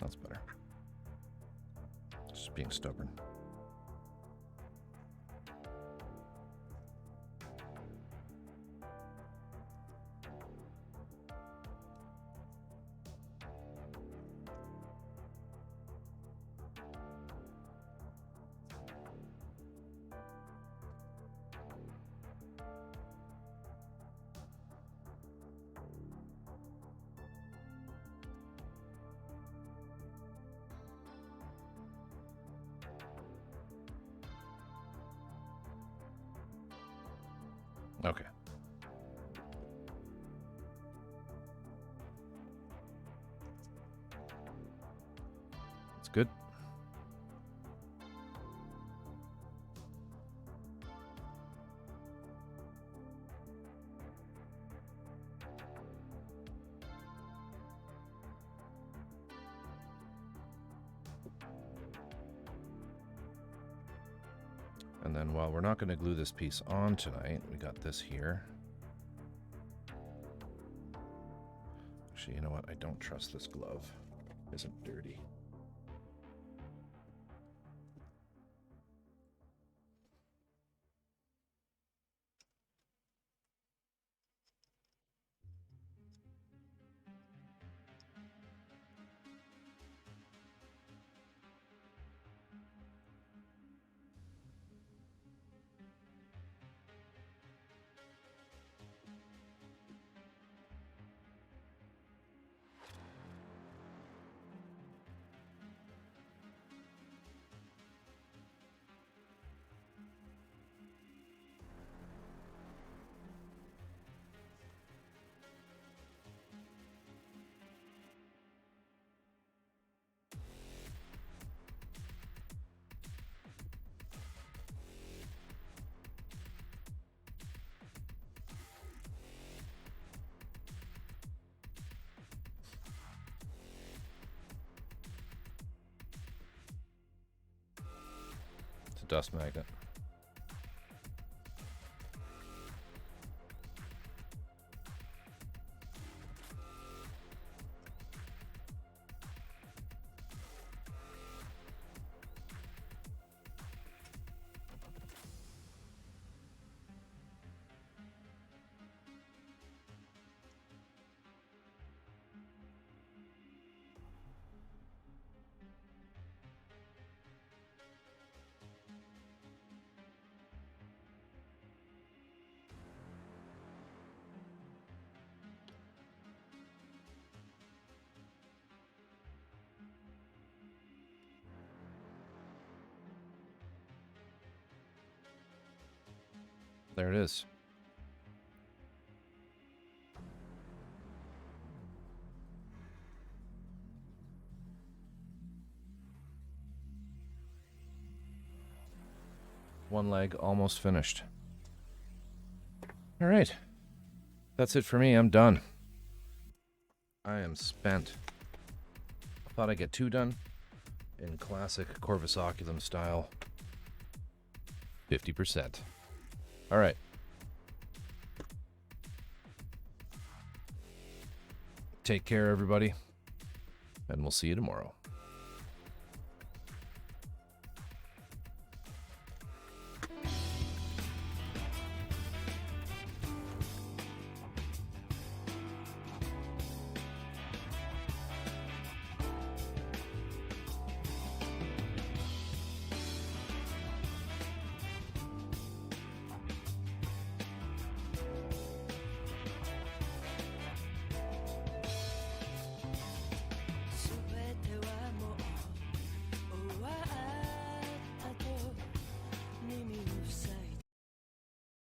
That's better. Just being stubborn. Okay. That's good. And then while we're not going to glue this piece on tonight, we got this here. Actually, you know what? I don't trust this glove. It isn't dirty. It's a dust magnet. There it is. One leg almost finished. All right. That's it for me. I'm done. I am spent. I thought I'd get 2 done in classic Corvus Oculum style. 50%. All right. Take care, everybody, and we'll see you tomorrow.